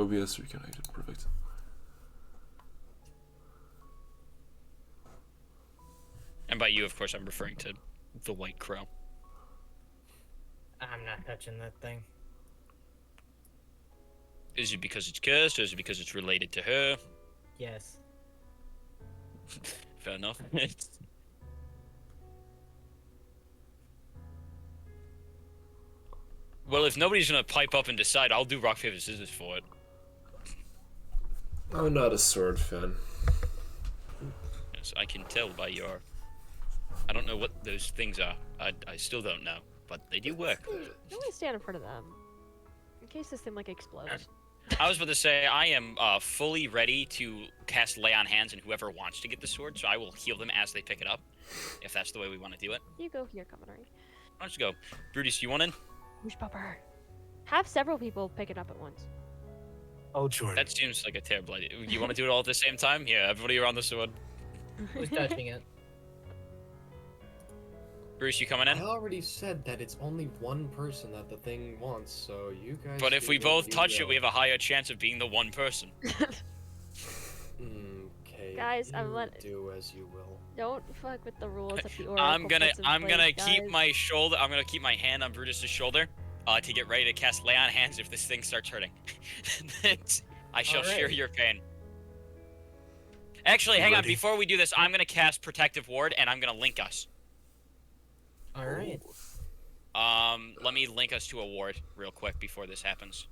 OBS reconnected. Perfect. And by you, of course, I'm referring to the White Crow. I'm not touching that thing. Is it because it's cursed, or is it because it's related to her? Yes. Fair enough. Well, if nobody's gonna pipe up and decide, I'll do rock, paper, scissors for it. I'm not a sword fan. Yes, I can tell by your... I don't know what those things are. I still don't know, but they do work. You always stand in front of them. In case this thing, like, explodes. I was about to say, I am fully ready to cast Lay on Hands on whoever wants to get the sword, so I will heal them as they pick it up, if that's the way we want to do it. You go here, Kaminari. Why don't you go? Brutus, you want in? Whoosh popper. Have several people pick it up at once. Oh, Jordan. That seems like a terrible idea. You want to do it all at the same time? Yeah, everybody around the sword. Who's touching it? Bruce, you coming in? I already said that it's only one person that the thing wants, so you guys. But if do we what both you touch it, will. we have a higher chance of being the one person. Okay. Guys, I'm you let- do as you will. Don't fuck with the rules of the Oracle. I'm gonna puts in keep place, my shoulder. I'm gonna keep my hand on Brutus's shoulder, to get ready to cast Lay on Hands if this thing starts hurting. I shall Alright. share your pain. Actually, hang on. Ready. Before we do this, I'm gonna cast Protective Ward, and I'm gonna link us. Alright. Let me link us to a ward real quick before this happens.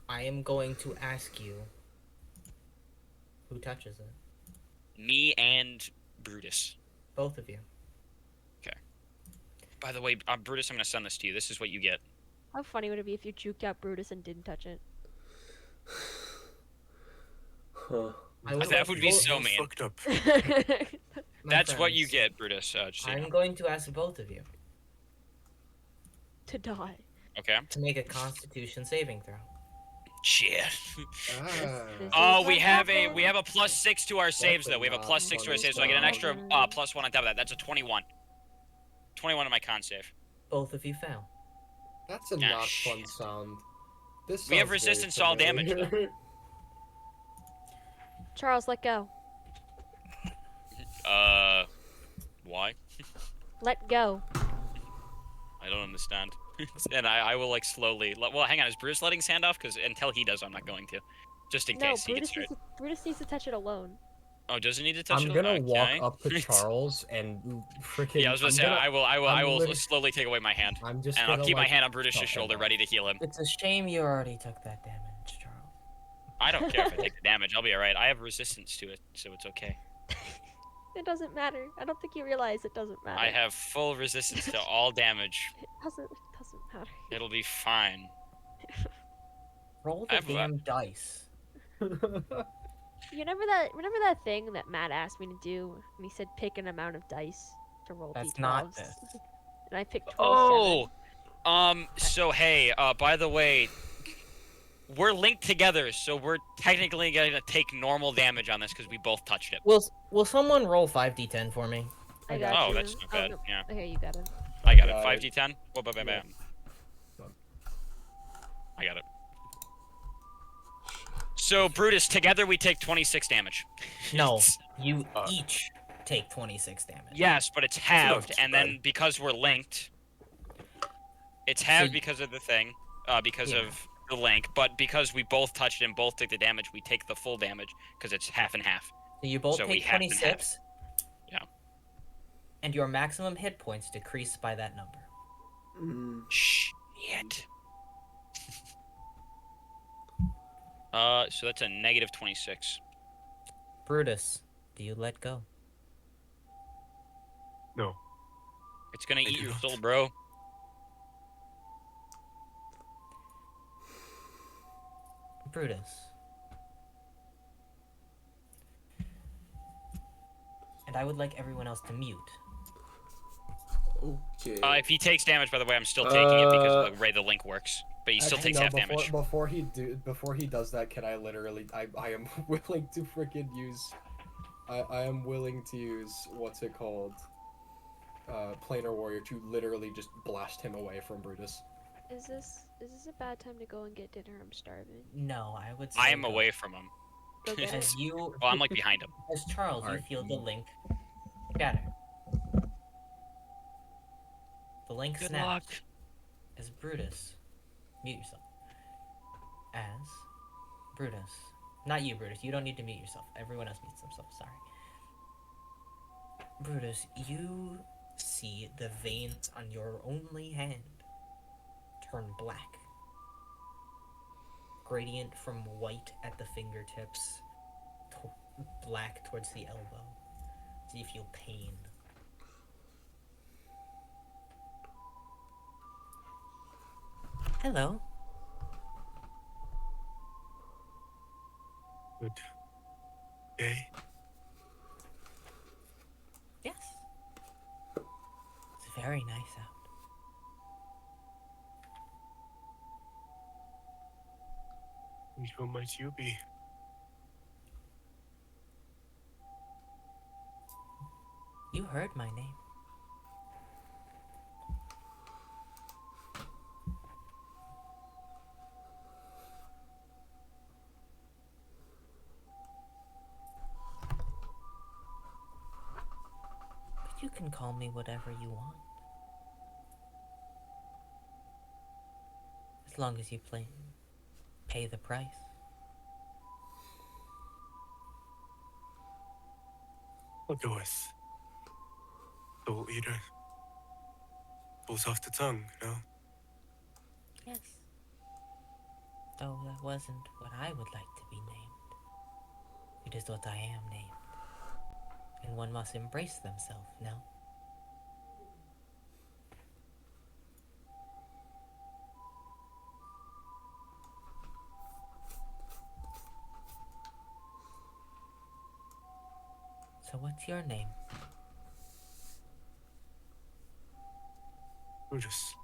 I am going to ask you who touches it. Me and Brutus. Both of you. By the way, Brutus, I'm gonna send this to you. This is what you get. How funny would it be if you juked out Brutus and didn't touch it? Huh. That would be both- so mean. Fucked up. my That's what you friends, get, Brutus. Just so you I'm know. going to ask both of you To die. Okay. to make a Constitution saving throw. Shit. Ah. This Oh, is we what have a happens. +6 to our saves a though. We have a not +6 to our funny saves, so I get an extra sound. +1 on top of that. That's a 21. 21 on my con save. Both of you fail. That's a Ah, not shit. fun sound. This We have sounds very resistance to all damage, familiar. Charles, let go. Why? Let go. I don't understand. And I will like slowly. Well, hang on. Is Bruce letting his hand off? Because until he does, I'm not going to. Just in No, case he gets hurt. Brutus needs to touch it alone. Oh, does he need to touch I'm it? gonna Okay. walk up to Charles and freaking. Yeah, I was gonna I'm say gonna- I will I'm literally- slowly take away my hand, I'm just and gonna I'll keep my like, hand on Brutus's help him shoulder, out. ready to heal him. It's a shame you already took that damage, Charles. I don't care if I take the damage. I'll be alright. I have resistance to it, so it's okay. It doesn't matter. I don't think you realize it doesn't matter. I have full resistance to all damage. It doesn't matter. It'll be fine. Roll I the have a- damn dice. You remember that thing that Matt asked me to do? And he said pick an amount of dice to roll That's d12s. not this. And I picked 27. Oh! So hey, by the way, we're linked together, so we're technically gonna take normal damage on this because we both touched it. Will someone roll 5d10 for me? I got Oh, you. that's not bad. no. Yeah, Okay, you got it. I got it. Got it. 5d10. Whoa, bam, bam, Yeah. bam. I got it. So Brutus, together we take 26 damage. No, you each take 26 damage. Yes, but it's halved, not and bad. then because we're linked, it's halved So- because of the thing, because Yeah. of the link. But because we both touched it and both took the damage, we take the full damage because it's half and half. So you both So we take have to have 26. Yeah. And your maximum hit points decrease by that number. Shit. So that's a negative 26. Brutus, do you let go? No. It's gonna I eat do your not. soul, bro. Brutus. And I would like everyone else to mute. Okay. If he takes damage, by the way, I'm still taking it because of the way the link works. But he still Actually, takes no, half damage. Before he does that, can I literally? I am willing to freaking use. I am willing to use what's it called? Planar warrior to literally just blast him away from Brutus. Is this Is this a bad time to go and get dinner? I'm starving. No, I would say I am go. away from him. Go get it. As you, Well, I'm like behind him. as Charles, you Alright. feel the link shatter. The link Good snaps. luck. As Brutus, mute yourself. As Brutus, not you, Brutus. You don't need to mute yourself. Everyone else mutes themselves. Sorry. Brutus, you see the veins on your only hand turn black. Gradient from white at the fingertips to black towards the elbow. So you feel pain. Hello. Good day. Yes. It's very nice out. And who might you be? You heard my name. But you can call me whatever you want. As long as you pay the price. I'll go with Soul Eater. Pulls off the tongue, you know? Yes. Though that wasn't what I would like to be named. It is what I am named. And one must embrace themselves, no? So what's your name? Brutus.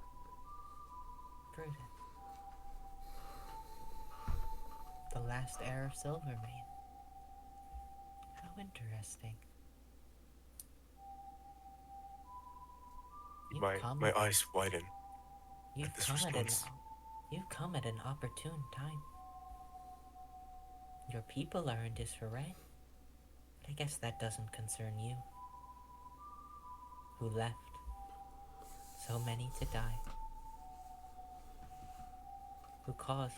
Brutus. The last heir of Silvermane. How interesting. My eyes widen. You've this come response. you've come at an opportune time. Your people are in disarray. But I guess that doesn't concern you. Who left so many to die. Who caused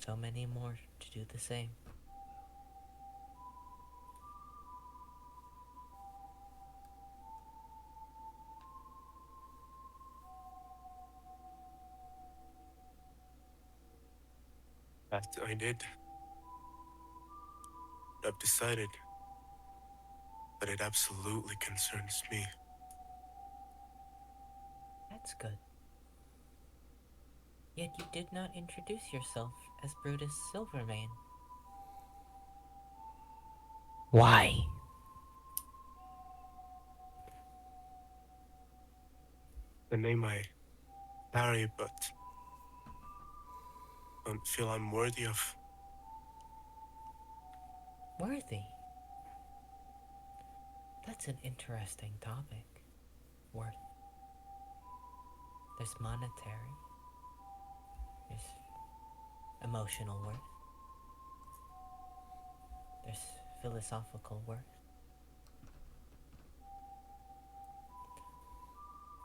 so many more to do the same. That I did. I've decided that it absolutely concerns me. That's good. Yet you did not introduce yourself as Brutus Silvermane. Why? The name I carry, but don't feel I'm worthy of. Worthy. That's an interesting topic. Worth. There's monetary. There's emotional worth. There's philosophical worth.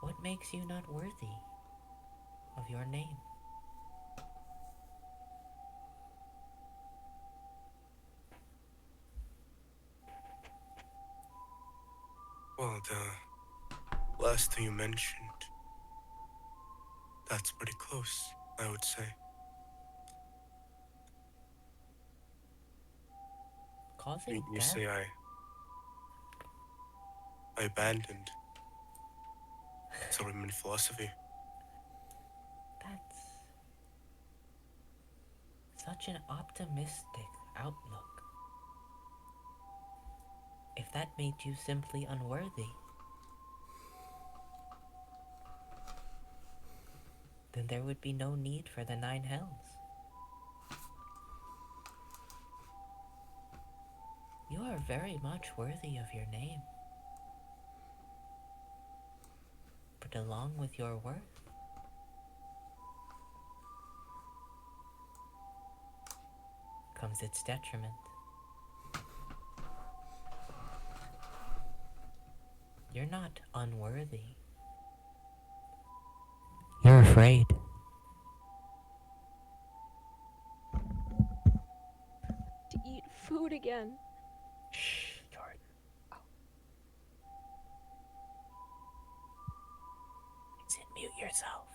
What makes you not worthy of your name? Well, the last thing you mentioned, that's pretty close, I would say. Causing You death? say I abandoned Silverman philosophy. That's such an optimistic outlook. If that made you simply unworthy, then there would be no need for the 9 hells. You are very much worthy of your name. But along with your worth comes its detriment. You're not unworthy. You're afraid. To eat food again. Shh, Jordan. Oh. Sit, mute yourself.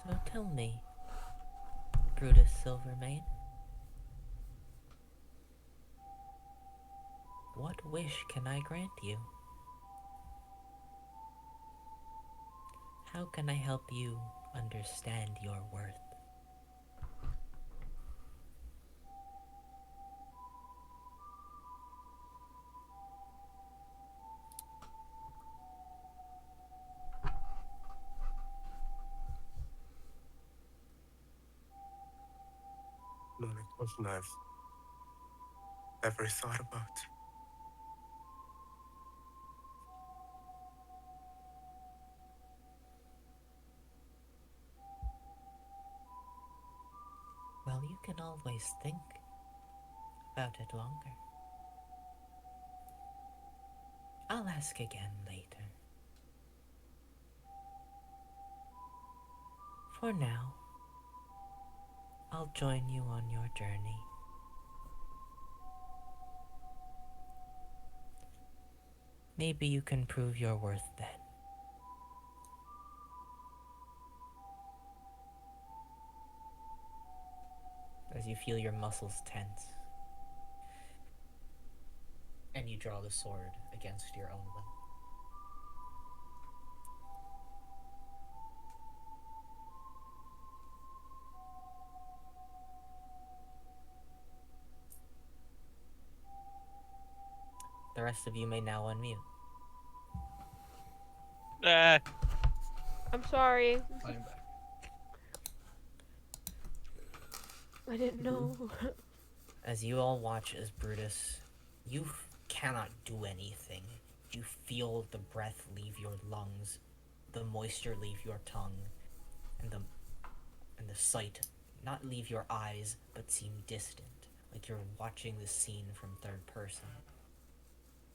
So tell me, Brutus Silvermane, what wish can I grant you? How can I help you understand your worth? Not a question I've ever thought about. Well, you can always think about it longer. I'll ask again later. For now, I'll join you on your journey. Maybe you can prove your worth then. As you feel your muscles tense, and you draw the sword against your own will. The rest of you may now unmute. I'm sorry. I am back. I didn't know. As you all watch as Brutus, you cannot do anything. You feel the breath leave your lungs, the moisture leave your tongue, and the sight not leave your eyes, but seem distant, like you're watching this scene from third person.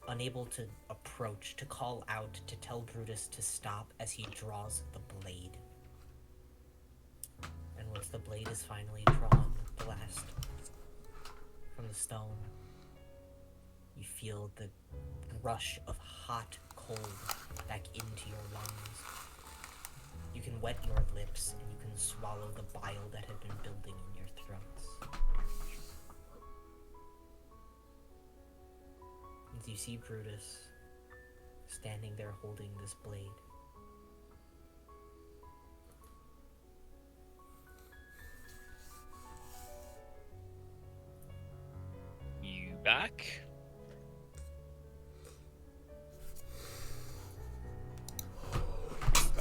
Unable to approach, to call out, to tell Brutus to stop as he draws the blade. And once the blade is finally drawn, blast from the stone, you feel the rush of hot cold back into your lungs. You can wet your lips and you can swallow the bile that had been building in your throats. As you see Brutus standing there holding this blade, You back?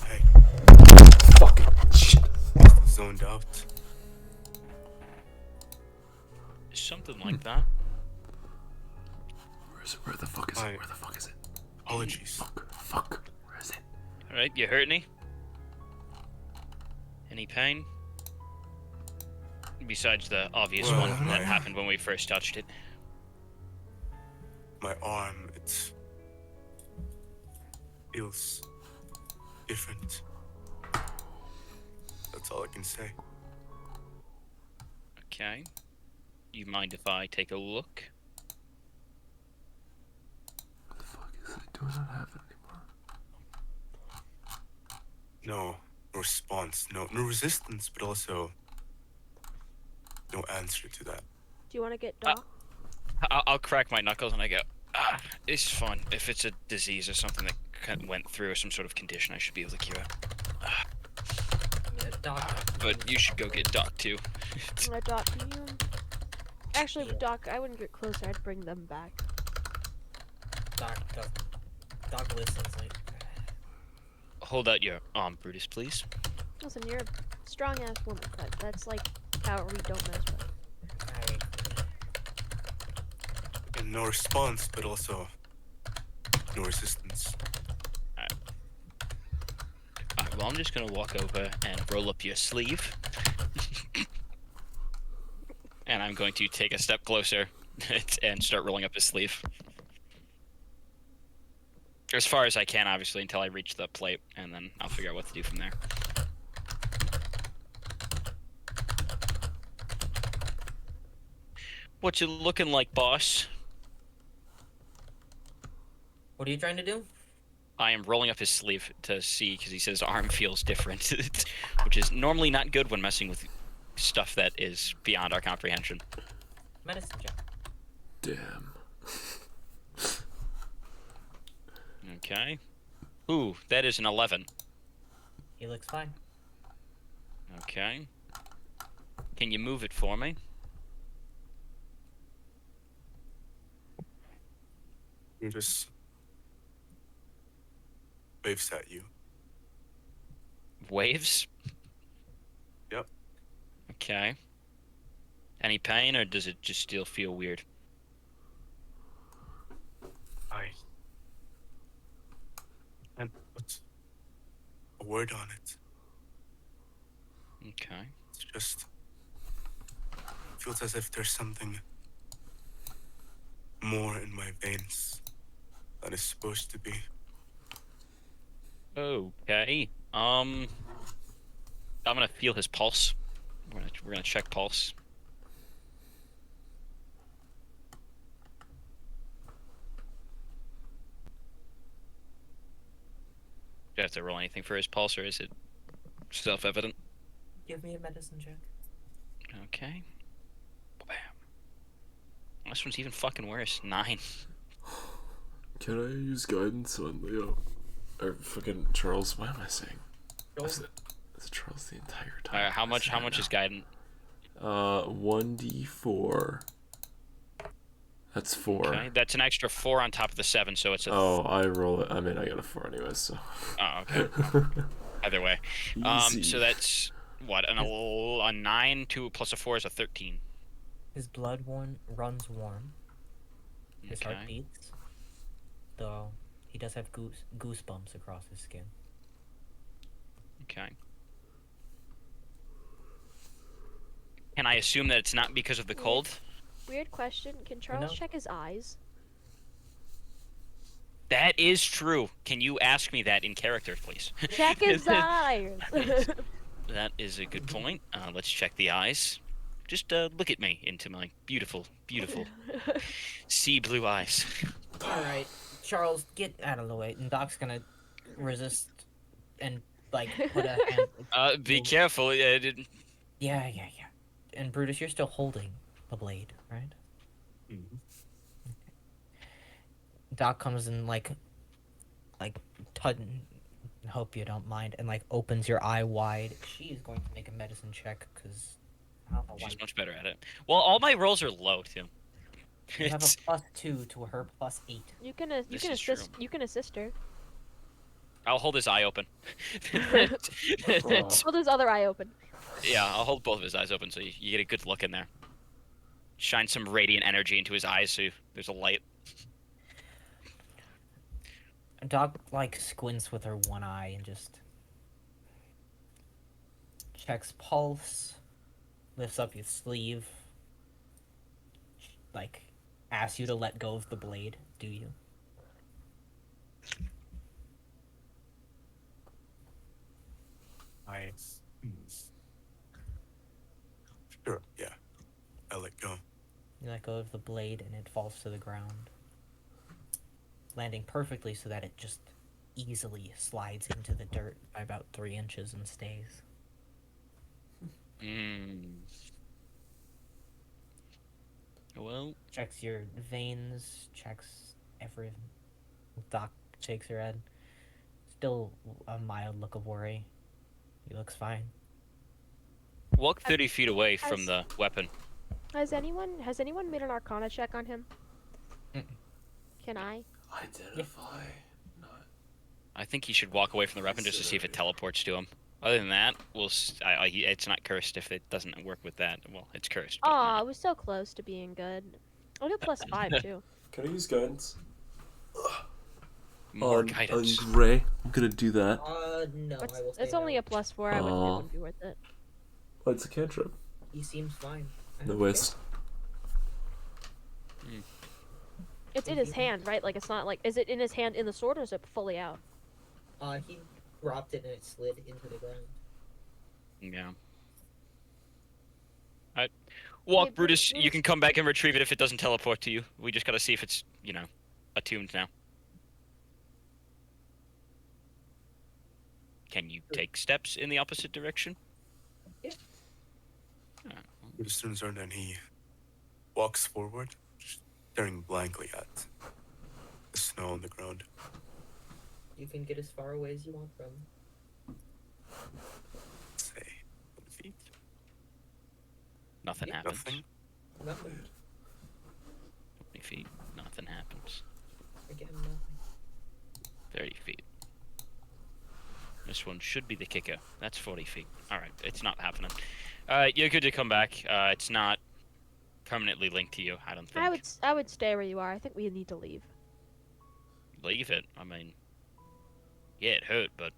I Fucking shit. zoned out. Something like that. Where is it? Where the fuck is it? Alright. Where the fuck is it? Apologies. Fuck. Where is it? Alright, you hurt any? Any pain? Besides the obvious Well, one that my- happened when we first touched it. My arm, it feels different. That's all I can say. Okay. You mind if I take a look? What the fuck is it? Do I not have it anymore? No response, no resistance, but also no answer to that. Do you want to get Doc? I'll crack my knuckles and I go, it's fun. If it's a disease or something that kind of went through or some sort of condition, I should be able to cure it. Doc. But you should go get Doc too. Doc, can you? Actually, Yeah. Doc, I wouldn't get closer. I'd bring them back. Doc listens like, Hold out your arm, Brutus, please. Listen, you're a strong-ass woman, but that's like power we don't mess with. alright. no response, but also no resistance. Alright, well, I'm just gonna walk over and roll up your sleeve. And I'm going to take a step closer and start rolling up his sleeve. As far as I can, obviously, until I reach the plate, and then I'll figure out what to do from there. What you looking like, boss? What are you trying to do? I am rolling up his sleeve to see, because he says his arm feels different, which is normally not good when messing with stuff that is beyond our comprehension. Medicine check. Damn. Okay. Ooh, that is an 11. He looks fine. Okay. Can you move it for me? He just waves at you. Waves? Yep. Okay. Any pain, or does it just still feel weird? I can't put a word on it. Okay. It's just feels as if there's something more in my veins than is supposed to be. Okay. I'm gonna feel his pulse. We're gonna check pulse. Do I have to roll anything for his pulse, or is it self-evident? Give me a medicine check. Okay. Bam. This one's even fucking worse. 9. Can I use guidance on Leo? Or fucking Charles? What am I saying? Is it Charles the entire time? Alright, how much is guidance? 1d4. That's 4. Okay, that's an extra 4 on top of the 7, so it's a. Oh, I roll it. I mean, I got a 4 anyways, so. Oh, okay. Either way. Easy. So that's what a 9 plus a 4 is a 13. His blood runs warm. His heart Okay. beats. Though he does have goosebumps across his skin. Okay. Can I assume that it's not because of the cold? Weird question. Can Charles No. check his eyes? That is true. Can you ask me that in character, please? Check his eyes. That is a good point. Let's check the eyes. Just look at me into my beautiful, beautiful sea blue eyes. Alright, Charles, get out of the way. And Doc's gonna resist and, like, put a hand. Be careful. Yeah. And Brutus, you're still holding the blade, right? Mm-hmm. Doc comes and, like, hope you don't mind, and, like, opens your eye wide. She is going to make a medicine check, because I don't know why. She's much better at it. Well, all my rolls are low, too. You have a It's- +2 to her +8. You can This is true. assist her. I'll hold his eye open. Hold his other eye open. Yeah, I'll hold both of his eyes open so you get a good look in there. Shine some radiant energy into his eyes so there's a light. Doc, like, squints with her one eye and just checks pulse, lifts up your sleeve, like, asks you to let go of the blade. Do you? Sure, yeah. I let go. You let go of the blade and it falls to the ground, landing perfectly so that it just easily slides into the dirt by about 3 inches and stays. Well, Checks your veins, checks everything. Doc shakes her head. Still a mild look of worry. He looks fine. walk 30 feet away from the weapon. Has anyone made an Arcana check on him? Mm-mm. Can I? Identify. Not. I think he should walk away from the weapon just to see if it teleports to him. Other than that, it's not cursed if it doesn't work with that. Well, it's cursed. but Aw, not. I was so close to being good. I'll do +5 too. Can I use guidance? More guidance. On Gray. I'm gonna do that. No, It's, I will say it's only no. a +4. It wouldn't be worth it. Oh, it's a cantrip. He seems fine. No waste. It's in his hand, right? Like, it's not like... Is it in his hand in the sword, or is it fully out? He dropped it and it slid into the ground. Yeah. Alright. Walk, Hey, Brutus. You Brutus. can come back and retrieve it if it doesn't teleport to you. We just gotta see if it's, you know, attuned now. Can you take steps in the opposite direction? Yeah. Alright. Brutus turns around and he walks forward, staring blankly at the snow on the ground. You can get as far away as you want from him. Say, 1 feet? Nothing Yeah. happens. Nothing? Nothing. 20 feet. Nothing happens. Again, nothing. 30 feet. This one should be the kicker. That's 40 feet. Alright, it's not happening. You're good to come back. It's not permanently linked to you, I don't think. I would stay where you are. I think we need to leave. Leave it. I mean, yeah, it hurt, but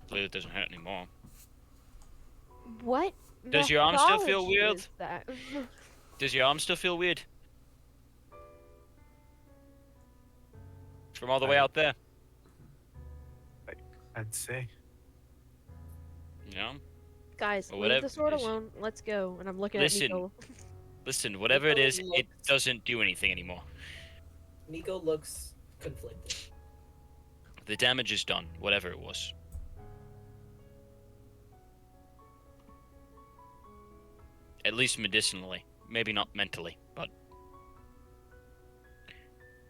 clearly it doesn't hurt anymore. What? Does your arm still feel mythology weird? is that? Does your arm still feel weird? From all the way out there? I'd say. You know? Guys, Or leave whatever the it sword is. alone. Let's go. And I'm looking Listen. at Nico. Listen, whatever it is, it looks- doesn't do anything anymore. Nico looks conflicted. The damage is done, whatever it was. At least medicinally. Maybe not mentally, but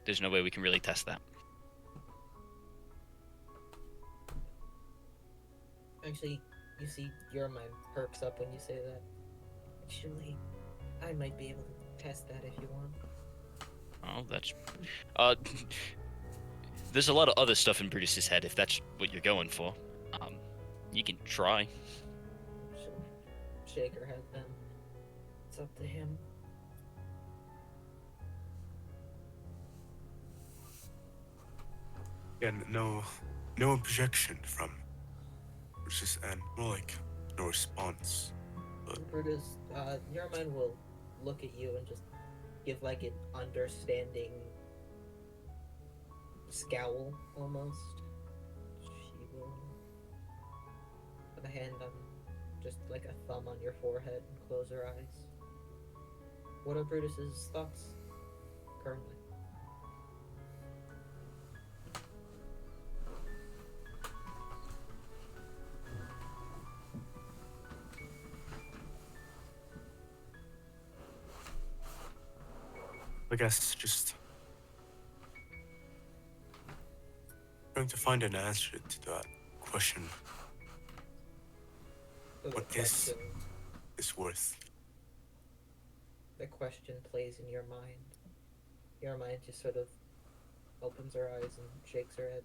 there's no way we can really test that. Actually, you see your mind perks up when you say that. Actually, I might be able to test that if you want. Oh, that's... there's a lot of other stuff in Brutus's head, if that's what you're going for. You can try. She'll shake her head then. It's up to him. And no objection from Brutus, and more like no response. Brutus, your mind will look at you and just give like an understanding scowl almost. She will put a hand on just like a thumb on your forehead and close her eyes. What are Brutus's thoughts currently? I guess just trying to find an answer to that question. So the What is- question, Is worth. the question plays in your mind. Your mind just sort of opens her eyes and shakes her head.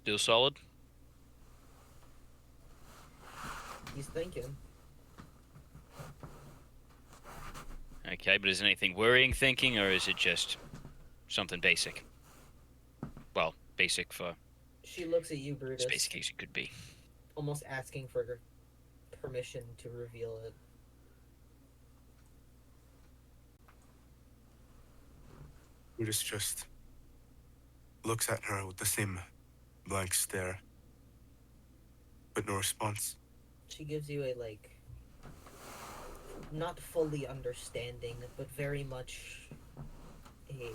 Still solid? He's thinking. Okay, but is it anything worrying thinking, or is it just something basic? Well, basic for She looks at you, as Brutus, basic as it could be. almost asking for her permission to reveal it. Brutus just looks at her with the same blank stare, but no response. She gives you a like not fully understanding, but very much a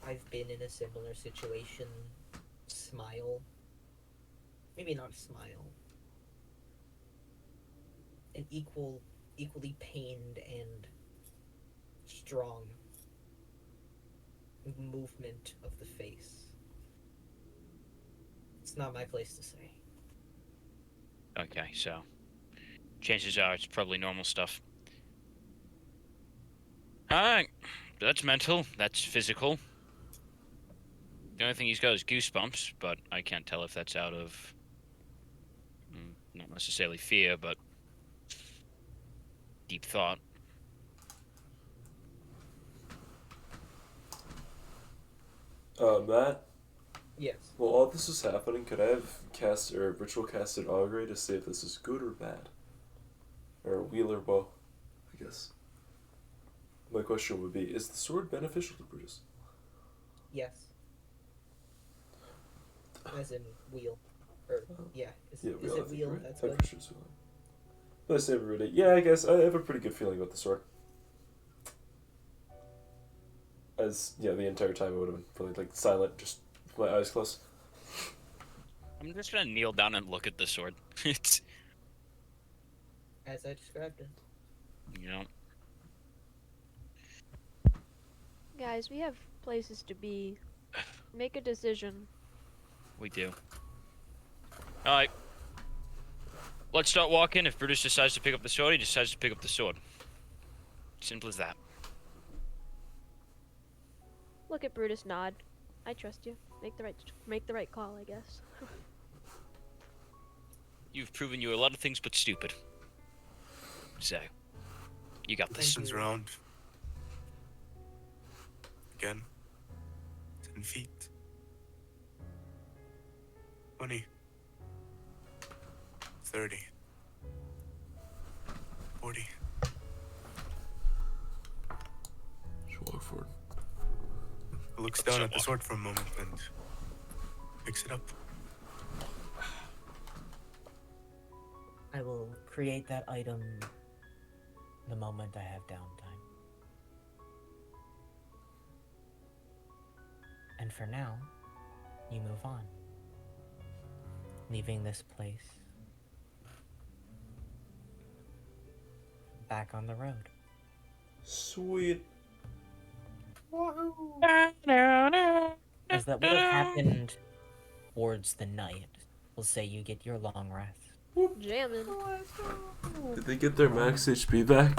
I've been in a similar situation smile. Maybe not a smile. An equally pained and strong movement of the face. It's not my place to say. Okay, so chances are it's probably normal stuff. Alright, that's mental, that's physical. The only thing he's got is goosebumps, but I can't tell if that's out of not necessarily fear, but deep thought. Matt, Yes. while all this is happening, could I have cast or ritual casted augury to see if this is good or bad? Or wheel or woe, I guess. My question would be, is the sword beneficial to Brutus? Yes. As in wheel. Or, yeah. Is Yeah, it wheel, I think, wheel? right? That's I'm good. pretty sure it's wheel. Let's say everybody. Yeah, I guess I have a pretty good feeling about the sword. As the entire time I would have been fully like silent, just with my eyes closed. I'm just gonna kneel down and look at the sword. It's, As I described it. you know, Guys, we have places to be. Make a decision. we do. Alright. Let's start walking. If Brutus decides to pick up the sword, he decides to pick up the sword. Simple as that. Look at Brutus nod. I trust you. Make the right call, I guess. You've proven you're a lot of things but stupid. So, you got this. Distance around. Again. 10 feet. 20. 30. 40. Just walk forward. He looks down at the sword for a moment and picks it up. I will create that item the moment I have downtime. And for now, you move on, leaving this place back on the road. Sweet. As that would have happened towards the night, we'll say you get your long rest. Jamming. Did they get their max HP back?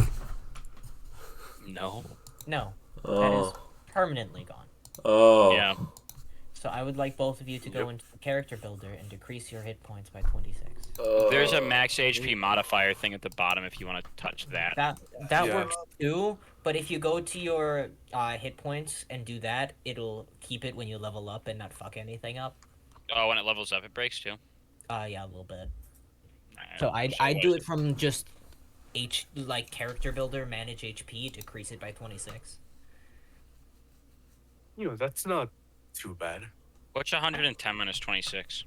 No. No, that is Oh. permanently gone. Oh. Yeah. So I would like both of you to go Yep. into the character builder and decrease your hit points by 26. There's a max HP modifier thing at the bottom if you want to touch that. That Yeah. works too, but if you go to your hit points and do that, it'll keep it when you level up and not fuck anything up. Oh, when it levels up, it breaks too. Yeah, a little bit. Alright, So I what do is it from just character builder, manage HP, decrease it by 26. You know, that's not too bad. What's 110 minus 26?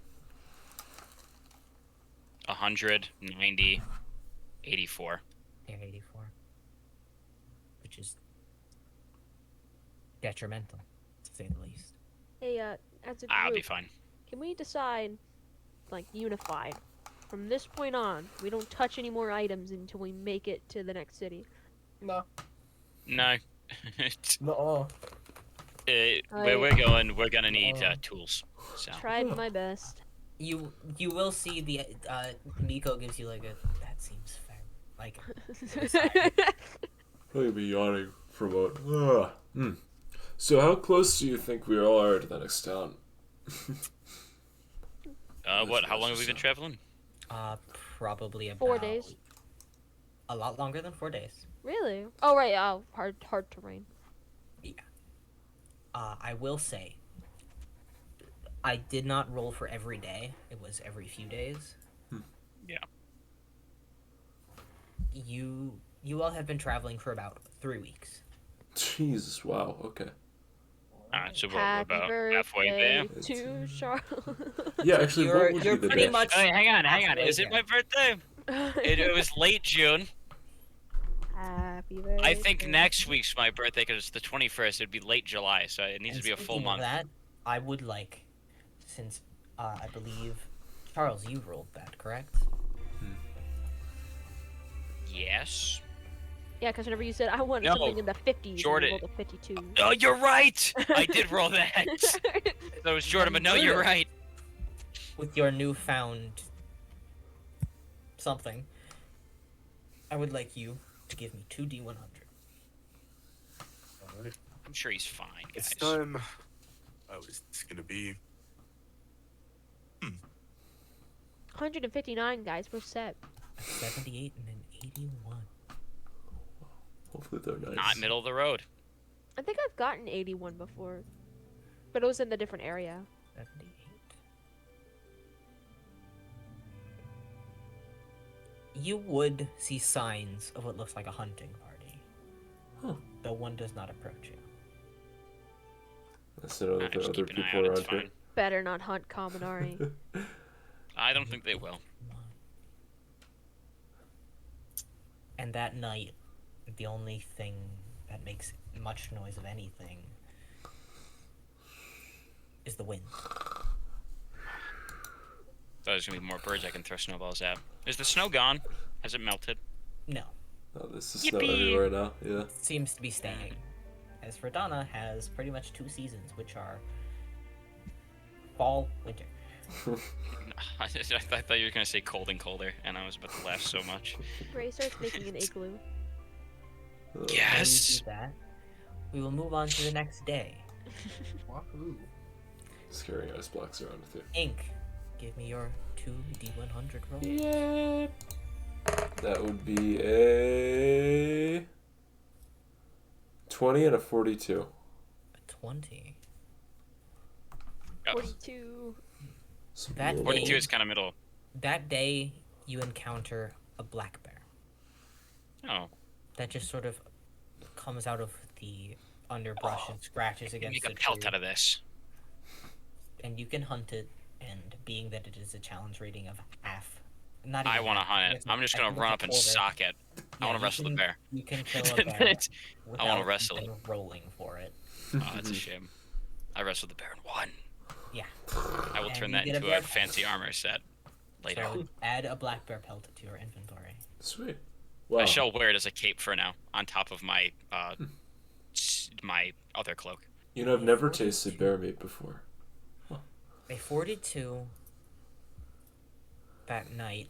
100, 90, 84. Yeah, 84. Which is detrimental, to say the least. Hey, as a I'll be group, fine. can we decide, like, unified? From this point on, we don't touch any more items until we make it to the next city. No. No. No. Where we're going, we're gonna need Oh. tools. So. Tried my best. You will see the Miko gives you like a that seems fair. Like I'll be yawning for a moment. So how close do you think we all are to the next town? What? How long have we been traveling? probably about 4 days. A lot longer than 4 days. Really? Oh right. Oh, hard terrain. I will say I did not roll for every day. It was every few days. Yeah. You all have been traveling for about 3 weeks. Jesus, wow, okay. Alright, so we're Happy about birthday halfway there. to Charles. Yeah, actually, You're- what would you're be the pretty best? much- Hey, hang on. Halfway Is it there. my birthday? It was late June. Happy birthday. I think next week's my birthday because it's the 21st. It'd be late July, so it needs And to be a full speaking of month. that, I would like, since I believe Charles, you rolled that, correct? Yes. Yeah, because whenever you said I wanted No, something in the 50s, Jordan. you rolled a 52. Oh, you're right. I did roll that. That was Jordan, but no, you're right. With your newfound something, I would like you to give me 2d100. Alright. I'm sure he's fine, guys. It's time. Oh, it's gonna be. 159, guys. We're set. A 78 and an 81. Hopefully they're nice. Not middle of the road. I think I've gotten 81 before. But it was in a different area. 78. You would see signs of what looks like a hunting party. Huh. Though one does not approach you. That's another Just other keep an eye people out, around it's here. fine. Better not hunt Kaminari. I don't think they will. And that night, the only thing that makes much noise of anything is the wind. Thought there's gonna be more birds I can throw snowballs at. Is the snow gone? Has it melted? No, Oh, this is snow Yippee! everywhere now. Yeah. seems to be staying. As Verdana has pretty much 2 seasons, which are fall, winter. I thought you were gonna say cold and colder, and I was about to laugh so much. Gray starts making an igloo. Uh, When you Yes. do that, we will move on to the next day. Wahoo. Scaring ice blocks around with you. Ink, give me your 2d100 roll. Yeah. That would be a 20 and a 42. A 20. Oh, 42. Some That real- 42 is kind of middle. That day, you encounter a black bear Oh, that just sort of comes out of the underbrush and scratches you against make a the pelt tree. out of this. And you can hunt it, and being that it is a challenge rating of half, not I even want to half, hunt I it. guess I'm just I gonna think it's run a up and quarter. sock it. I Yeah, want to you wrestle the can- bear. You can kill a Then bear it's- without wrestle it. even rolling for it. Oh, that's a shame. I wrestled the bear and won. Yeah. I will And turn you that get a into bear a fancy armor set later. So add a black bear pelt to your inventory. Sweet. Wow. I shall wear it as a cape for now, on top of my my other cloak. You know, I've never tasted bear meat before. A 42 that night,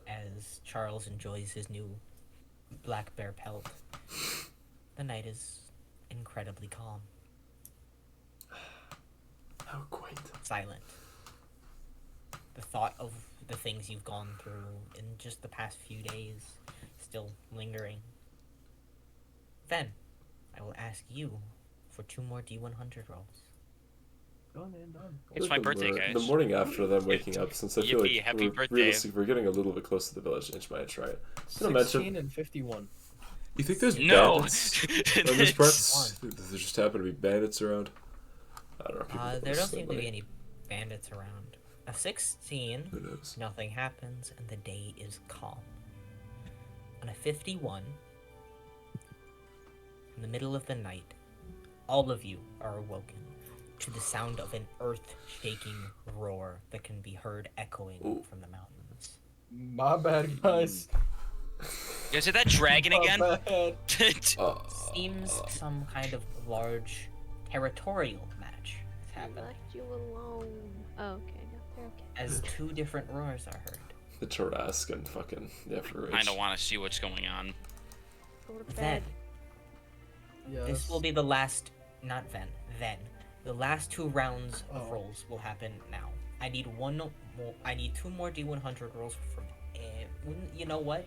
as Charles enjoys his new black bear pelt, the night is incredibly calm, How quaint. silent. The thought of the things you've gone through in just the past few days still lingering. Then, I will ask you for 2 more D100 rolls. Done and done. It's Like my the birthday, mor- guys. The morning after them waking up, since I feel Yippee, like happy we're, birthday. realistically, we're getting a little bit close to the village edge. Might try it. Gonna 16 mention- and 51. You think there's No! bandits on this part? There just happen to be bandits around. I don't know. People There that don't spend seem to money. be any bandits around. A 16, Who knows? nothing happens, and the day is calm. On a 51, in the middle of the night, all of you are awoken to the sound of an earth-shaking roar that can be heard echoing Ooh. from the mountains. My bad, guys. Is it that dragon My again? bad. Seems some kind of large territorial match is I happening, left you alone. Oh, okay. No, they're okay. as 2 different roars are heard. The Tarrasque and fucking for I don't want to see what's going on. Go to Then, bed. Yes. this will be the last, not then. The last 2 rounds of Oh. rolls will happen now. I need 2 more D100 rolls from. You know what?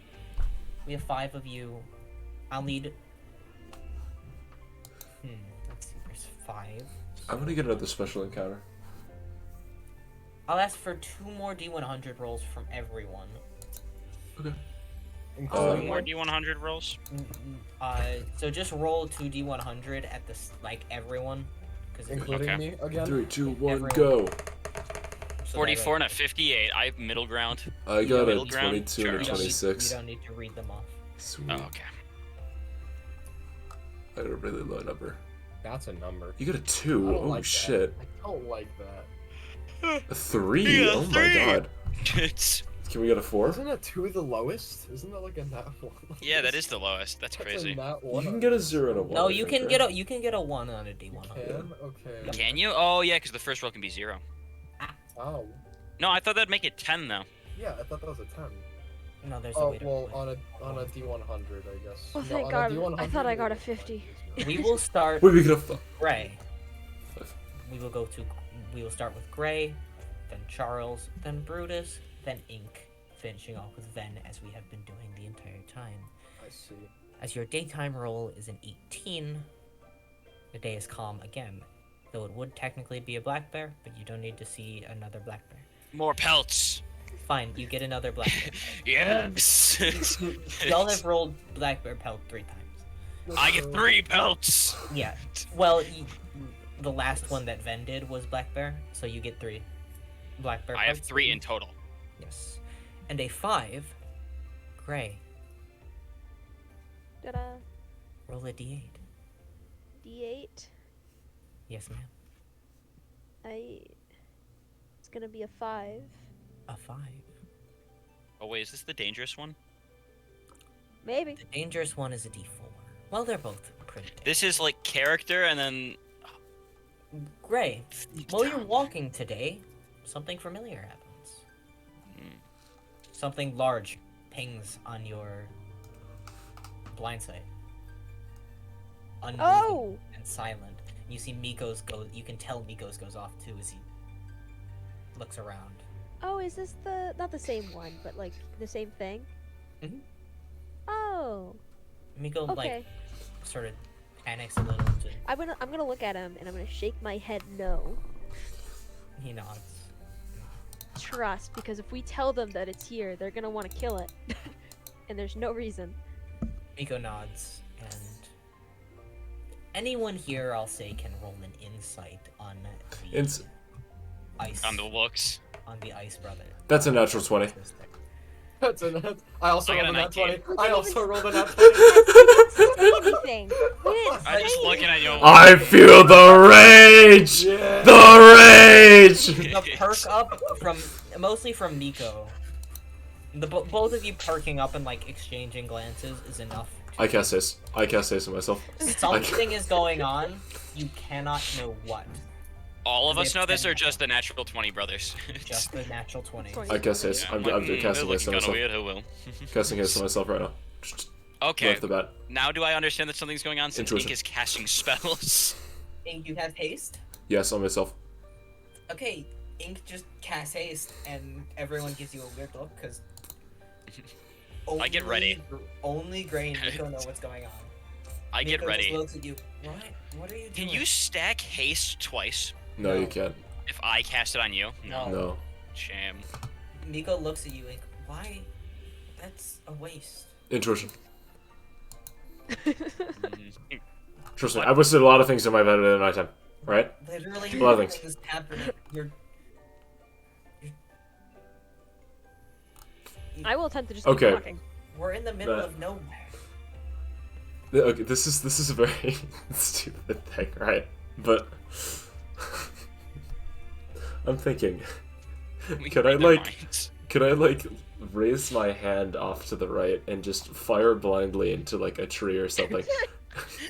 We have 5 of you. I'll need. Let's see. There's 5. I'm gonna get another special encounter. I'll ask for 2 more D100 rolls from everyone. Okay. Including More one. D100 rolls? So just roll 2 D100 at this, like everyone, because Including Okay. me again. 3, 2, 1, Everyone. go. 44 and a 58. I have middle ground. I got a Middle ground? 22 and a Sure. 26. You don't need to read them off. Sweet. Oh, okay. I got a really low number. That's a number. You got a I 2. don't Oh like that. shit. I don't like that. A 3. Yeah, Oh 3. my god. It's... Can we get a 4? Isn't a 2 the lowest? Isn't that like a nat 1? Yeah, that is the lowest. That's That's crazy. a nat You 1. can get a 0 and a 1. No, I you think, can right? get a 1 on a D100. Can? Okay. Can you? Oh, yeah, because the first roll can be 0. Oh. No, I thought that'd make it 10, though. Yeah, I thought that was a 10. No, there's a Oh, way to well, roll it. on a D100, I guess. Oh, No, thank on a God. D100, I thought I got a it 50. is, We will start Wait, we got a. Gray. 5. We will start with Gray, then Charles, then Brutus, then Ink, finishing off with Ven as we have been doing the entire time. I see. As your daytime roll is an 18, the day is calm again. Though it would technically be a black bear, but you don't need to see another black bear. More pelts. Fine, you get another black bear. Yes. Y'all have rolled black bear pelt 3 times. I get 3 pelts. Yeah. Well, the last one that Ven did was black bear, so you get 3 black bear. I have pelts. 3 in total. Yes. And a 5, gray. Ta-da. Roll a d8. D8. Yes, ma'am. It's gonna be a 5. A 5. Oh wait, is this the dangerous one? Maybe. The dangerous one is a d4. Well, they're both pretty dangerous. This is like character, and then Gray, while you're walking today, something familiar happens. Something large pings on your blind sight. Unmoving Oh! and silent. You see Miko's go. You can tell Miko's goes off too as he looks around. Oh, is this not the same one, but like the same thing? Mhm. Oh. Miko Okay. like sort of panics a little. I'm gonna look at him and I'm gonna shake my head no. He nods. Trust, because if we tell them that it's here, they're gonna want to kill it. And there's no reason. Miko nods, and anyone here, I'll say, can roll an insight on the ice. on the looks. On the ice brother. That's a natural 20. That's a nat. I also I got rolled a a nat 20. 19. I also rolled a nat 20. Anything. We didn't I'm say just looking at you. I feel the rage! Yeah. The rage! The perk up from mostly from Miko. The both of you perking up and like exchanging glances is enough. I cast haste. I cast haste on myself. Something is going on. You cannot know what. All of us know this, or just the natural 20 brothers? Just the natural 20. I cast haste. Yeah, I'm like, casting haste on looking kind of myself. weird. Who will? Casting haste on myself right now. Okay. Off the bat. Now do I understand that something's going on since Intuition. Ink is casting spells? Ink, you have haste? Yes, on myself. Okay, Ink just casts haste, and everyone gives you a weird look, because... I get ready. Only Gray and Miko know what's going on. I get Miko ready. Just looks at you. What are you doing? Can you stack haste twice? No, you No. can't. If I cast it on you? No. No. Shame. Miko looks at you like, why? That's a waste. Intuition. Mm. Trust me, I wasted a lot of things in my bed at nighttime. Right? Literally, A lot of things. nothing is happening. I will attempt to just Okay. keep walking. We're in the middle That- of nowhere. Okay, this is a very stupid thing, right? But I'm thinking, We could I read their like minds. raise my hand off to the right and just fire blindly into like a tree or something?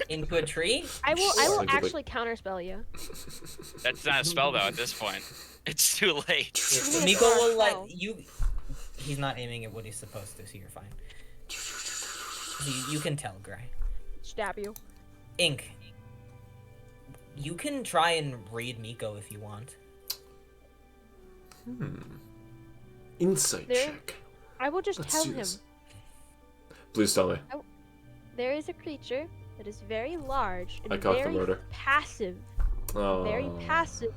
Into a tree? I will Like- actually counterspell you. That's not a spell though at this point. It's too late. It's Miko not a will spell. let you. He's not aiming at what he's supposed to, so you're fine. You can tell, Gray. Stab you. Ink. You can try and read Miko if you want. Insight There- check. I will just Let's tell do him. this. Please tell me. There is a creature that is very large and I caught the very murder. passive. Oh. Very passive.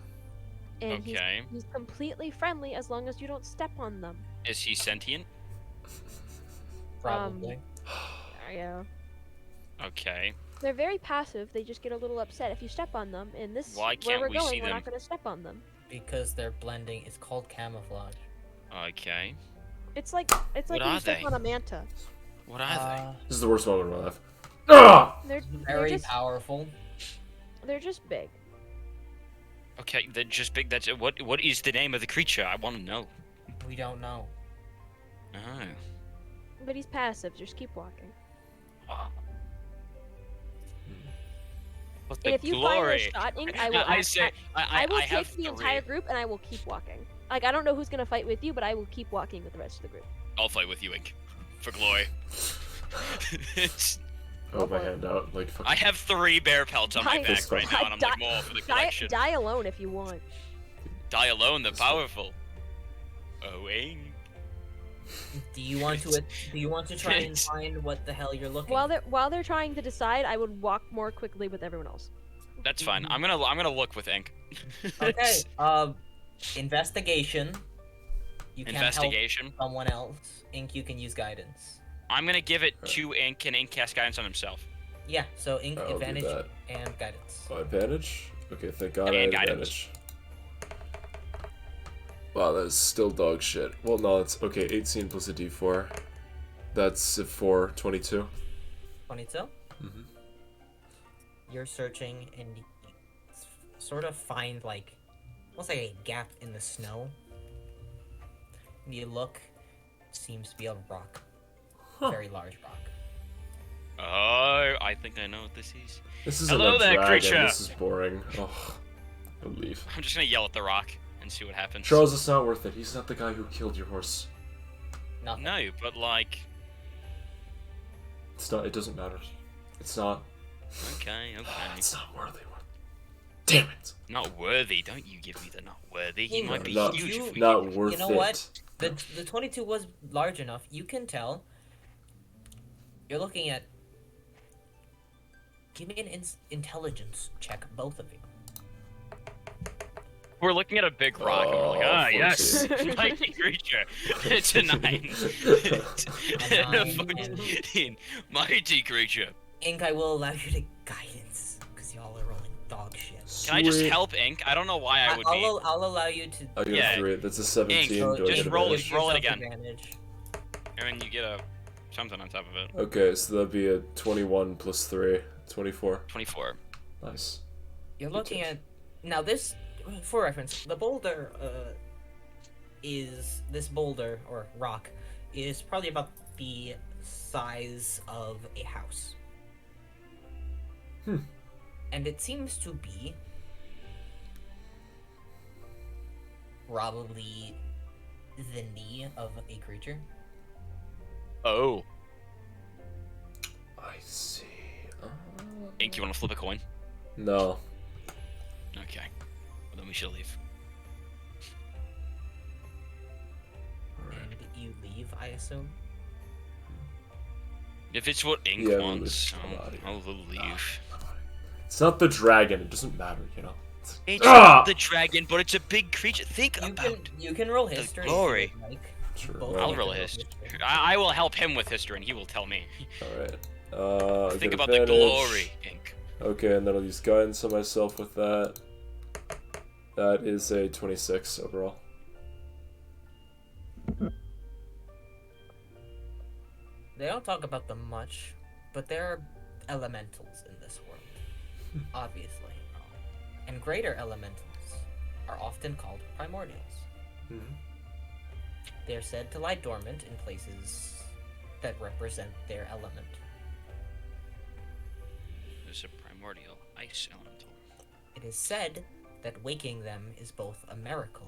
And Okay. he's completely friendly as long as you don't step on them. Is he sentient? Probably. Yeah. Okay. They're very passive. They just get a little upset if you step on them. And this Why where can't we're we going, see we're them? not going to step on them. Because they're blending. It's called camouflage. Okay. It's like What when are you step they? on a manta. What are This is the worst moment of my life. Ah! They're Very powerful. they're just big. they? Okay, they're just big. That's what is the name of the creature? I want to know. We don't know. Oh. But he's passive. Just keep walking. But And the if you glory. fire a shot, Ink, I will. I say I will I take have the three. entire group and I will keep walking. Like I don't know who's gonna fight with you, but I will keep walking with the rest of the group. I'll fight with you, Ink. For glory. Oh, my hand out. Like, fuck. I have 3 bear pelts on my Die- back right now, and I'm like die- more for the Die, collection. die alone if you want. Die alone, the powerful. Oh, Ink. Do you want to? Do you want to try and find what the hell you're looking? While they're trying to decide, I would walk more quickly with everyone else. That's fine. I'm gonna look with ink. Okay. Investigation. You can help Investigation. someone else. Ink, you can use guidance. I'm gonna give it to Ink, and Ink cast guidance on himself. Yeah. So Ink I'll do advantage that. and guidance. Oh, advantage? Okay, thank God And I had guidance. advantage. Wow, that's still dog shit. Well, no, it's okay. 18 plus a d4. That's a 4, 22. 22. Mm-hmm. You're searching and you sort of find like almost like a gap in the snow. And you look, seems to be a rock, very large rock. Oh, I think I know what this is. This is Hello a there, dragon. creature. This is boring. Oh, I'll leave. I'm just gonna yell at the rock and see what happens. Charles, it's not worth it. He's not the guy who killed your horse. Nothing. No, but like, It's not. It doesn't matter. It's not. okay. It's not worthy. Damn it. Not worthy. Don't you give me the not worthy. He might be Not- huge if we Not give him- worth You know it. what? The 22 was large enough. You can tell. You're looking at. Give me an intelligence check, both of you. We're looking at a big rock, and we're like, ah, Oh, yes, 14. mighty creature. It's a 9. A 9 A 14. Mighty creature. Ink, I will allow you to guidance because y'all are rolling dog shit. Can I just Sweet. help Ink? I don't know why I would be. I'll allow you to. I got Yeah. a 3. That's a 17. So Do I just get roll advantage? it. Roll it yourself again. advantage. And then you get a something on top of it. Okay, so that'd be a 21 plus 3. 24. 24. Nice. You're looking at now this for reference. The boulder is this boulder or rock is probably about the size of a house. And it seems to be probably the knee of a creature. Oh. I see. Ink, you want to flip a coin? No. Okay. Well, then we should leave. And you leave, I assume. If it's what Ink Yeah, wants, I'm outta here. I'll leave. It's not the dragon. It doesn't matter, you know. It's Ah! not the dragon, but it's a big creature. Think about You can roll history. if you glory. would like. Sure. Both I'll of you roll a can history. I will help him with history, and he will tell me. All right. I Think get about the advantage. glory, Ink. Okay, and then I'll use guidance on myself with that. That is a 26 overall. They don't talk about them much, but there are elementals in this world, obviously. And greater elementals are often called primordials. They are said to lie dormant in places that represent their element. There's a primordial ice elemental. It is said that waking them is both a miracle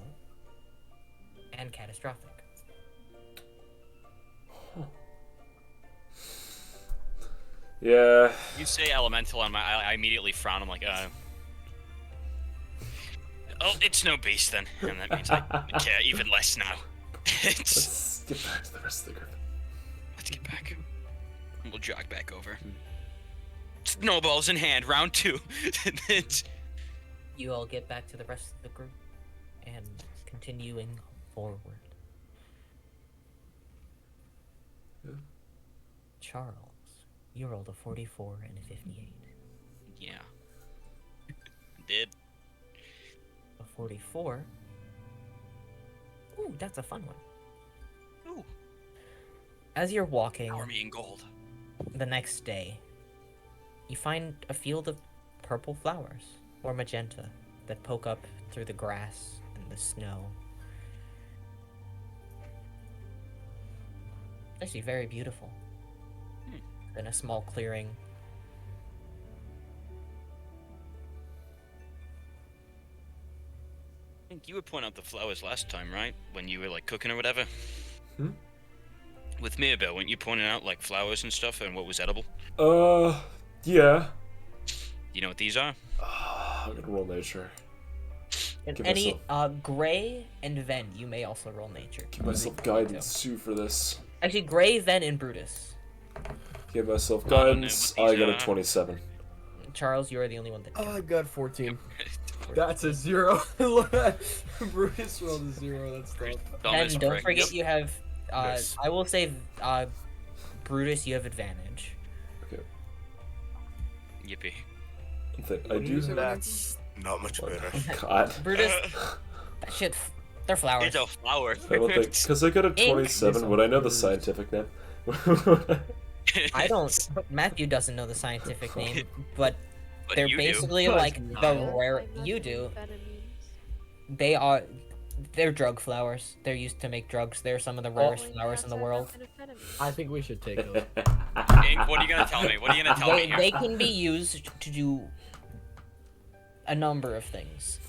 and catastrophic. Yeah. You say elemental, and I immediately frown. I'm like, oh, it's no beast then, and that means I care even less now. Let's get back to the rest of the group. Let's get back. We'll jog back over. Snowballs in hand, round 2. You all get back to the rest of the group and continuing forward. Yeah. Charles, you rolled a 44 and a 58. Yeah. Did. A 44. Ooh, that's a fun one. Ooh. As you're walking Power me in gold. the next day, you find a field of purple flowers, or magenta, that poke up through the grass and the snow. Actually, very beautiful. In a small clearing. I think you would point out the flowers last time, right? When you were like cooking or whatever. Hmm? With Mirabelle, weren't you pointing out like flowers and stuff and what was edible? Yeah. You know what these are? I'm gonna roll nature. And Give any Gray and Ven, you may also roll nature. Give myself guidance too for this. Actually, Gray, Ven, and Brutus. Give myself I don't know guidance. what I these got a are. 27. Charles, you are the only one that Oh, can. I got 14. That's a 0. Brutus rolled a 0. That's tough. Dumbest And don't prick. forget you have. Nice. I will say, Brutus, you have advantage. Okay. Yippee. I do have. That's not much better. God. Brutus, that shit, they're flowers. It's a flower. I don't think because I got a 27. Would I know the scientific name? I don't. Matthew doesn't know the scientific name, but But they're you do. basically like the rare. You do. They are. They're drug flowers. They're used to make drugs. They're some of the rarest flowers in the world. I think we should take those. Ink, what are you gonna tell me? What are you gonna tell me here? They can be used to do a number of things.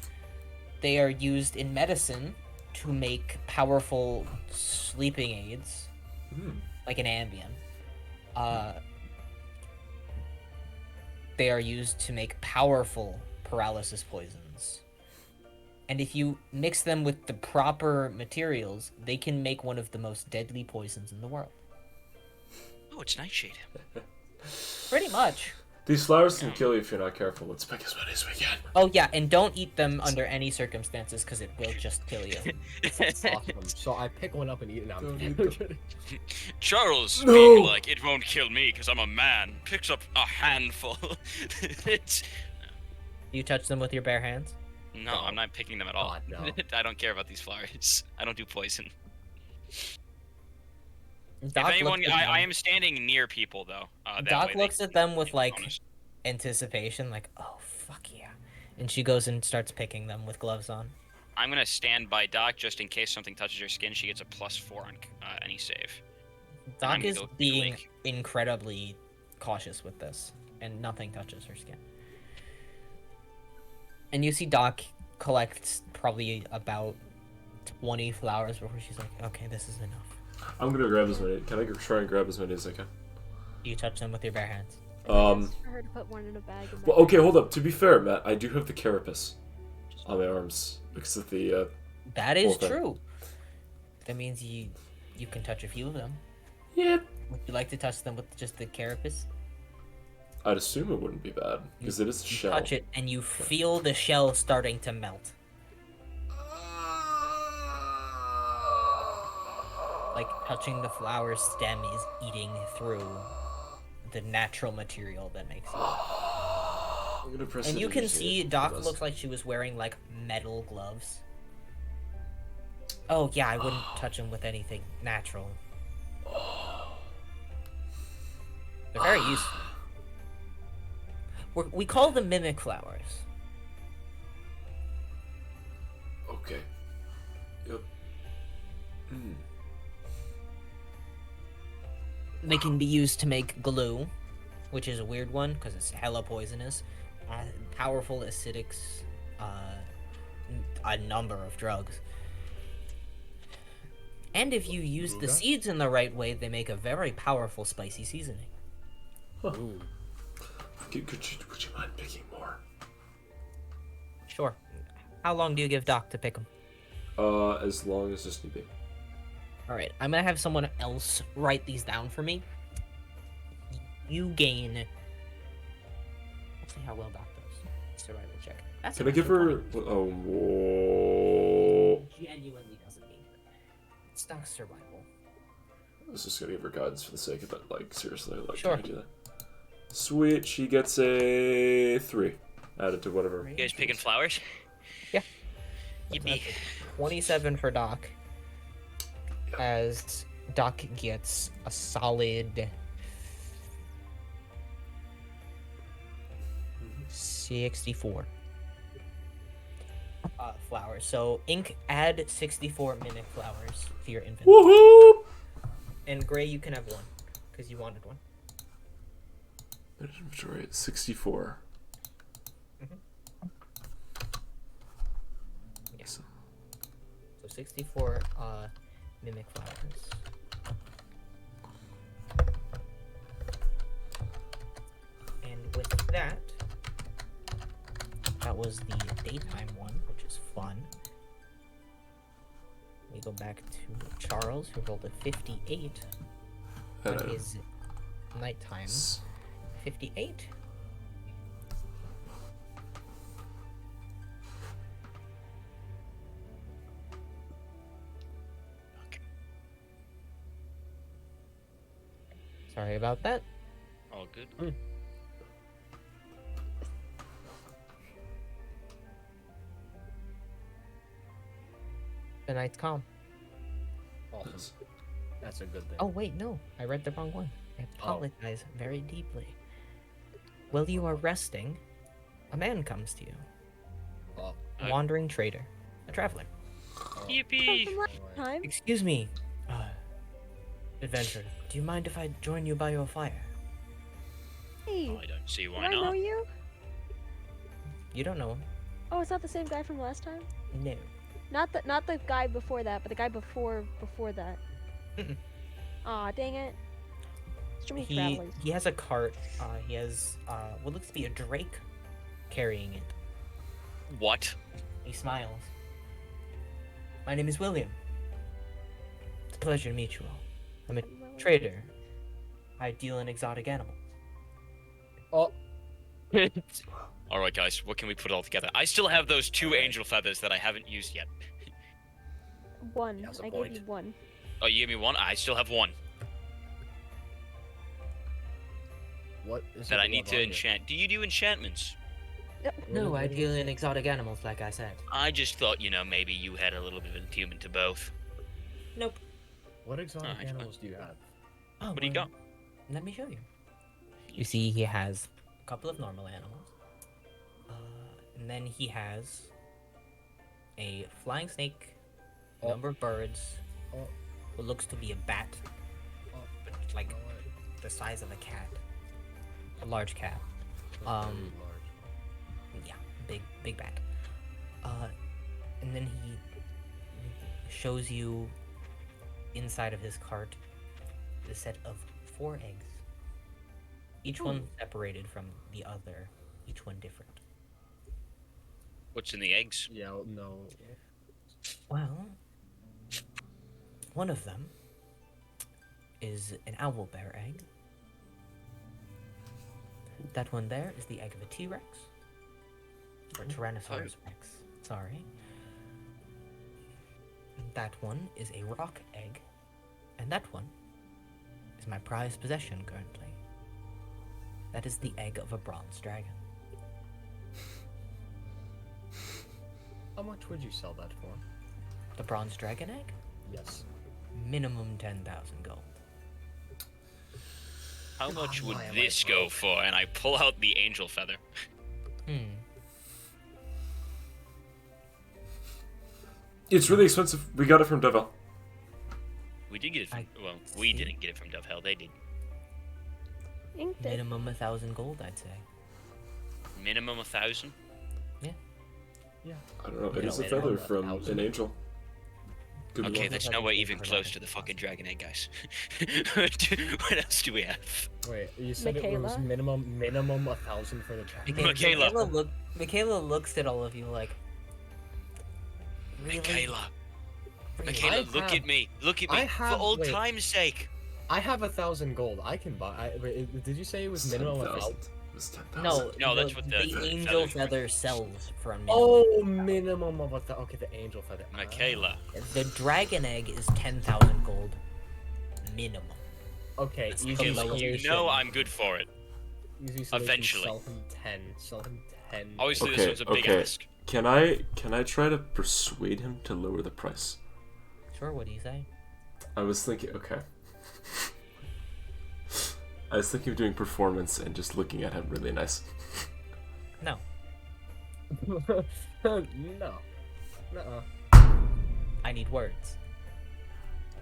They are used in medicine to make powerful sleeping aids, like an Ambien. They are used to make powerful paralysis poisons. And if you mix them with the proper materials, they can make one of the most deadly poisons in the world. Oh, it's Nightshade. Pretty much. These flowers can kill you if you're not careful. Let's pick as many as we can. Oh yeah, and don't eat them under any circumstances because it will just kill you. Awesome. So I pick one up and eat it. Now I'm kidding. Charles, No! being like, it won't kill me because I'm a man, picks up a handful. It's... You touch them with your bare hands? No, I'm not picking them at all. God, no. I don't care about these flowers. I don't do poison. Doc if anyone, looks at them- I am standing near people though. That Doc way they looks at them with like bonus. anticipation, like, oh fuck yeah. And she goes and starts picking them with gloves on. I'm gonna stand by Doc just in case something touches her skin. She gets a +4 on any save. Doc I'm is still being awake. incredibly cautious with this, and nothing touches her skin. And you see Doc collects probably about 20 flowers before she's like, okay, this is enough. I'm gonna grab as many. Can I try and grab as many as I can? You touch them with your bare hands. For her to put one in a bag. And Well, okay, hold up. To be fair, Matt, I do have the carapace on my arms because of the. That is whole thing. true. That means you can touch a few of them. Yeah. Would you like to touch them with just the carapace? I'd assume it wouldn't be bad because it is a You shell. touch it, and you feel the shell starting to melt. Like touching the flower stem is eating through the natural material that makes it. I'm gonna press And it you and can just see hit Doc the rest. looks like she was wearing like metal gloves. Oh yeah, I wouldn't touch him with anything natural. They're very useful. We call them mimic flowers. Okay. Yep. They can be used to make glue, which is a weird one because it's hella poisonous. Powerful acidics, a number of drugs. And if you use the seeds in the right way, they make a very powerful spicy seasoning. Could you mind picking more? Sure. How long do you give Doc to pick them? As long as this need be. Alright, I'm gonna have someone else write these down for me. You gain... Let's see how well Doc does. Survival check. That's Can I give natural her? 20. Oh, whoa. Genuinely doesn't need it. It's Doc's survival. I was just gonna give her guidance for the sake of it. Like seriously, like Sure. can I do that? Sweet. She gets a 3 added to whatever. You guys picking flowers? Yeah. Yippee. 27 for Doc. As Doc gets a solid 64 flowers. So Ink, add 64 mimic flowers to your inventory. Woohoo! And Gray, you can have one because you wanted one. Inventory at 64. Yeah. So 64 mimic flowers. And with that, that was the daytime one, which is fun. We go back to Charles, who rolled a 58 on his nighttime. 58. Sorry about that. All good. The night's calm. Awesome. That's a good thing. Oh wait, no, I read the wrong one. I apologize very deeply. While you are resting, a man comes to you. Oh. A wandering trader, a traveler. Yippee! From last time. Excuse me, adventurer. Do you mind if I join you by your fire? Hey, I don't see do why I know not. you? You don't know him? Oh, it's not the same guy from last time. No. Not the guy before that, but the guy before that. Mm-mm. Aw, dang it. There's too many travelers. He has a cart. He has what looks to be a drake carrying it. What? He smiles. My name is William. It's a pleasure to meet you all. I'm a trader. I deal in exotic animals. Oh. All right, guys. What can we put all together? I still have those 2 angel feathers that I haven't used yet. One. That's a I point. gave you one. Oh, you gave me 1. I still have 1 What is that it I need above to on enchant. Do you do enchantments? No, I deal in exotic animals, like I said. I just thought, maybe you had a little bit of attunement to both. Nope. you? What exotic Alright, animals do you have? Oh, What do you got? Let me show you. You see, he has a couple of normal animals. And then he has a flying snake, a Oh. number of birds, Oh. what looks to be a bat, Oh. but like No way. the size of a cat. A large cat. That's Um, very large. Yeah, big bat. And then he shows you inside of his cart a set of 4 eggs. Each one separated from the other, each one different. What's in the eggs? Yeah, no. Well, one of them is an owlbear egg. That one there is the egg of a T-Rex. Or Tyrannosaurus Rex. Sorry. That one is a rock egg. And that one is my prized possession currently. That is the egg of a bronze dragon. How much would you sell that for? The bronze dragon egg? Yes. Minimum 10,000 gold. How much would why am I this go broke? for? And I pull out the angel feather. It's really expensive. We got it from Devil. We did get it from... I Well, we see. didn't get it from Dovehell. They did. Inked it. Minimum 1,000 gold, I'd say. Minimum 1,000? I don't know. It You is a know, feather around from 1,000. an angel. Could be Okay, wrong. that's I nowhere think even we've close heard to the of fucking it. dragon egg, guys. What else do we have? Wait, you said it was Michaela? minimum 1,000 for the dragon. Michaela. Michaela looks at all of you like, really? Michaela. Really? Michaela, I look have- at me. Look at I me. For have- old wait. time's sake. I have 1,000 gold. I can buy. Wait, did you say it was It's minimum 10,000. 1,000? It was 10,000. No, No, that's what the angel feathers- feather sells for a minimum. Oh, minimum of 1,000. Okay, the angel feather. Michaela. The dragon egg is 10,000 gold minimum. Okay, That's easy the Michaela, lowest. you solution. know I'm good for it. Easy solution, Eventually. Sell him 10. Sell him 10. Obviously, this Okay, one's a big okay. ask. Can I try to persuade him to lower the price? Sure, what do you say? I was thinking, okay. I was thinking of doing performance and just looking at him really nice. No. no. Nuh-uh. I need words.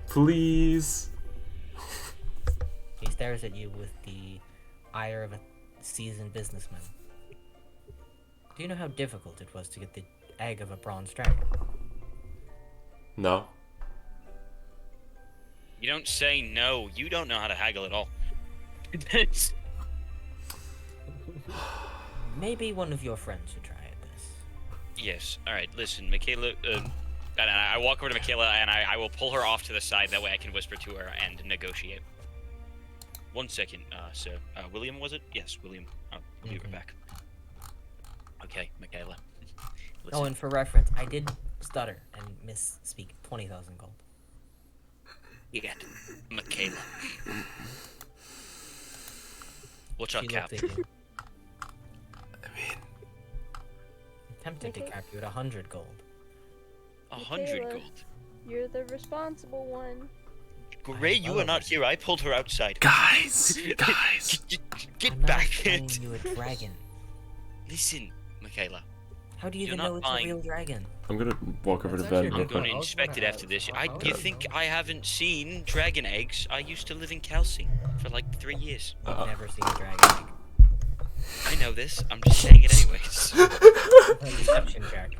Please. He stares at you with the ire of a seasoned businessman. Do you know how difficult it was to get the egg of a bronze dragon? No. You don't say no. You don't know how to haggle at all. Maybe one of your friends should try at this. Yes. All right. Listen, Michaela. And I walk over to Michaela and I will pull her off to the side. That way I can whisper to her and negotiate. 1 second. So, William, was it? Yes, William. Oh, we'll be right Mhm. back. Okay, Michaela. Oh, Listen. and for reference, I did stutter and misspeak. 20,000 gold. Yet, Michaela. What's She up, Cap? looked at you. I mean, Tempted to Okay. cap you at 100 gold. 100 Michaela. gold. You're the responsible one. Gray, you are not here. I pulled her outside. guys, guys. Get I'm not back buying here. you a dragon. Listen, Michaela. How do you You're even not know it's buying- a real dragon? I'm gonna walk over to That's Ben actually real I'm going quick. to I was inspect it gonna after this. ask, I, how you would I think know? I haven't seen dragon eggs? I used to live in Kelsey for like 3 years. I've never seen a dragon I know this. I'm just saying it anyways. egg. Deception check.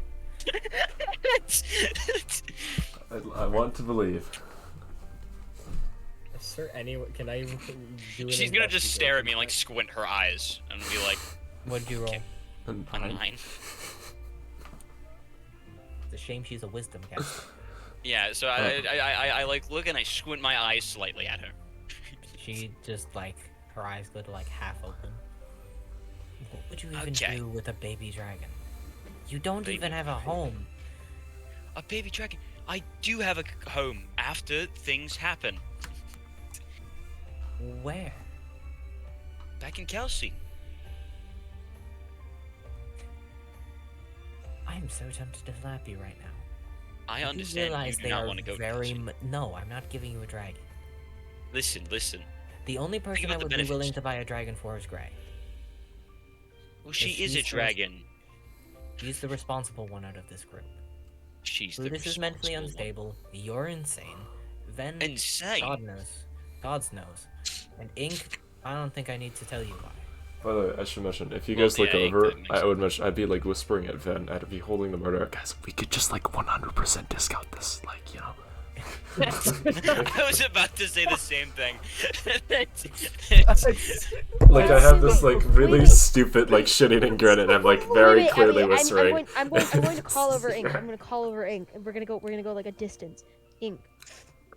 I want to believe. Is there any? Can I do an She's gonna just stare at me investigation and like check? squint her eyes and be like, What'd you roll? And a 9. It's a shame she's a wisdom caster. Yeah, so I like look and I squint my eyes slightly at her. She just like her eyes go to like half open. What would you even Okay. do with a baby dragon? You don't Baby even have a home. A baby dragon. I do have a home after things happen. Where? Back in Kelsey. I'm so tempted to slap you right now. I You understand realize you do they not are want to go to very Kelsey. No, I'm not giving you a dragon. Listen. The only person about I the would be willing benefits. to buy a dragon for is Gray. Well, she If is a she's the- dragon. He's the responsible one out of this group. She's the Brutus is mentally responsible one. unstable. You're insane. Then Insane. God knows. God's knows. And Ink, I don't think I need to tell you why. By the way, I should mention, if you Well, guys look yeah, over, that makes I would mention, I'd be like whispering at Ven, I'd be holding the murder. Guys, we could just like 100% discount this, like, you know. I was about to say the same thing. Like I have this Wait, like wait, really wait. stupid like shit-eating grin, and I'm like very Wait, clearly Abby, whispering. I'm going to call over Ink. I'm going to call over Ink, and we're gonna go like a distance. Ink,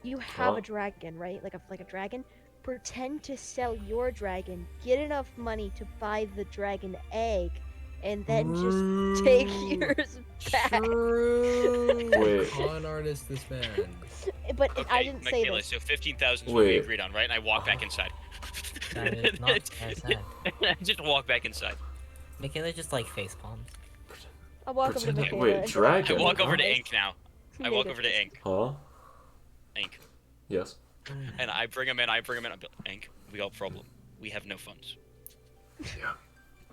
you have Huh? a dragon, right? Like a dragon. Pretend to sell your dragon. Get enough money to buy the dragon egg, and then just take yours back. True. Wait. Con artist, this man. But Okay, I didn't say Michaela, this. so 15,000 is what we Wait. agreed on, right? And I walk back inside. That is not what I said. I just walk back inside. Michaela just like face palms. I'll walk over to Pretend- Michaela. wait, and- I dragon? walk over to Huh? Ink now. I walk over to Ink. Huh? Ink. Yes. And I bring him in. I'm like, Ink, we got a problem. We have no funds. Yeah.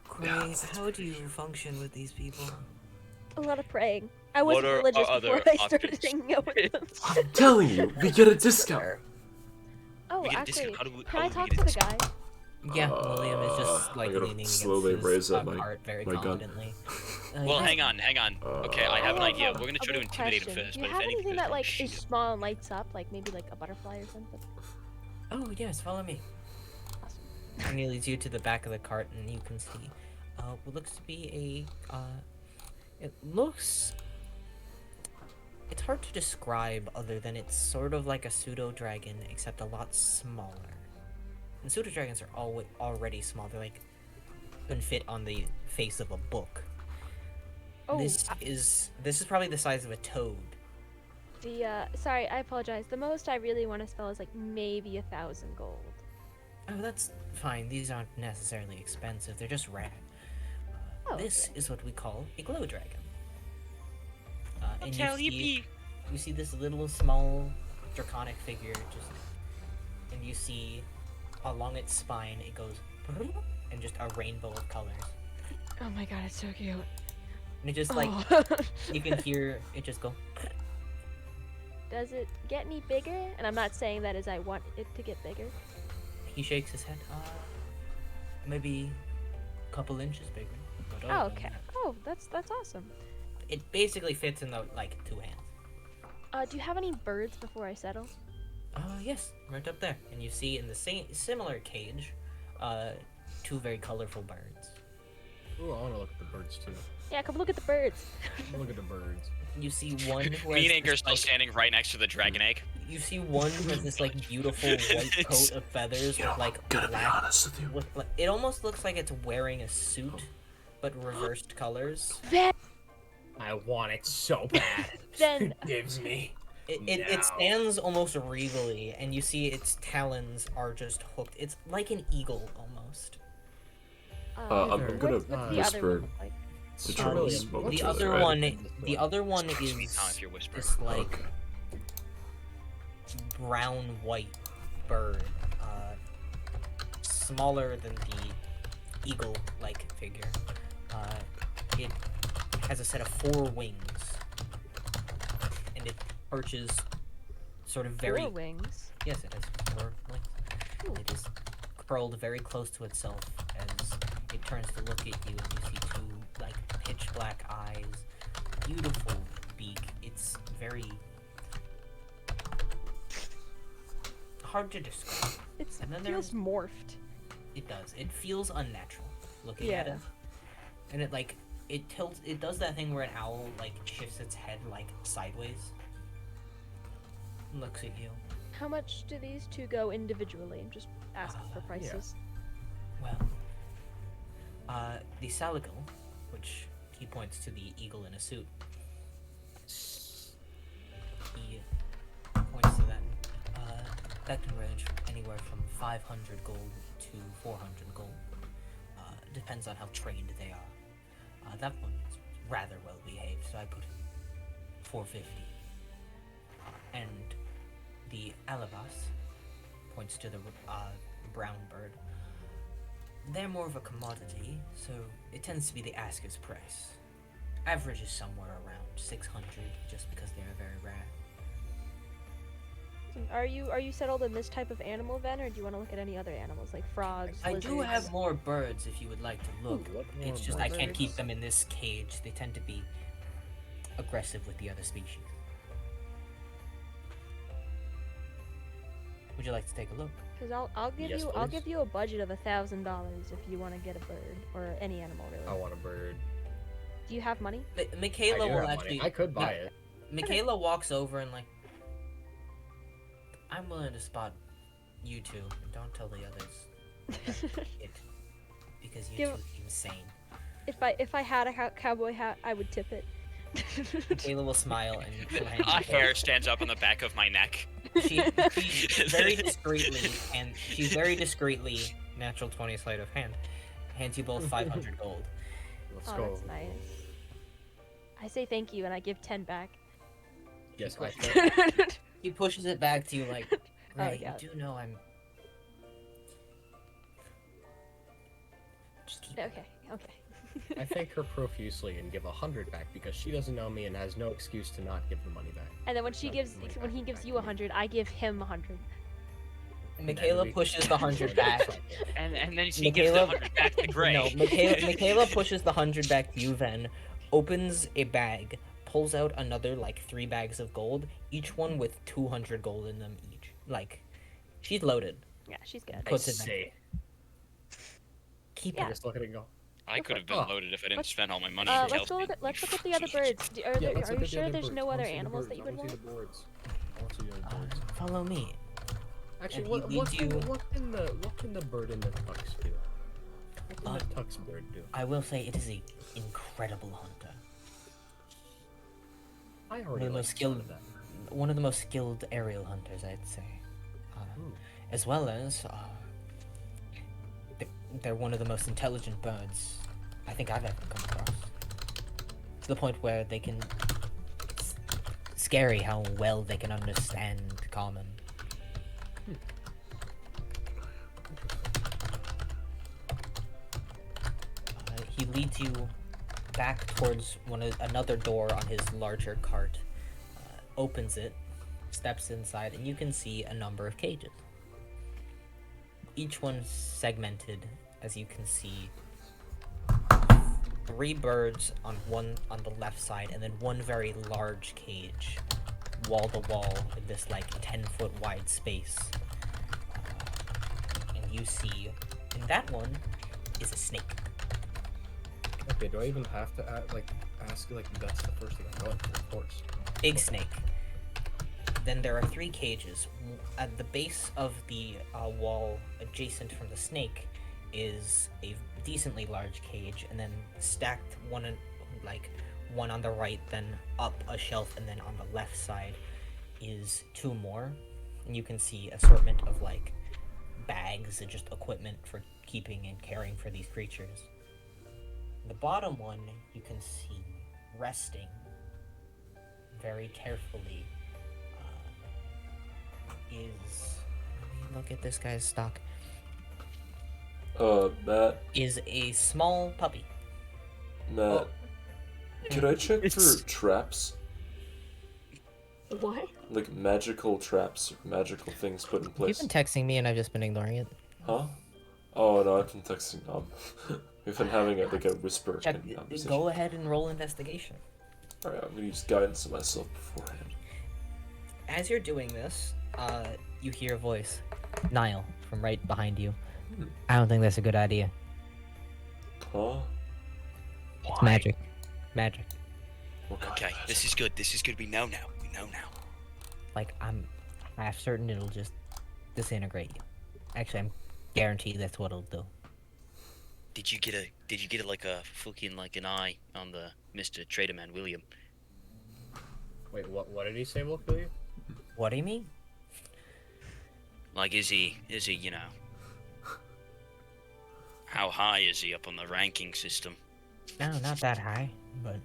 Gray, how do you function with these people? A lot of praying. I What wasn't are religious our before other I started options? hanging out with them. I'm telling you, we get a discount. Oh, We get a actually, discount. How do we can I get talk a to the discount? guy? Yeah, William is just I like gotta leaning slowly against raise his up my- cart very my gun. confidently. Well, yeah. hang on. Okay, I have an idea. We're gonna try to Okay, intimidate him question. first, Do but you if have anything anything goes that wrong, like shoot is him. small and lights up, like maybe like a butterfly or something? Oh yes, follow me. And he leads you to the back of the cart, and you can see what looks to be a. It looks. It's hard to describe other than it's sort of like a pseudo dragon, except a lot smaller. And pseudo dragons are already small. They're like can fit on the face of a book. Oh, This is probably the size of a toad. sorry, I apologize. The most I really want to spell is like maybe 1,000 gold. Oh, that's fine. These aren't necessarily expensive. They're just rare. Oh, This is what we call a glow dragon. And Tell you see this little small draconic figure just, and you see along its spine it goes and just a rainbow of colors. Oh my god, it's so cute. And it just like Oh. you can hear it just go. Does it get any bigger? And I'm not saying that as I want it to get bigger. He shakes his head. Maybe a couple inches bigger. But Oh, other than okay. that, Oh, that's awesome. it basically fits in the like 2 hands. Do you have any birds before I settle? Yes, right up there. And you see in the similar cage, 2 very colorful birds. Ooh, I want to look at the birds too. Yeah, come look at the birds. Look at the birds. You see one who Me and has Ink are this, still like, standing right next to the dragon egg. you see one who has this like beautiful white coat of feathers with like Gonna be black. honest with you. With, like, it almost looks like it's wearing a suit, but reversed colors. Then, I want it so bad. then Gives me. It Now. stands almost regally, and you see its talons are just hooked. It's like an eagle almost. I'm gonna what's the other whisper one look like? to try to Trillium. smoke the to other right? one, the other one Excuse me, Tom, if is you're whispering. this like Okay. brown white bird, smaller than the eagle-like figure. It has a set of 4 wings, and it perches sort of very. 4 wings. Yes, it has 4 wings. It is curled very close to itself as it turns to look at you, and you see 2 like pitch black eyes, beautiful beak. It's very hard to describe. It And then feels morphed. It does. It feels unnatural looking at Yeah. it, and it like it tilts. It does that thing where an owl like shifts its head like sideways, and looks at you. How much do these 2 go individually? I'm just asking for prices. Well, the Saligal, which he points to the eagle in a suit. He points to that. That can range anywhere from 500 gold to 400 gold. Depends on how trained they are. That one is rather well behaved, so I put 450. And the Alabas points to the brown bird. They're more of a commodity, so it tends to be the asker's price. Average is somewhere around 600, just because they are very rare. Are you settled in this type of animal then, or do you want to look at any other animals like frogs? I do lizards? have more birds if you would like to look. What It's more just I can't birds? keep them in this cage. They tend to be aggressive with the other species. Would you like to take a look? Because I'll give Yes, I'll please. give you a budget of $1,000 if you want to get a bird or any animal really. I want a bird. Do you have money? Michaela I do will have actually. money. I could buy it. Michaela walks over and like, I'm willing to spot you two. And don't tell the others. It, because you Give- two seem sane. If I had a cowboy hat, I would tip it. Michaela will smile and she'll hand A you both. hair stands up on the back of my neck. She very discreetly, and she's very discreetly, natural 20 sleight of hand, hands you both 500 gold. Let's Oh, go. that's nice. I say thank you and I give 10 back. Yes, I think. He pushes it back to you like, right, God. you do know I'm... Just keep Okay, okay. I thank her profusely and give 100 back because she doesn't know me and has no excuse to not give the money back. And then when she Not gives, give the money when he back gives to you me. 100, I give him 100. Michaela pushes the 100 back. And then she gives the Michaela- 100 back to Gray. No, Michaela pushes the 100 back to you, then opens a bag, pulls out another like 3 bags of gold, each one with 200 gold in them each. Like, she's loaded. Yeah, she's good. Puts it back. Say. Keep Yeah. it. Just look at it and go. I could have been Oh. loaded if I didn't Let's- spend all my money. Let's Chelsea. go look at the other birds. Are, Yeah, there, let's are look you at the sure other there's birds. no I other wanna see the animals birds. that you I would wanna see want? the birds. I want to see the birds. Follow me. Actually, And what, he leads you- what can the bird in the tux do? What can the tux bird do? I will say it is a incredible hunter. I One already of the like most skilled, that. one of the most skilled aerial hunters, I'd say. Ooh. As well as, they're one of the most intelligent birds I think I've ever come across. To the point where they can. It's scary how well they can understand common. He leads you back towards another door on his larger cart, opens it, steps inside, and you can see a number of cages. Each one segmented, as you can see, 3 birds on the left side, and then one very large cage, wall to wall, in this like 10-foot wide space. And you see, in that one is a snake. Okay, do I even have to ask? Like, that's the first thing I'm going for, of course. Big snake. Then there are 3 cages. At the base of the wall adjacent from the snake is a decently large cage, and then stacked one on the right, then up a shelf, and then on the left side is 2 more. And you can see assortment of like bags and just equipment for keeping and caring for these creatures. The bottom one you can see resting very carefully is. Let me look at this guy's stock. Matt, Is a small puppy. Matt, could I check for traps? What? Like magical traps, or magical things put in You've place. been texting me and I've just been ignoring it. Huh? Oh no, I've been texting We've been having a whisper Check. kind of conversation. Go ahead and roll investigation. Alright, I'm gonna use guidance on myself beforehand. As you're doing this, you hear a voice. Niall, from right behind you. I don't think that's a good idea. Huh? It's magic. Magic. What kind Okay, of magic? this is good. This is good. We know now. We know now. Like, I'm half certain it'll just disintegrate you. Actually, I'm guaranteed that's what it'll do. Did you get like a fucking like an eye on the Mr. Traderman William? Wait, what did he say, William? What do you mean? Like, is he, you know, how high is he up on the ranking system? No, not that high. But,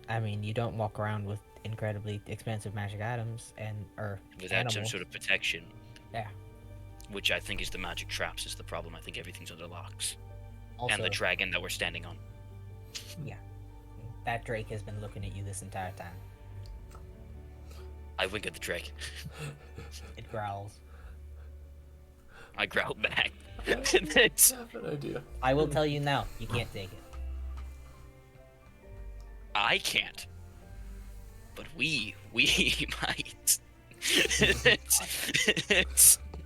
I mean, you don't walk around with incredibly expensive magic items or Without some animals. sort of protection. Yeah. Which I think is the magic traps is the problem. I think everything's under locks. Also, And the dragon that we're standing on. that Drake has been looking at you this entire time. I wink at the dragon. It growls. I growl back. I have an idea. I will tell you now, you can't take it. I can't. But we might.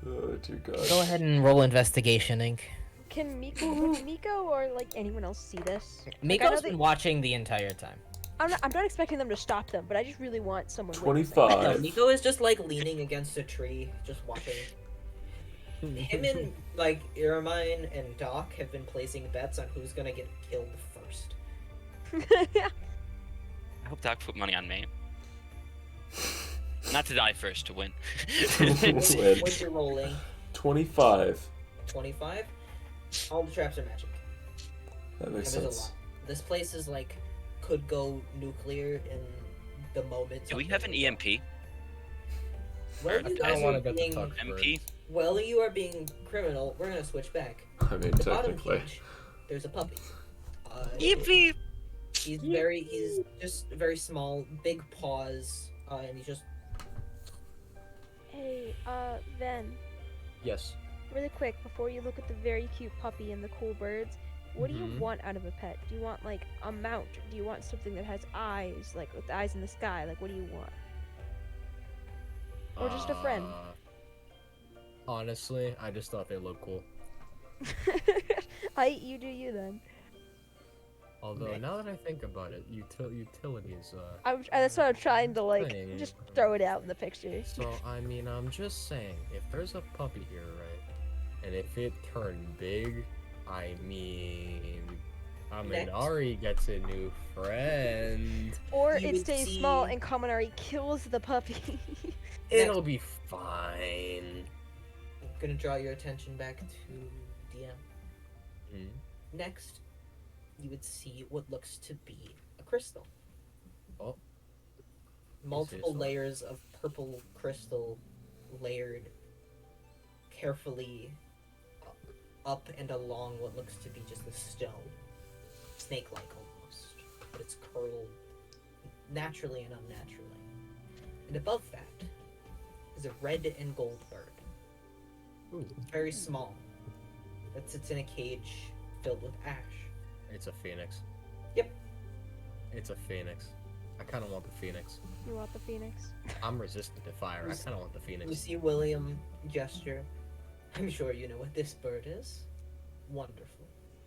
Oh dear God. Go ahead and roll investigation, Inc. Can Miko or like anyone else see this? Like, I know Miko's they- been watching the entire time. I'm not expecting them to stop them, but I just really want someone. with them. 25. No, Nico is just like leaning against a tree, just watching. Him and like Irmine and Doc have been placing bets on who's gonna get killed first. I hope Doc put money on me. Not to die first, to win. Win. What you're rolling? 25. 25. All the traps are magic. That makes And there's a sense. lot. This place is like could go nuclear in the moment. Do we have an EMP? Well, I you kinda guys wanna are bet the being tuck. MP? well, you are being criminal. We're gonna switch back. I mean, The bottom technically. cage, there's a puppy. EMP! He's just very small, big paws, and he's just Hey, Ben, Yes. really quick before you look at the very cute puppy and the cool birds, what do you Mhm. want out of a pet? Do you want like a mount? Do you want something that has eyes, like with eyes in the sky? Like, what do you want? Or just a friend? Honestly, I just thought they looked cool. You do you then. Although now that I think about it, utilities. That's what I'm trying to like Thing. just throw it out in the picture. So I mean, I'm just saying, if there's a puppy here, right, and if it turned big, I mean, Next. Ari gets a new friend. Or You it would stays small see- and Kaminari kills the puppy. It'll be fine. I'm gonna draw your attention back to DM. Hmm? Next, you would see what looks to be a crystal. Oh. Multiple so. layers of purple crystal layered carefully up and along what looks to be just a stone. Snake-like almost. But it's curled naturally and unnaturally. And above that is a red and gold bird. Ooh, Very small. That sits in a cage filled with ash. it's a phoenix. Yep. It's a phoenix. I kind of want the phoenix. You want the phoenix? I'm resistant to fire. I kind of want the You phoenix. see William gesture. I'm sure you know what this bird is. Wonderful.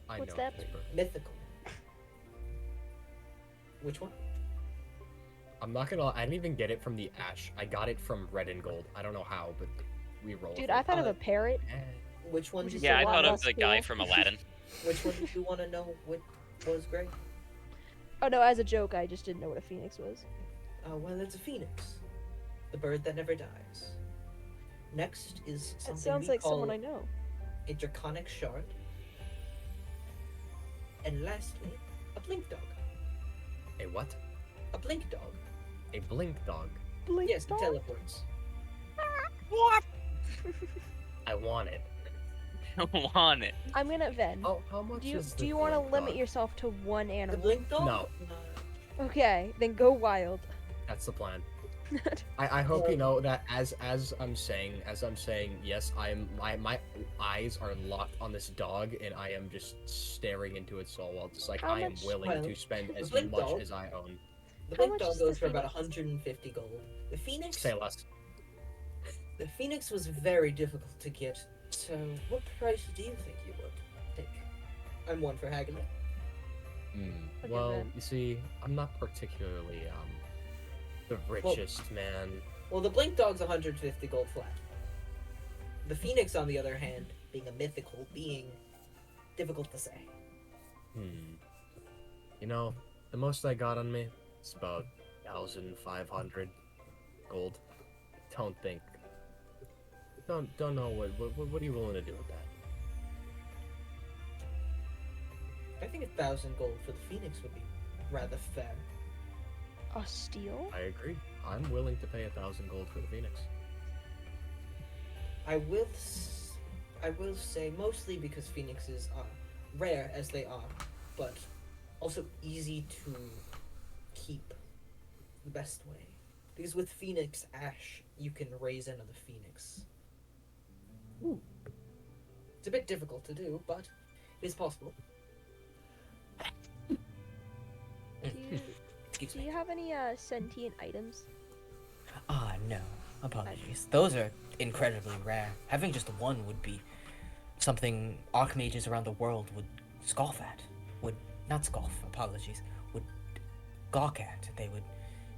I What's know that this bird? bird. Mythical. Which one? I'm not gonna. I didn't even get it from the ash. I got it from red and gold. I don't know how, but we rolled. Dude, I thought of a parrot. Which one? Which Did is you Yeah, I a lot thought of less the guy cool. from Aladdin. Which one did you want to know? What was great? Oh no, as a joke, I just didn't know what a phoenix was. Well, it's a phoenix, the bird that never dies. Next is That something sounds we like call someone I know. a draconic shard. And lastly, a blink dog. A what? A blink dog. A blink dog. Blink Yes, it dog? teleports. I want it. Want it. I'm gonna Ven. Oh, how much Do you is do the you want to blink limit dog? yourself to one The animal? blink dog? No. Okay, then go wild. That's the plan. I hope you know that as I'm saying yes, my eyes are locked on this dog and I am just staring into its soul while just like How I am much- willing Well, to spend the as blink much dog- as I own. The How blink much dog is the goes for about phoenix? 150 gold. The phoenix? Say less. The phoenix was very difficult to get. So, what price do you think you would take? I'm one for haggling. Okay, Well, then. you see, I'm not particularly the richest man. Well, the blink dog's 150 gold flat. The phoenix, on the other hand, being a mythical being, difficult to say. You know, the most I got on me is about 1,500 gold. Don't know what are you willing to do with that? I think 1,000 gold for the phoenix would be rather fair. A steal? I agree. I'm willing to pay 1,000 gold for the phoenix. I will say mostly because phoenixes are rare as they are, but also easy to keep the best way. Because with phoenix ash, you can raise another phoenix. It's a bit difficult to do, but it is possible. Do you, Excuse do me. you have any sentient items? No. Apologies. Those are incredibly rare. Having just one would be something archmages around the world would scoff at. Would not scoff, apologies. Would gawk at. They would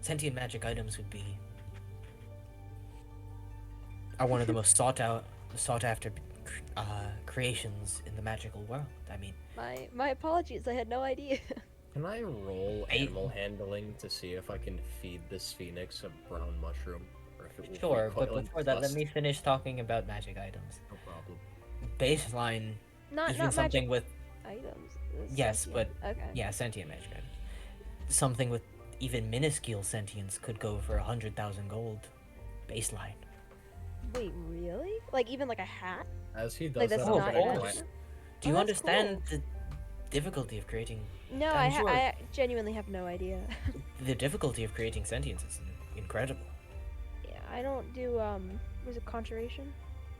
sentient magic items would be are one of the most sought after creations in the magical world. I mean, My apologies, I had no idea. Can I roll Hey. animal handling to see if I can feed this phoenix a brown mushroom? Or if it will sure, but recoil before that, let dust? me finish talking about magic items. No problem. Baseline, Not even not something magic with items. Yes, sentient. Okay. yeah, sentient magic items. Something with even minuscule sentience could go for 100,000 gold. Baseline. Wait, really? Like even like a hat? As he does Like that's that, Oh, not I'm course. gonna- magic? Do you Oh, that's understand the difficulty of creating? No, I'm sure. I genuinely have no idea. The difficulty of creating sentience is incredible. Yeah, I don't do was it conjuration?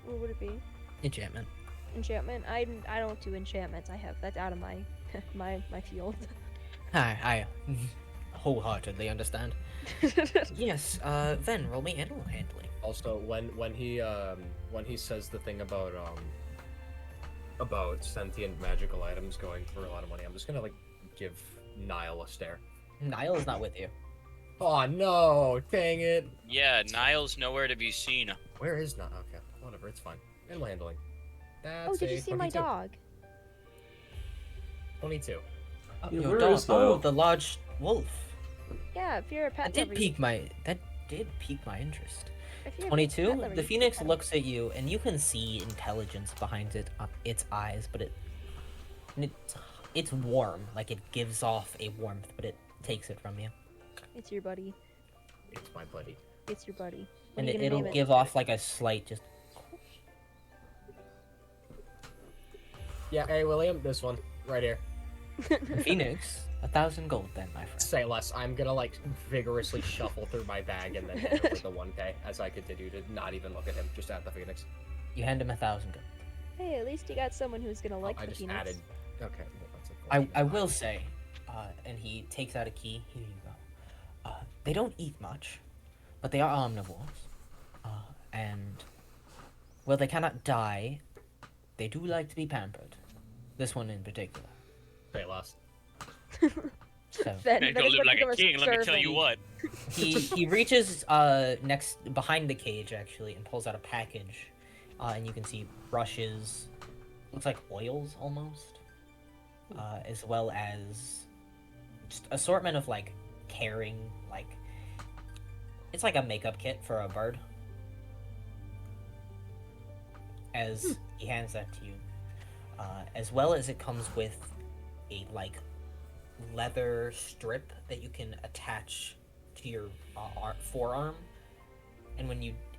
What would it be? Enchantment. Enchantment? I don't do enchantments. That's out of my my field. I wholeheartedly understand. Yes, Ven, roll me animal handling. Also, when he says the thing about sentient magical items going for a lot of money, I'm just gonna like give Niall a stare. Niall is not with you. Oh no! Dang it! Yeah, Niall's nowhere to be seen. Where is Niall? Okay, whatever, it's fine. Animal handling. That's Oh, did you a see my 22. dog? 22. Yeah, Your where dog. is Oh, Niall? the large wolf. Yeah, if you're a pet That did lover, pique my interest. if you're a pet 22. lover, The you phoenix can- looks at you, and you can see intelligence behind its eyes, but it's warm. Like it gives off a warmth, but it takes it from you, It's your buddy. It's my buddy. It's your buddy. What and are you gonna it'll name it? give off like a slight just. Yeah, hey William, this one right here. Phoenix, 1,000 gold then, my friend. Say less. I'm gonna like vigorously shuffle through my bag and then hand over the 1K as I continue to not even look at him, just at the phoenix. You hand him 1,000 gold. Hey, at least you got someone who's gonna like I the just Phoenix. added. Okay, well, that's a I will say, and he takes out a key. Here you go. They don't eat much, but they are omnivores. And well, they cannot die. They do like to be pampered. This one in particular. Say less. So Then, Hey, then go he's live about like to a become king, let me tell you servant. what. he reaches next behind the cage actually and pulls out a package, and you can see brushes, looks like oils almost, as well as just assortment of like caring like it's like a makeup kit for a bird. As he hands that to you, as well as it comes with a like leather strip that you can attach to your forearm, and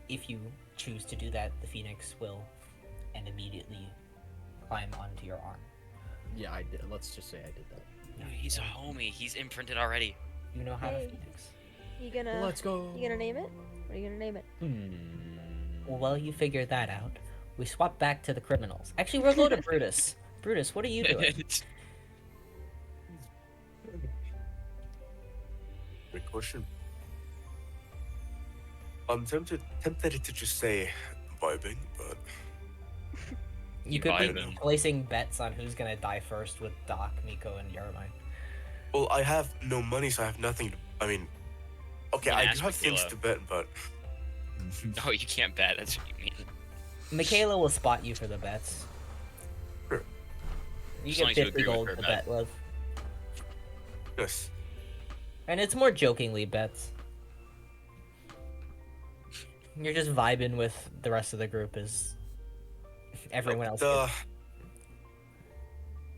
if you choose to do that, the phoenix will and immediately climb onto your arm. Yeah, I did. Let's just say I did that. No, he's a homie. He's imprinted already. You know how to Hey. phoenix. You gonna Let's go. you gonna name it? What are you gonna name it? Well, while you figure that out, we swap back to the criminals. Actually, we'll go to Brutus. Brutus, what are you doing? Great question. I'm tempted to just say vibing, but You could I be don't know. placing bets on who's gonna die first with Doc, Miko, and Jeremiah. well, I have no money, so I have nothing to. I mean, okay, Yeah, I ask do have things Michaela. to bet, but No, you can't bet. That's what you mean. Michaela will spot you for the bets. Sure. You As long get as you 50 agree with gold her to bet. bet with. yes. And it's more jokingly bets. You're just vibing with the rest of the group as everyone else gets.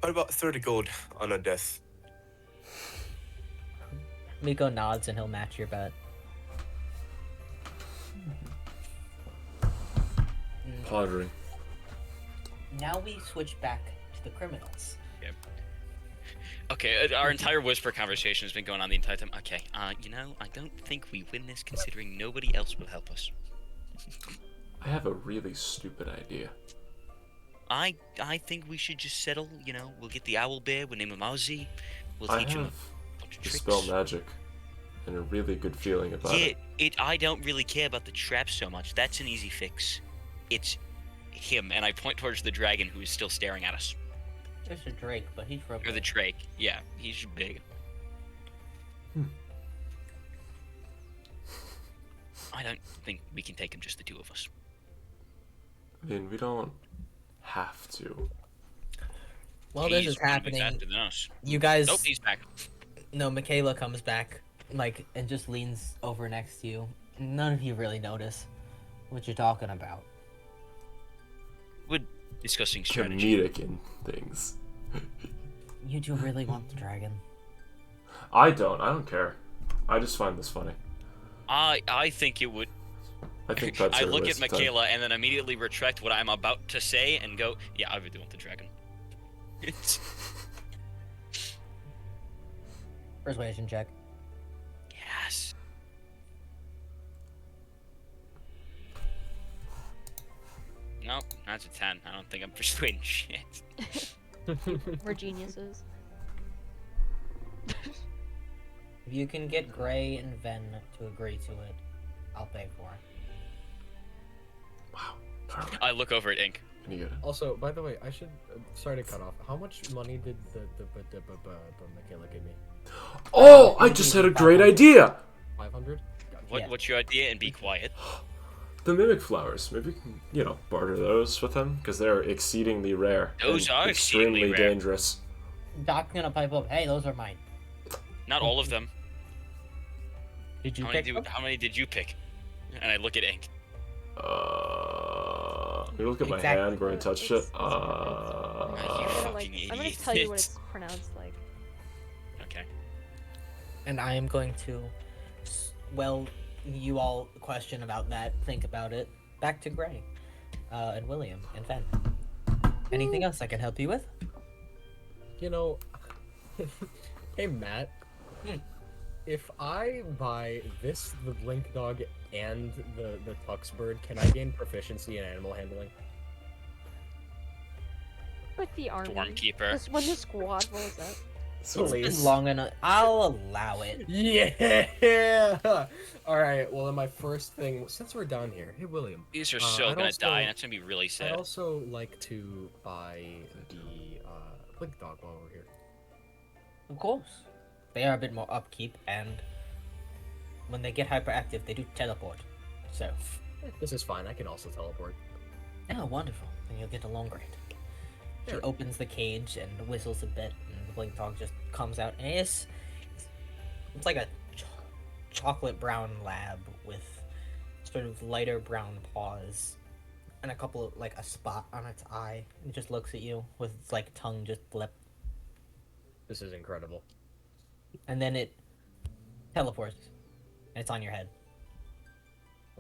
What about 30 gold on a death? Miko nods and he'll match your bet. Pondering. Now we switch back to the criminals. Okay, our entire whisper conversation has been going on the entire time. Okay, you know, I don't think we win this considering nobody else will help us. I have a really stupid idea. I think we should just settle, you know, we'll get the owl bear, we'll name him Ozzy, we'll I teach him have a bunch of dispel tricks. magic and a really good feeling about Yeah, it. I don't really care about the traps so much. That's an easy fix. It's him, and I point towards the dragon who is still staring at us. There's a Drake, but he's real Or the big. drake. Yeah, he's big. I don't think we can take him, just the two of us. I mean, we don't have to. While this He's is gonna be happening, faster than us. you guys... Nope, he's back. No, Michaela comes back, like, and just leans over next to you. None of you really notice what you're talking about. We're discussing strategy. Comedic in things. You two really want the dragon? I don't care. I just find this funny. I think it would. I think that's I a look at waste of time. Michaela and then immediately retract what I'm about to say and go, yeah, I really want the dragon. Persuasion check. Yes. Nope, that's a 10. I don't think I'm persuading shit. We're geniuses. If you can get Gray and Ven to agree to it, I'll pay for it. Wow. Alright, I look over at Ink. can you get it? Also, by the way, I should. Sorry to cut off. How much money did the Michaela give me? Oh, I just had a great idea! 500. Yeah. What's your idea? And be quiet. The mimic flowers. Maybe we can, barter those with them because they're exceedingly rare. Those and are extremely exceedingly rare. dangerous. Doc's gonna pipe up. Hey, those are mine. Not all of them. Did you How pick many, them? how many did you pick? And I look at Ink. Let me look at my Exactly. hand where I touched it. It's You I'm gonna, fucking I'm gonna tell you what idiot. it's pronounced like. Okay. And I am going to, well, you all question about that, think about it. Back to Gray, and William, and Fen. Anything else I can help you with? You know, hey Matt, if I buy this, the Blink Dog, and the Tux Bird, can I gain proficiency in animal handling? Like the army. Stormkeeper. This when the squad rolls up. So It's Please. been long enough. I'll allow it. Yeah. All right. Well, then my first thing, since we're down here, hey William, These are I'd so gonna also- die, and that's gonna be really I'd sad. also like to buy the Blink Dog while we're here. Of course. They are a bit more upkeep, and when they get hyperactive, they do teleport. So, This is fine. I can also teleport. oh, wonderful. Then you'll get along great. She Sure. opens the cage and whistles a bit, and the blink dog just comes out. And it's like a chocolate brown lab with sort of lighter brown paws and a couple of, like, a spot on its eye. It just looks at you with its, like, tongue just flip. This is incredible. And then it teleports, and it's on your head.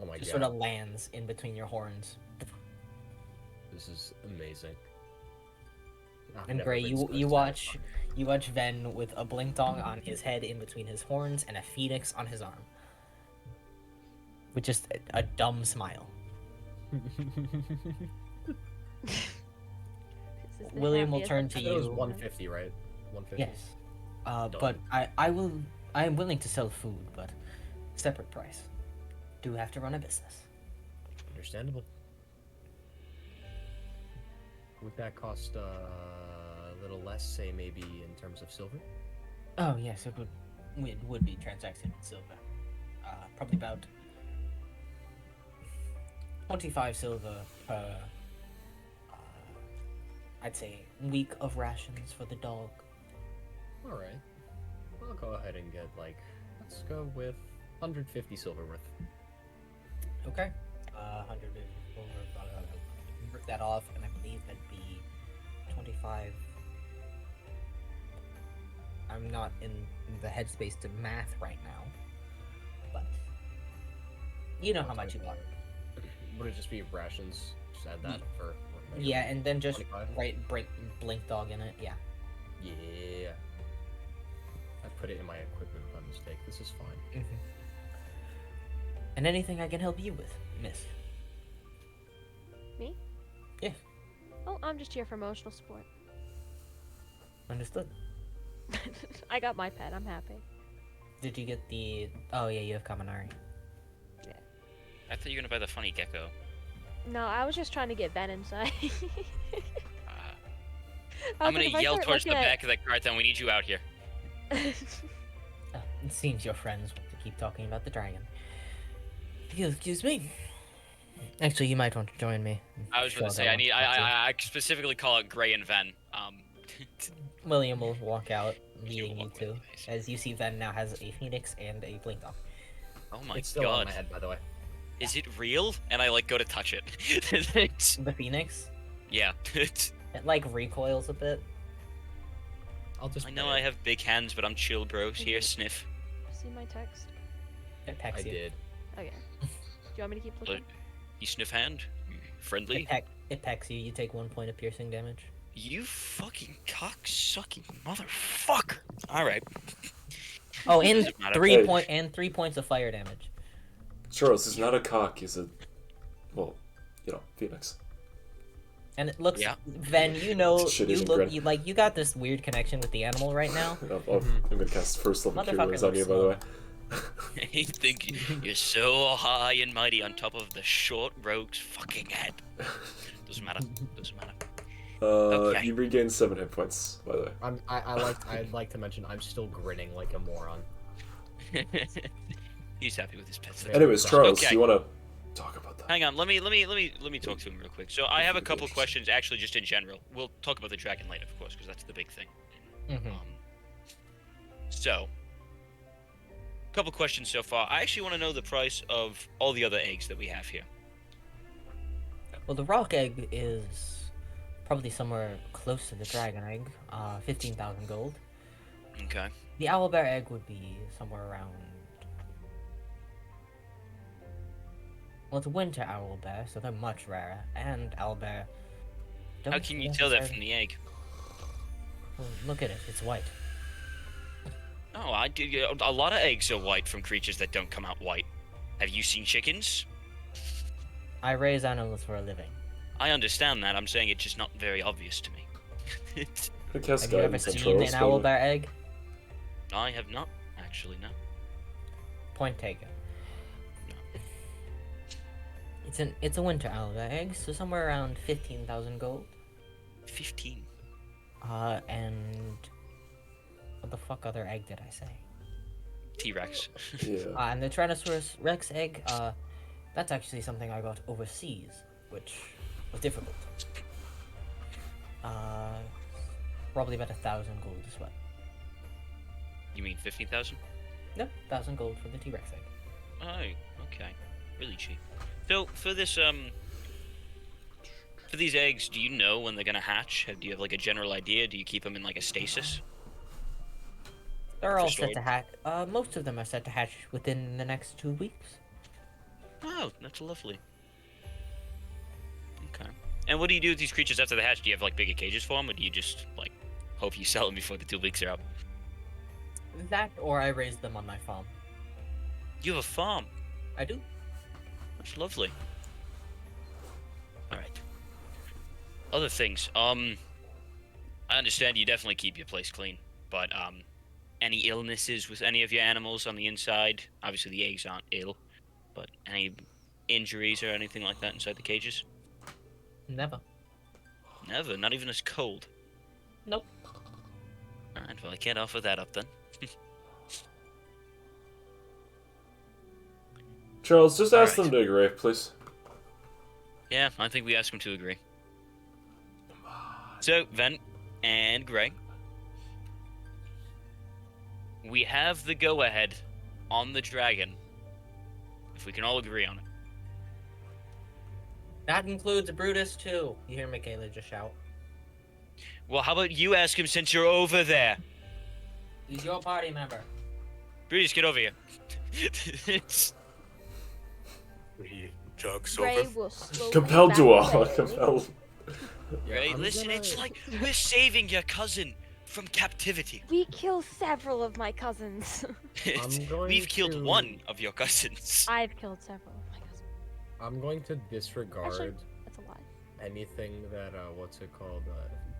Oh my Just god. sort of lands in between your horns. This is amazing. I've And never Gray, been you so you watch satisfied. you watch Ven with a blink dong on his head in between his horns and a phoenix on his arm. With just a dumb smile. This is the William will happiest turn I've to It was you. 150, right? 150. Yes. But Done. I am willing to sell food, but separate price. Do have to run a business. Understandable. Would that cost a little less, say maybe in terms of silver? Oh yes, it would be transacted in silver. Probably about 25 silver per I'd say week of rations for the dog. Alright. I'll go ahead and get let's go with 150 silver worth. Okay. 100 silver. Rip that off, and I believe that'd be 25. I'm not in the headspace to math right now, but you know how much you want. Would it just be rations? Just add that for. Yeah, and then just 25? blink dog in it. Yeah. Yeah. I put it in my equipment by mistake. This is fine. And anything I can help you with, miss? Me? Yes. Oh, I'm just here for emotional support. Understood. I got my pet. I'm happy. Did you get the? Oh yeah, you have Kaminari. I thought you were gonna buy the funny gecko. No, I was just trying to get Ben inside. I'm gonna yell towards the back of the cart, then we need you out here. It seems your friends want to keep talking about the dragon. Excuse me. Actually, you might want to join me. I was gonna say I specifically call it Gray and Ven. William will walk out, You leading you walk two, with me. as you see Ven now has a phoenix and a blink dog. Oh my It's still on god, my head, by the way. is it real? And I go to touch it. The phoenix, Yeah. it recoils a bit. I'll just. I know pet I it. have big hands, but I'm chill, bro. Here, sniff. See my text? It pecks I you. did. Okay. Do you want me to keep looking? You sniff hand? Friendly? It pecks you. You take 1 point of piercing damage. You fucking cocksucking motherfucker! Alright. Oh, and Doesn't matter. 3 points of fire damage. Charles, he's not a cock, he's a, well, phoenix. And it looks, Yeah. Ven, you know, Shit you isn't look, grin. you got this weird connection with the animal right now. I'm gonna cast first level cure Motherfucker wounds on looks you, by the way. You think you're so high and mighty on top of the short rogue's fucking head. Doesn't matter. Doesn't matter. Okay. You regain 7 hit points, by the way. I'd like to mention I'm still grinning like a moron. He's happy with his pets. Anyways, Charles, Okay. do you want to talk about that? Hang on, let me talk to him real quick. So I have a couple questions, actually, just in general. We'll talk about the dragon later, of course, because that's the big thing. Mm-hmm. So, couple questions so far. I actually want to know the price of all the other eggs that we have here. Well, the rock egg is probably somewhere close to the dragon egg, 15,000 gold. Okay. The owlbear egg would be somewhere around. Well, it's a winter owlbear, so they're much rarer. And owlbear. How can you tell that from the egg? Well, look at it, it's white. Oh, I do. A lot of eggs are white from creatures that don't come out white. Have you seen chickens? I raise animals for a living. I understand that. I'm saying it's just not very obvious to me. I'm gonna cast Have you ever guidance on seen an Charles, by the way. owlbear egg? I have not, actually, no. Point taken. It's a winter owlbear egg, so somewhere around 15,000 gold. 15. And what the fuck other egg did I say? T-Rex. Yeah. And the Tyrannosaurus Rex egg, that's actually something I got overseas, which was difficult. Probably about 1,000 gold as well. You mean 15,000? No, 1,000 gold for the T-Rex egg. Oh, okay. Really cheap. So, for this, for these eggs, do you know when they're gonna hatch? Do you have, like, a general idea? Do you keep them in, like, a stasis? They're all For set to hatch. Most of them are set to hatch within the next 2 weeks. Oh, that's lovely. Okay. And what do you do with these creatures after they hatch? Do you have like bigger cages for them, or do you just like hope you sell them before the 2 weeks are up? That, or I raise them on my farm. You have a farm. I do. That's lovely. All right. Other things. I understand you definitely keep your place clean, but any illnesses with any of your animals on the inside? Obviously, the eggs aren't ill, but any injuries or anything like that inside the cages? Never. Never. Not even as cold. Nope. All right. Well, I can't offer that up then. Charles, just ask Alright. them to agree, please. Yeah, I think we asked him to agree. So, Ven and Greg, we have the go-ahead on the dragon, if we can all agree on it. That includes Brutus too. You hear Michaela just shout. Well, how about you ask him since you're over there? He's your party member. Brutus, get over here. It's- He jogs Ray over. will slowly Compelled back duel. away. Compelled. Right, I'm listen, gonna- it's like we're saving your cousin from captivity. We kill several of my cousins. It's- going We've killed to- one of your cousins. I've killed several of my cousins. I'm going to disregard Actually, that's a lie. anything that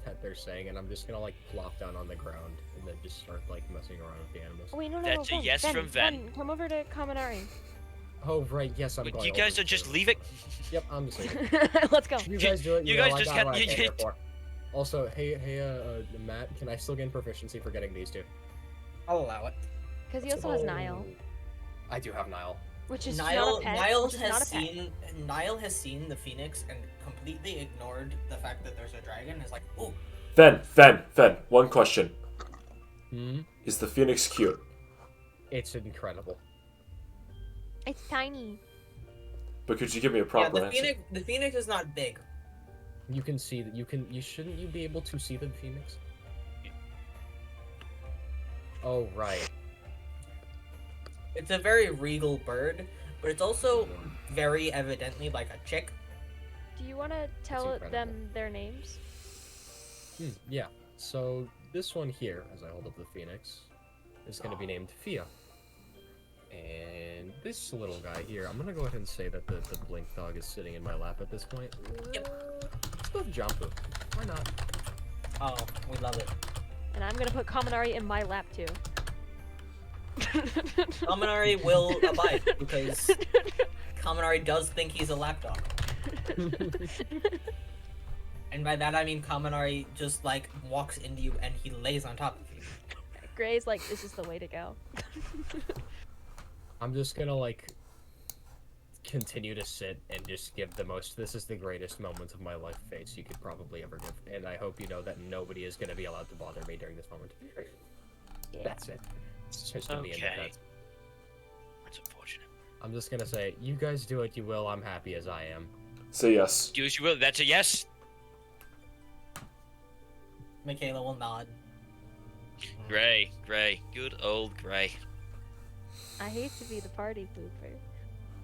that they're saying, and I'm just gonna like plop down on the ground and then just start like messing around with the animals. Oh, wait, no, That's a Ven, yes Ven, from Ven. Come over to Kaminari. Oh right, yes, I'm But going. you guys over are just to- leave it. Yep, I'm just leaving. Let's go. You guys do it. You know, guys I just got can't- what I you came here can't- for. Also, hey, Matt, can I still gain proficiency for getting these two? I'll allow it. Because he also has Nile, I do have Nile. which is Niall, not a pet. Niall which is not has a pet. Niall has seen the phoenix and completely ignored the fact that there's a dragon. Is like, ooh, Fen. One question. Hmm. Is the phoenix cute? It's incredible. It's tiny. But could you give me a yeah, proper the answer? phoenix is not big. You can see that. You shouldn't you be able to see the phoenix? Oh right. It's a very regal bird, but it's also very evidently like a chick. Do you want to tell incredible. them their names? Yeah. So this one here, as I hold up the phoenix, is going to be named Fia. And this little guy here, I'm going to go ahead and say that the blink dog is sitting in my lap at this point. Let's go with Jampu. Why not? Oh, we love it. And I'm gonna put Kaminari in my lap too. Kaminari will abide because Kaminari does think he's a lapdog. And by that I mean Kaminari just like walks into you and he lays on top of you. Gray's like, this is the way to go. I'm just going to like continue to sit and just give the most, this is the greatest moment of my life face you could probably ever give. And I hope you know that nobody is going to be allowed to bother me during this moment. Yeah. That's it. It's just gonna be in the Okay. bed. That's unfortunate. I'm just gonna say, you guys do what you will, I'm happy as I am. Say yes. Do as you will. That's a yes. Michaela will nod. Gray. Good old Gray. I hate to be the party pooper.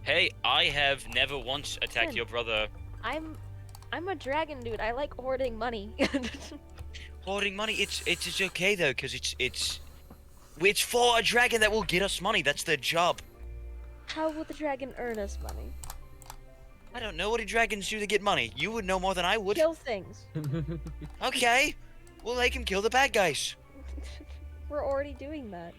Hey, I have never once attacked Listen. your brother. I'm a dragon dude. I like hoarding money. Hoarding money. It's okay though, because it's for a dragon that will get us money. That's their job. How will the dragon earn us money? I don't know what do dragons do to get money. You would know more than I would. Kill things. Okay, we'll make him kill the bad guys. We're already doing that.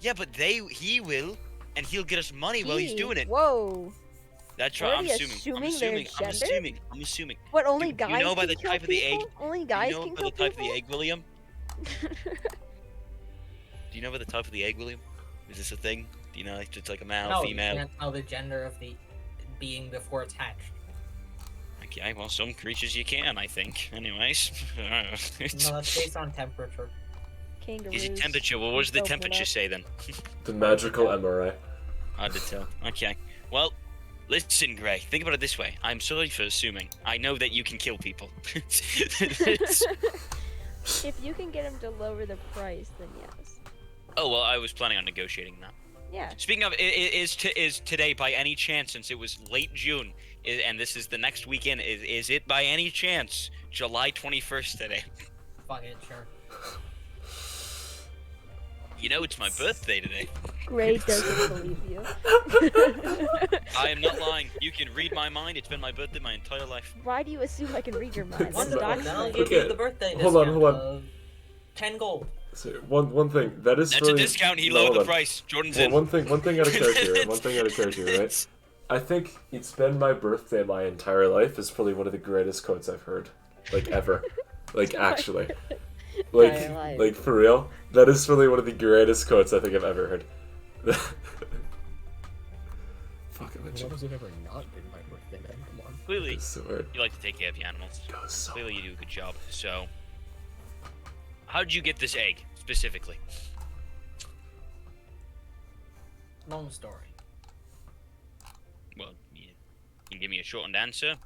Yeah, but he will, and he'll get us money while he's He- doing it. Whoa. That's right. I'm Already assuming. assuming their gender? I'm assuming. What, only Do guys you know by can the kill type of the egg? people? Only guys Do you know can by kill the type of the people? egg, William? Do you know by the type of the egg, William? Is this a thing? Do you know if it's like a male, No, you female? can't tell the gender of the being before it's hatched. Okay, well, some creatures you can, I think. Anyways. No, that's based on temperature. Kangaroos. Is it temperature? Well, what does the Coconut. temperature say then? The magical MRI. Hard to tell. Okay. Well, listen, Gray. Think about it this way. I'm sorry for assuming. I know that you can kill people. If you can get him to lower the price, then yes. Oh well, I was planning on negotiating that. Yeah. Speaking of, is today by any chance, since it was late June, and this is the next weekend, is it by any chance July 21st today? Fuck it, sure. You know it's my birthday today. Gray doesn't believe you. I am not lying. You can read my mind. It's been my birthday my entire life. Why do you assume I can read your mind? Wonderful. That's Then I'll not- give you Okay, the birthday hold on, discount hold on. of 10 gold. So one thing that is That's really, a discount. He no, lowered hold the on. price. Jordan's Well, in. one thing out of character, one thing out of character, right? I think it's been my birthday my entire life is probably one of the greatest quotes I've heard, like ever, like actually, Entire life. like for real. That is probably one of the greatest quotes I think I've ever heard. Fuck it, When has it ever not been my birthday, man? Come on. Clearly, It's so weird. you like to take care of your animals. It goes so Clearly, you do a good job. So, how did you get this egg specifically? Long story. Well, you can give me a shortened answer.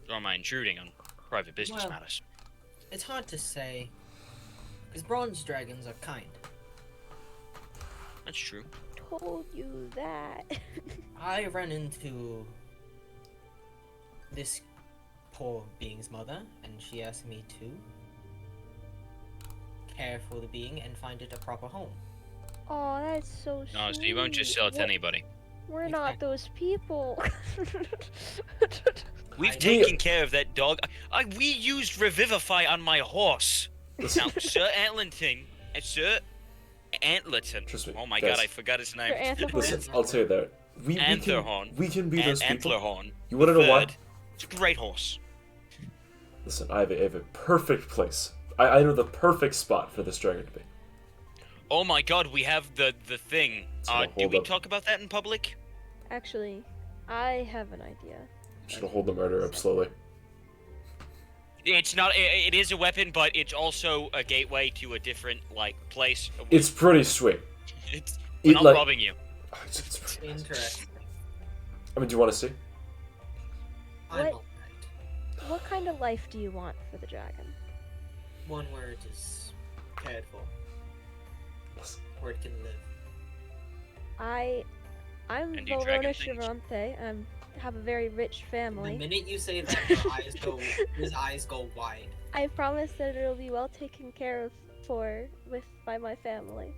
Or am I intruding on private business Well- matters? It's hard to say, because bronze dragons are kind. That's true. Told you that. I ran into this poor being's mother, and she asked me to care for the being and find it a proper home. Oh, that's so sweet. No, so you won't just sell it to What- anybody. We're not those people. We've I- taken care of that dog. We used Revivify on my horse. Now, Sir Antlerton, Sir Antlerton. Trust me, Oh my guys. god, I forgot his name. Sir Antlerhorn? Listen, I'll tell you that. We Antlerhorn. can be those people. Antlerhorn. You wanna know why? Third. It's a great horse. Listen, I have a perfect place. I know the perfect spot for this dragon to be. Oh my god, we have the thing. So hold Did we up. talk about that in public? Actually, I have an idea. I'm just gonna hold the murder up slowly. It's not. It is a weapon, but it's also a gateway to a different place. It's pretty sweet. It's we're not like- robbing you. Oh, it's pretty nice. Interesting. I mean, do you want to see? I'm What? alright. What kind of life do you want for the dragon? One where it is cared for. Listen, Where it can live. I'm And do dragon Volona things. Chirante. I have a very rich The family. minute you say that, his eyes go wide. I promise that it'll be well taken care of by my family.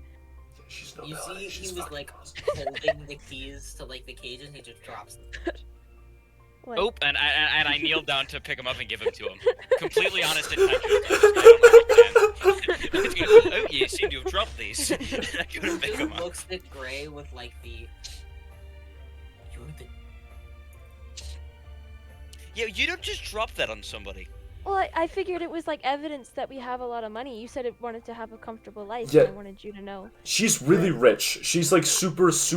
yeah, she's no You melody, see, she's he was fucking like awesome. holding the keys to like the cage, and he just drops them. What? Oh, and I kneeled down to pick him up and give him to him. Completely honest intentions. I don't understand. Oh, you seem to have dropped these. I couldn't pick He him up. looks at Gray with like the. You're the. Yeah, you don't just drop that on somebody. Well, I figured it was like evidence that we have a lot of money. You said it wanted to have a comfortable life, Yeah. and I wanted you to know. She's really rich. She's like super, It's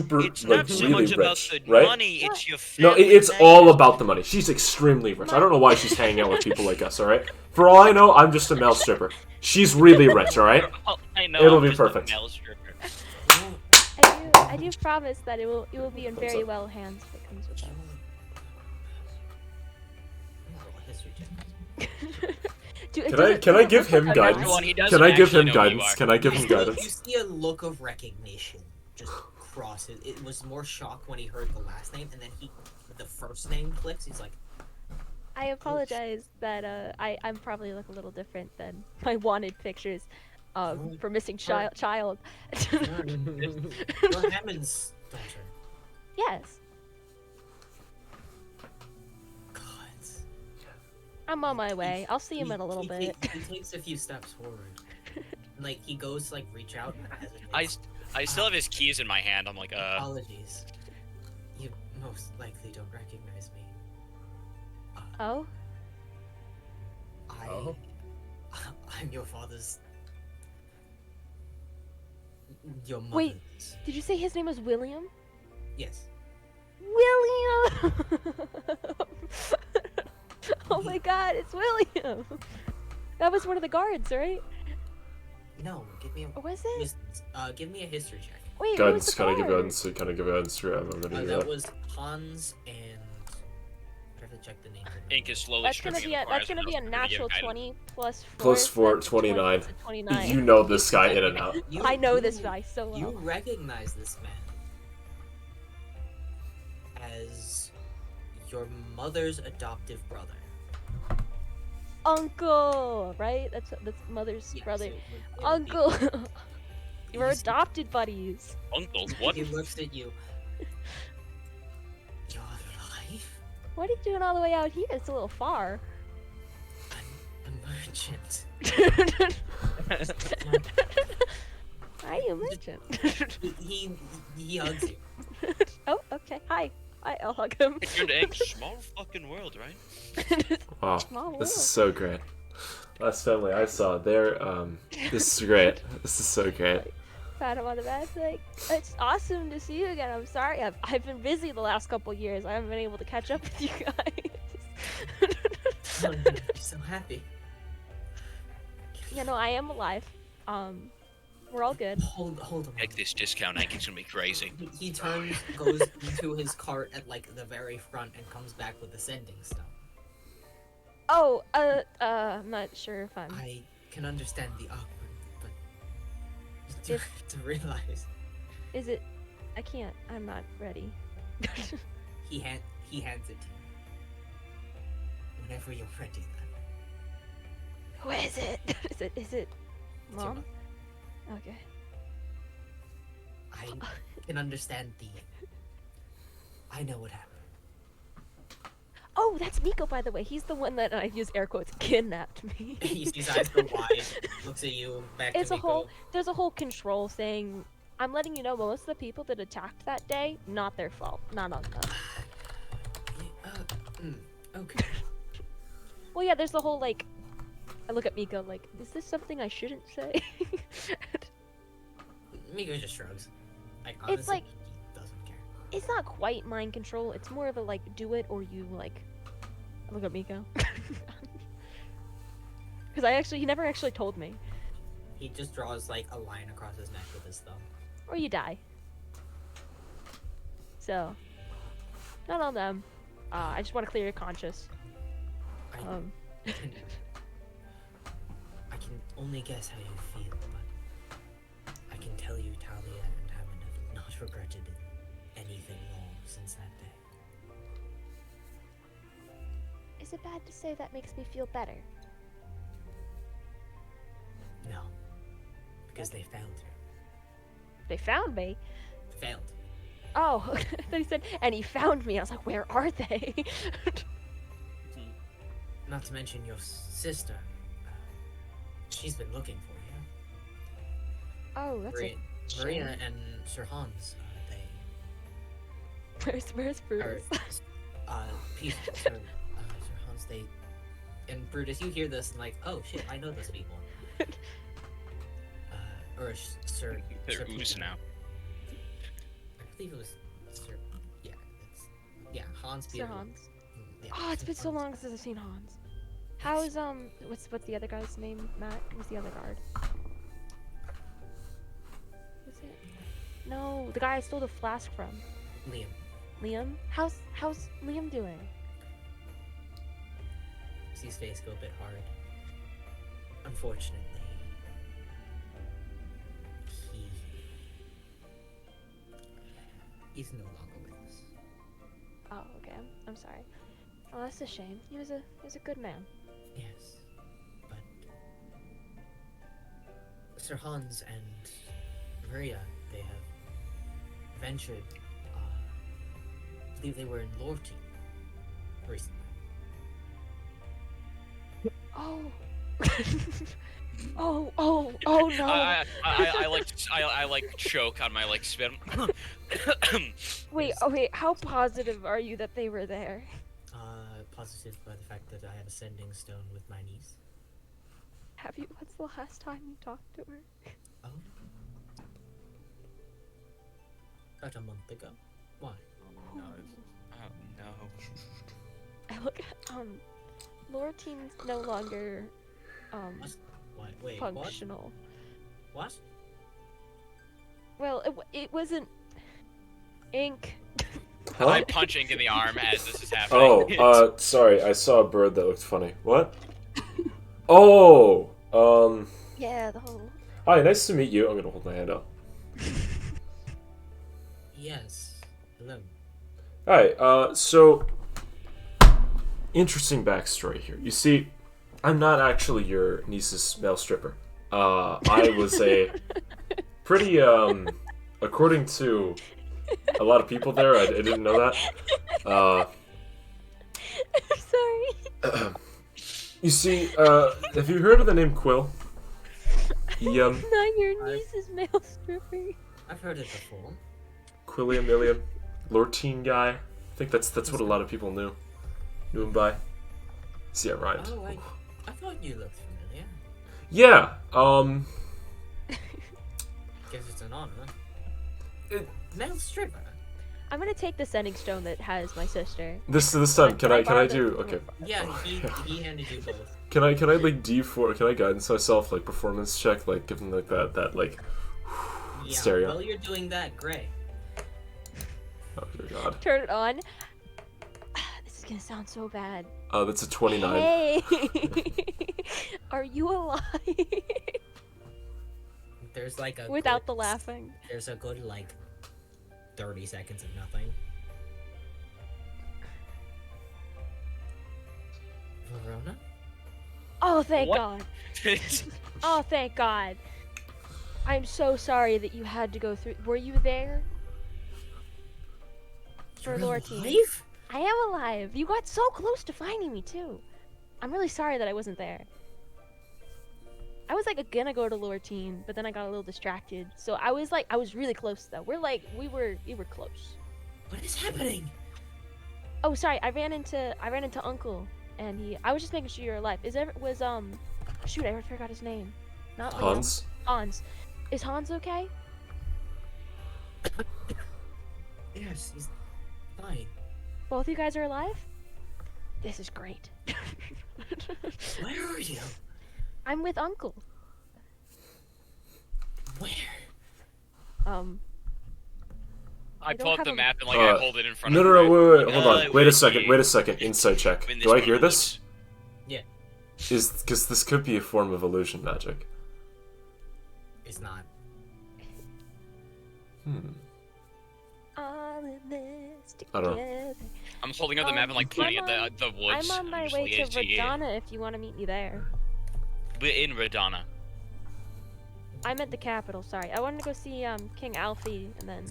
like not so really much about rich, the right? money, it's your No, family. it's man. all about the money. She's extremely rich. I don't know why she's hanging out with people like us. All right. For all I know, I'm just a male stripper. She's really rich. All right. Oh, I know, It'll I'm be just a perfect. male stripper. I do promise that it will be in Thumbs very up. well hands if it comes with us. History check. Can I give him guidance? Everyone, he doesn't Can I give actually him know who you guidance? are. Can I give him You guidance? see a look of recognition just cross it. It was more shock when he heard the last name, and then the first name clicks. He's like, I apologize that I'm probably look a little different than my wanted pictures for missing child. "You're Hammond's daughter." Yes, God. I'm on my way. I'll see him in a little bit. He takes a few steps forward. Like he goes to like reach out and hesitates. I still have his keys in my hand. I'm like, Apologies. You most likely don't recognize me. Oh, Oh? I'm your father's. Your mother's. Wait. Did you say his name was William? Yes. William! Oh my God, it's William! That was one of the guards, right? No, give me a. Or was it? Give me a history check. Wait, who was Guidance. the Can I give guard? guidance? Can I give guidance? I'm gonna do That that. was Hans and I have to check the names. Ink is slowly That's gonna stripping be in a the fires that's gonna and be a else we're gonna give natural guidance. 20 plus 4. Plus 4, that's a 20, 29. that's a 29. You know this guy in and out. I know this guy so well. You recognize this man as your mother's adoptive brother. Uncle, right? That's mother's Yes, brother. it would be- Uncle. You're He's- adopted buddies. Uncles, what? He looks at you. Your life? What are you doing all the way out here? It's a little far. I'm a merchant. Are you a merchant? He hugs you. Oh, okay. Hi. I'll hug him. It's your Ink. Small fucking world, right? Wow, Small this is world. so great. Last family I saw, this is great. This is so great. Pat him on the back. Like, it's awesome to see you again. I'm sorry. I've been busy the last couple years. I haven't been able to catch up with you guys. Oh, I'm so happy. You know, I am alive. We're all good. Hold on. Take this discount, Ink. It's gonna be crazy. He turns, goes into his cart at like the very front, and comes back with the sending stone. Oh, I'm not sure if I'm. I can understand the awkward, but If- to realize Is it? I can't. I'm not ready. he hands it to you. Whenever you're ready, then. Who is it? Is it? It's your Mom? mother. Okay. I can understand the. I know what happened. Oh, that's Miko, by the way. He's the one that I use air quotes kidnapped me. His eyes go wide, looks at you, back It's to a whole. Miko. There's a whole control thing. I'm letting you know, most of the people that attacked that day, not their fault. Not on them. Okay. Well, yeah. There's the whole like. I look at Miko like, is this something I shouldn't say? Miko just shrugs. Like, It's honestly, like- he doesn't care. It's not quite mind control. It's more of a like, do it or you like. I look at Miko. Because he never actually told me. He just draws like a line across his neck with his thumb. Or you die. So, not on them. I just want to clear your conscience. I Um, can only guess how you feel, but I can tell you Talia and Hammond have not regretted anything wrong since that day. is it bad to say that makes me feel better? No. Because they failed you. They found me. Failed. Oh, then he said, and he found me. I was like, where are they? Not to mention your sister. She's been looking for you. Oh, that's Maria, a shame. Maria and Sir Hans, Where's Brutus? Peter, Sir Hans, they. And Brutus, you hear this and like, oh shit, I know those people. Sir. They're Sir ooze Peter. now. I believe it was Sir. Yeah, Hans. Sir Peter. Hans. Yeah, Oh, it's Sir been so Hans. long since I've seen Hans. How's what's the other guy's name? Matt? Who's the other guard? Who's it? No, the guy I stole the flask from. Liam. Liam? How's Liam doing? See his face go a bit hard. Unfortunately, he's no longer with us. Oh, okay. I'm sorry. Oh, that's a shame. He was a good man. Yes, but Sir Hans and Maria, they have ventured. I believe they were in Lorty recently. Oh. oh no. I like choke on my like spin. Wait, how positive are you that they were there? Positive by the fact that I have a sending stone with my niece. What's the last time you talked to her? Oh. About a month ago. Why? Oh no. I look at Lortine's no longer What? Wait, functional. what? Well, it wasn't Ink. Huh? I punch Ink in the arm as this is happening. Oh, sorry. I saw a bird that looked funny. What? Oh, Yeah, the whole. hi, nice to meet you. I'm gonna hold my hand out. Yes. Hello. Hi, so, interesting backstory here. You see, I'm not actually your niece's male stripper. I was a pretty, according to a lot of people there, I didn't know that. I'm sorry. You see, have you heard of the name Quill? Not your niece's male stripper. I've heard it before. Quilliam Milliam, Lortine guy. I think that's what a lot of people knew him by. See, I rhymed. Oh, I thought you looked familiar. Yeah. Guess it's an honor. It- Male stripper. I'm gonna take the sending stone that has my sister. This time, can I borrow do? the- Okay. Yeah, he handed you both. Can I like D4? Can I guidance myself like performance check like give them like that like Yeah, stereo? while you're doing that, Gray. Oh dear God. Turn it on. This is gonna sound so bad. That's a 29. Hey, are you alive? There's like a Without the good- laughing. There's a good like 30 seconds of nothing. Verona? Oh, thank What? God. Oh, thank God. I'm so sorry that you had to go through. Were you there? For You're Lortine. alive? I am alive. You got so close to finding me too. I'm really sorry that I wasn't there. I was like gonna go to Lortine, but then I got a little distracted. So I was really close though. We were close. What is happening? Oh, sorry. I ran into Uncle, and I was just making sure you're alive. Shoot, I forgot his name. Not Leon. Hans. Hans. Is Hans okay? Yes, he's fine. Both you guys are alive? This is great. Where are you? I'm with Uncle. Where? I don't pull up have the a- map and like Uh, I hold it in front No, of no, her. no, wait, hold on. Wait, Wait a second. wait. Inside check. In this Do I part hear of the this? Yeah, Because this could be a form of illusion magic. it's not. All in this I don't know. together. I'm holding up the map and like pointing at the woods. I'm on my just way like, to yeah. Radana if you want to meet me there. We're in Radana. I'm at the capital, sorry. I wanted to go see King Alfie and then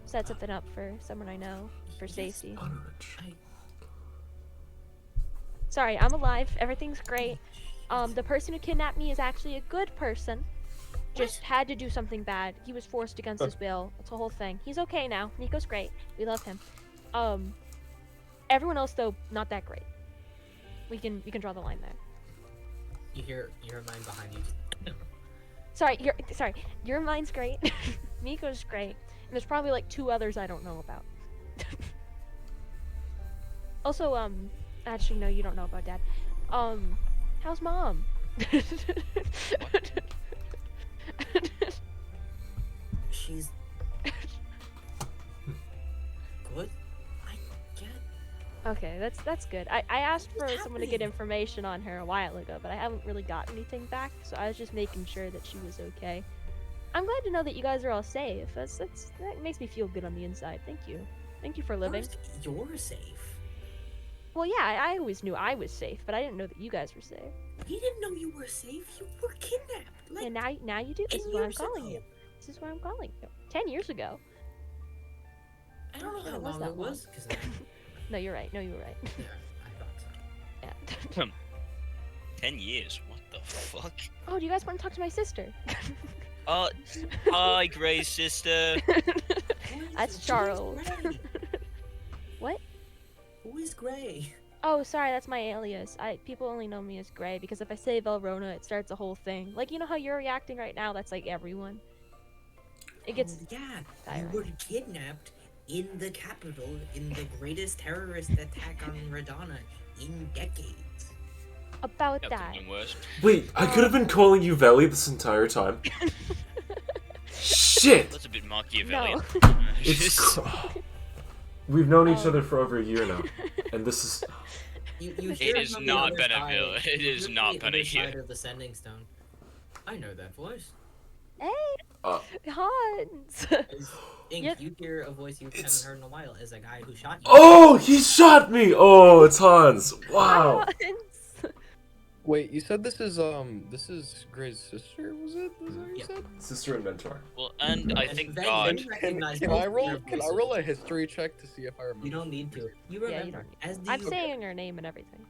set something up for someone I know for safety. Sorry, I'm alive. Everything's great. The person who kidnapped me is actually a good person. Just had to do something bad. He was forced against his will. It's a whole thing. He's okay now. Nico's great. We love him. Everyone else though, not that great. We can draw the line there. You hear mine behind you. Sorry, your mine's great. Miko's great. And there's probably like 2 others I don't know about. Also, actually no, you don't know about Dad. How's Mom? She's good. I get. Okay, that's good. I asked for What's someone to get happening? information on her a while ago, but I haven't really got anything back, so I was just making sure that she was okay. I'm glad to know that you guys are all safe. That makes me feel good on the inside. Thank you. Thank you for living. First, you're safe. Well, yeah, I always knew I was safe, but I didn't know that you guys were safe. We didn't know you were safe. You were kidnapped. Like, And now you do. This 10 is why I'm years calling ago. you. This is why I'm calling you. 10 years ago. I don't know It how was long that it was, because No, you're right. No, you were right. yeah, I thought so. Yeah. 10 years. What the fuck? Oh, do you guys want to talk to my sister? Hi, Gray's sister. That's Who is Charles. Gray? What? Who is Gray? Oh, sorry, that's my alias. People only know me as Gray because if I say Velrona, it starts a whole thing. Like, you know how you're reacting right now? That's like everyone. It gets Oh, yeah, tiring. you were kidnapped in the capital in the greatest terrorist attack on Radana in decades. about Got that. something worse. Wait, I could have been calling you Veli this entire time. Shit! That's a bit Machiavellian. No. It's. We've known each other for over a year now, and this is. You It hear has from the not other been a side- village. It you has hear not from the been a other side year. of the Sending Stone. I know that voice. Hey, Uh, Hans. Ink, Yep. you hear a voice you It's- haven't heard in a while as a guy who shot you. Oh, he shot me! Oh, it's Hans. Wow. Hans. Wait, you said this is Gray's sister, was it? Is that what you Yeah. said? Sister and mentor. Well, and I And think then God. you recognize Can both I of roll? their Can I voices. roll a history check to see if I remember? You don't need to. You Yeah, remember you don't need as these. I'm saying your name and everything.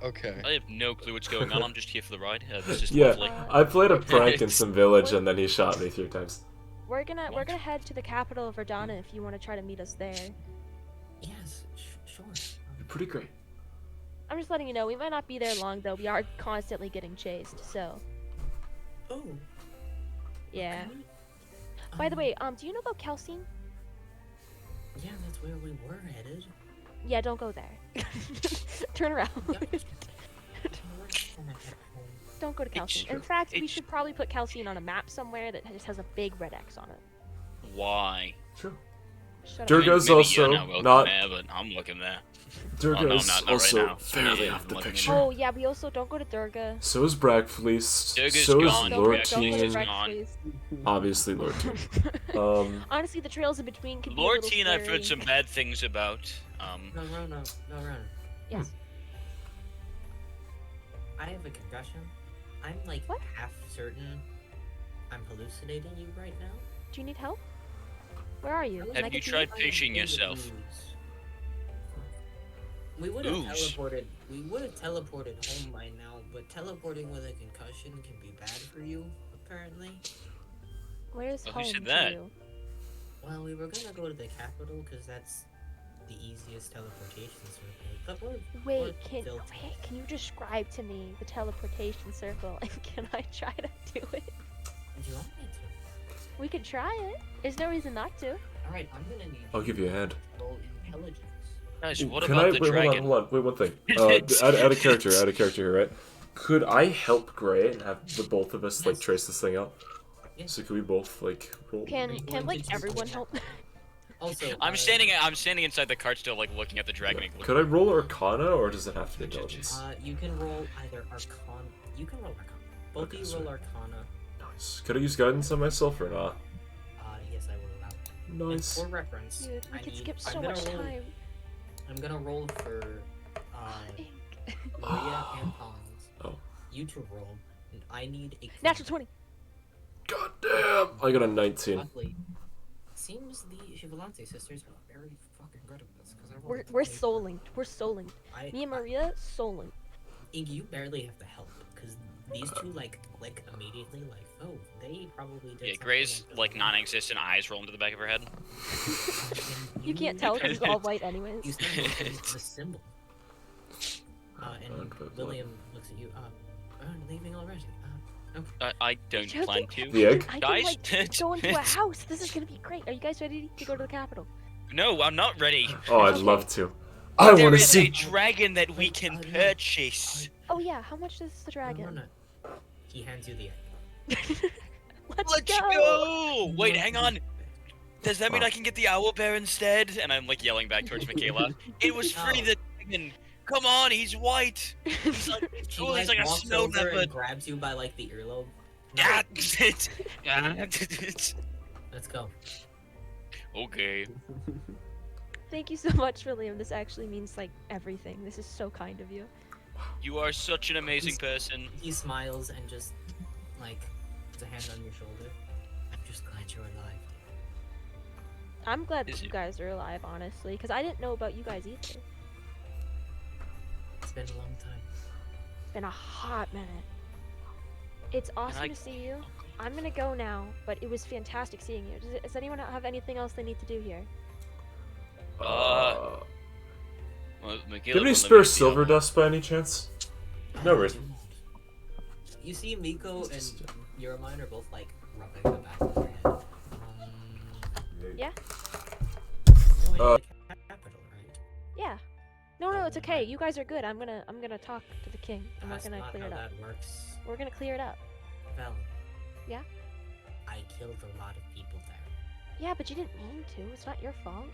Okay. I have no clue what's going on. I'm just here for the ride. This is Yeah, lovely. I played a prank in some village and then he shot me 3 times. We're gonna head to the capital of Verdana if you want to try to meet us there. Yes, sure. You're pretty great. I'm just letting you know we might not be there long though. We are constantly getting chased, so Oh. yeah. okay. By the way, do you know about Calcine? Yeah, that's where we were headed. Yeah, don't go there. Turn around. Don't go to Calcine. In fact, we it's- should probably put Calcine on a map somewhere that just has a big red X on it. Why? True. Shut up. Durga's maybe also you're not welcome not. there, but I'm looking there. Durga Oh, no, is not right also now. fairly Yeah, off the looking picture. Oh yeah, we also don't go to Durga. So is Bragfleece. Durga's So is gone. Don't, Lord Bragfleece don't go to is Teen. Rex, gone. please. Obviously, Lord Teen. Honestly, the trails in between can Lord be a Teen, little I've scary. heard some bad things about. No, Rona. Yes. I have a concussion. I'm like What? half certain I'm hallucinating you right now. Do you need help? Where are you? Can I Have get you tried I am fishing in the yourself? ooze. We would have Ooze? teleported. We would have teleported home by now, but teleporting with a concussion can be bad for you, apparently. Where's Oh, who home said to that? you? Well, we were gonna go to the capital because that's the easiest teleportation circle. But we're built. Wait, can you describe to me the teleportation circle and can I try to do it? Do you want me to? We could try it. There's no reason not to. All right, I'm gonna need. I'll give you a hand. to roll intelligence. Guys, Ooh, what can about I the wait? dragon? Hold on. Wait, one thing. Add a character. Add a character here, right? Could I help Gray and have the both of us like Yes. trace this thing out? Yes. So could we both like roll? Can you can going like to everyone do help? Also, I'm standing inside the cart still, like looking at the dragon. Yeah. and Could I roll Arcana or does it have to be intelligence? You can roll either Arcana. You can roll Arcana. Both Okay, of you sorry. roll Arcana. Nice. Could I use guidance on myself or not? Yes, I will allow. And Nice. for reference, Dude, we I could need, skip I'm so gonna much roll, time. I'm gonna roll for Ink. Maria and Hans. Oh. You two roll, and I need a Natural 20. God damn! I got a 19. Luckily, seems the Chivalante sisters are very fucking good at this. Cause I rolled a We're 20. soul linked. We're soul linked. Me and Maria, soul linked. Ink, you barely have to help because these two like click immediately. Like, oh, they probably did. Yeah, something Gray's this. like non-existent eyes roll into the back of her head. And You can't tell because it's all white anyways. You start looking at the symbol. And Unprovoked. William looks at you. Leaving already. I don't Joking? plan to. The egg? I Guys? can like go into a house. This is gonna be great. Are you guys ready to go to the capital? No, I'm not ready. Oh, I'd Okay. love to. I There want to is see. a dragon that we can no. purchase. Oh yeah, how much is the dragon? He hands you the egg. Let's go. Wait, hang on. Does that mean I can get the owl bear instead? And I'm like yelling back towards Michaela. It was free No. the dragon. Come on, he's white. He's like, She oh, he's like a walks snow over and leopard. grabs you by like the earlobe. Ah, Let's go. okay. Thank you so much, William. This actually means like everything. This is so kind of you. You are such an amazing person. He smiles and just like puts a hand on your shoulder. I'm just glad you're alive. I'm glad Is that you it- guys are alive, honestly, because I didn't know about you guys either. It's been a long time. It's been a hot minute. It's awesome I- to see you. I'm gonna go now, but it was fantastic seeing you. Does anyone have anything else they need to do here? Well, Do you Michaela have any won't let me spare see silver all- dust by any chance? No worries. You see Miko and Euromine are both like rubbing the back of their head. Yeah? Going Uh, to the capital, right? Yeah. No, it's okay. You guys are good. I'm gonna talk to the king, and we're That's gonna not clear how it up. that works. We're gonna clear it up. Vel. Yeah? I killed a lot of people there. Yeah, but you didn't mean to. It's not your fault.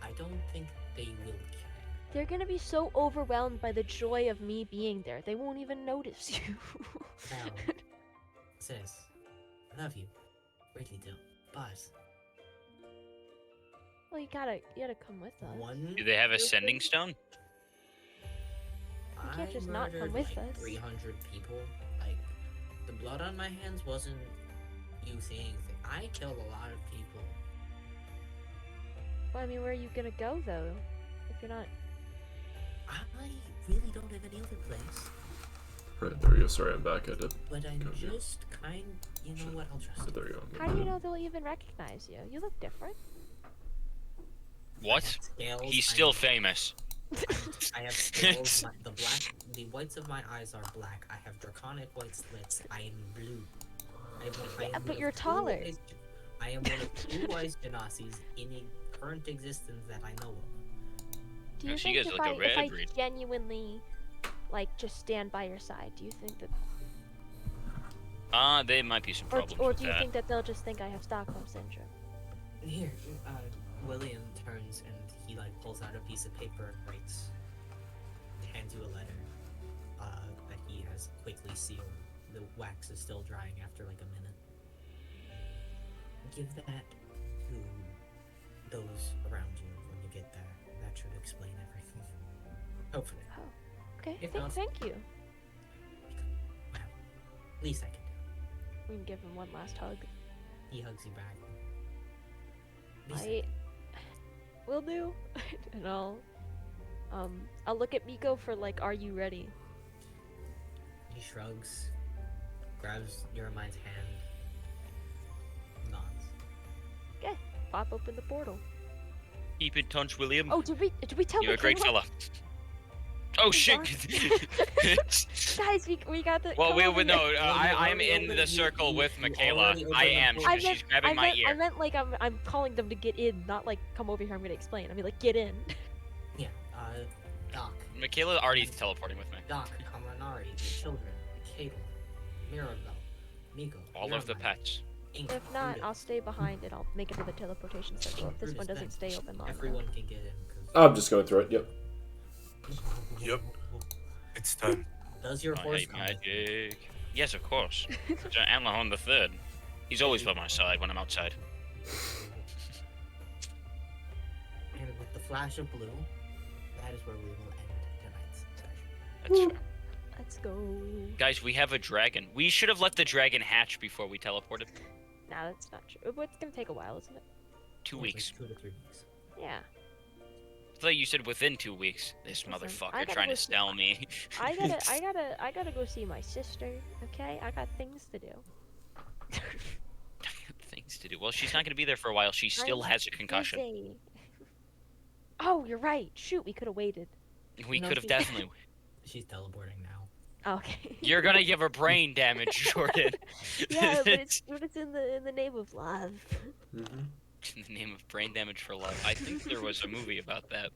I don't think they will care. They're gonna be so overwhelmed by the joy of me being there, they won't even notice you. Well, sis, I love you. Really do. But Well, you gotta come with us. one. Do they have a sending stone? You can't I just not come murdered, with like, us. 300 people. Like, the blood on my hands wasn't you seeing things. I killed a lot of people. Well, I mean, where are you gonna go though? If you're not. I really don't have any other place. Right, there we go. Sorry, I'm back. I did. But I'm Go here. just kind. You know what? I'll trust There you. we go. How do you know they'll even recognize you? You look different. What? Scales, He's still famous. I have scales. The whites of my eyes are black. I have draconic white slits. I am blue. I Yeah, am but one you're of two taller. I am one of 2 wise Genasis in a current existence that I know of. Do you Yeah, she think gets if like a I red breed. genuinely, like, just stand by your side, do you think that, There might be some or problems or with do you that. think that they'll just think I have Stockholm syndrome? Here, William turns and he like pulls out a piece of paper and writes, hands you a letter, that he has quickly sealed. The wax is still drying after like a minute. Give that to those around you when you get there. That should explain everything. Hopefully. Okay, If not- thank you. Well, least I can do. We can give him one last hug. He hugs you back. Be safe. I will do, and I'll look at Miko for like, are you ready? He shrugs, grabs Euramine's hand, nods. Okay, pop open the portal. Keep in touch, William. Oh, did we tell You're a great Michaela? fella. Oh We shit! Guys, we got the. Well, come we over would here. know. I'm already in opened- the circle you- with you Michaela. already opened I the am. portal. She's grabbing my ear. I meant like I'm calling them to get in, not like come over here. I'm gonna explain. I mean like get in. Yeah, Doc, Michaela already teleporting with me. Doc, Kamanari, the children, Caitlin, Mirabelle, Miko. All of the Euromine, pets. Inga, If not, Brutus. I'll stay behind and I'll make it to the teleportation circle. If this Brutus, one doesn't Ben. stay open long enough. Everyone can get in. 'Cause- I'm just going through it. Yep. Yep. It's time. Does your I horse hate come with you? magic. Yes, of course. Anlahon the Third. He's always by my side when I'm outside. And with the flash of blue, that is where we will end tonight's session. That's fair. Let's go. Guys, we have a dragon. We should have let the dragon hatch before we teleported. Nah, that's not true. But it's gonna take a while, isn't it? 2 It's weeks. like 2 to 3 weeks. Yeah. I thought you said within 2 weeks. This Listen, I motherfucker gotta trying go to see- sell me. I gotta go see my sister. Okay, I got things to do. Things to do. Well, she's not gonna be there for a while. She still I'm has a concussion. busy. Oh, you're right. Shoot, we could have waited. We No, could have she- definitely. She's teleporting now. Okay. You're gonna give her brain damage, Jordan. Yeah, but it's in the name of love. Mm-hmm. In the name of brain damage for love. I think there was a movie about that.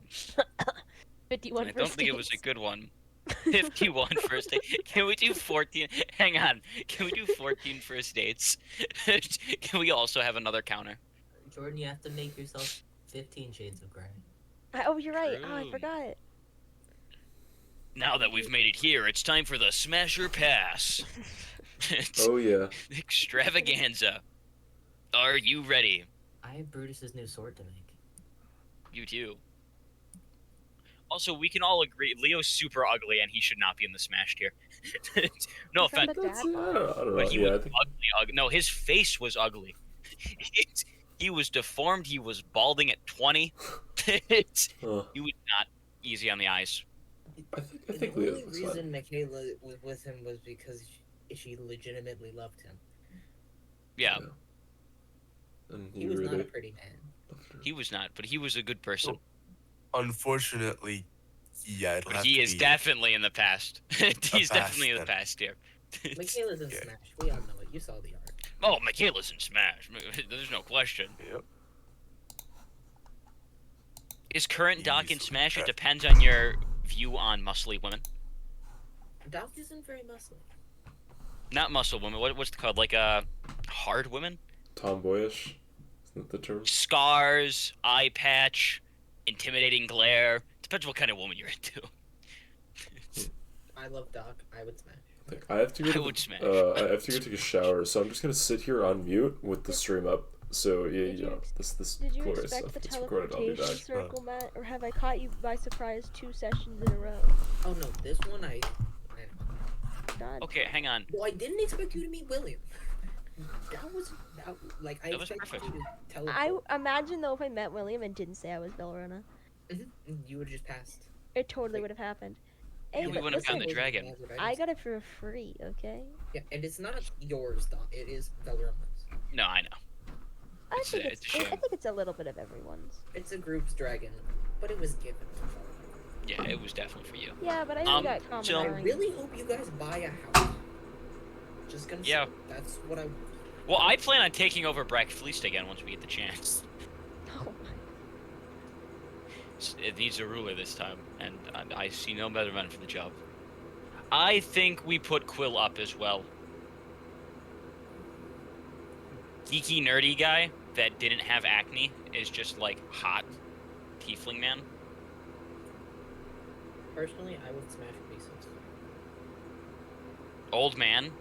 51 I don't first think it was a dates. good one. 51 first date. Can we do 14? Hang on. Can we do 14 first dates? Can we also have another counter? Jordan, you have to make yourself 15 Shades of Grey. Oh, you're right. Oh, I True. forgot. Now that we've made it here, it's time for the Smasher Pass. It's Oh yeah. extravaganza. Are you ready? I have Brutus's new sword to make. You do. Also, we can all agree Leo's super ugly and he should not be in the Smash tier. No Is that offense, the That's, dad yeah, I bod? don't know. but he Yeah, I was think ugly. No, his face was ugly. He was deformed. He was balding at 20. He huh. was not easy on the eyes. I think the Leo only was reason fine. Michaela was with him was because she legitimately loved him. Yeah, And He was not really a pretty man. loved her. he was not, but he was a good person. Unfortunately, yeah, it'll have He to is be definitely in the past. He's past, definitely in the then. past here. Michaela's in Yeah. Smash. We all know it. You saw the art. Oh, Michaela's in Smash. There's no question. Yep. Is current Doc in Easily. Smash? It depends on your view on muscly women. Doc isn't very muscly. Not muscle women. What's it called? Like hard women? Tomboyish. Isn't The term. Scars, eye patch, intimidating glare. Depends what kind of woman you're into. I love Doc. I would smash. Like, I have to go. I would smash. I have to go take a shower, so I'm just gonna sit here on mute with the stream up. So yeah, Did you you know this Did you glorious expect stuff the gets recorded. I'll be teleportation back. circle, Matt, or have I caught you by surprise 2 sessions in a row? Oh no, this one I God. Okay, hang on. Well, I didn't expect you to meet William. Like I That was expected perfect. you to teleport. I imagine though if I met William and didn't say I was Belrona, You would have just passed. it totally would have happened. Hey, we but wouldn't have found listen, the dragon. I got it for free, okay? Yeah, and it's not yours, Doc. It is Belrona's. No, I know. I It's think a- it's, it's a I shame. think it's a little bit of everyone's. It's a group's dragon, but it was given to Belrona. Yeah, it was definitely for you. Yeah, but I Um, think got so- I common. really hope you guys buy a house. Just gonna Yeah. say, that's what I. Well, I plan on taking over Brack Fleeced again once we get the chance. Oh my. It needs a ruler this time, and I see no better man for the job. I think we put Quill up as well. Geeky nerdy guy that didn't have acne is just like hot tiefling man. Personally, I would smash Beezus. Old man.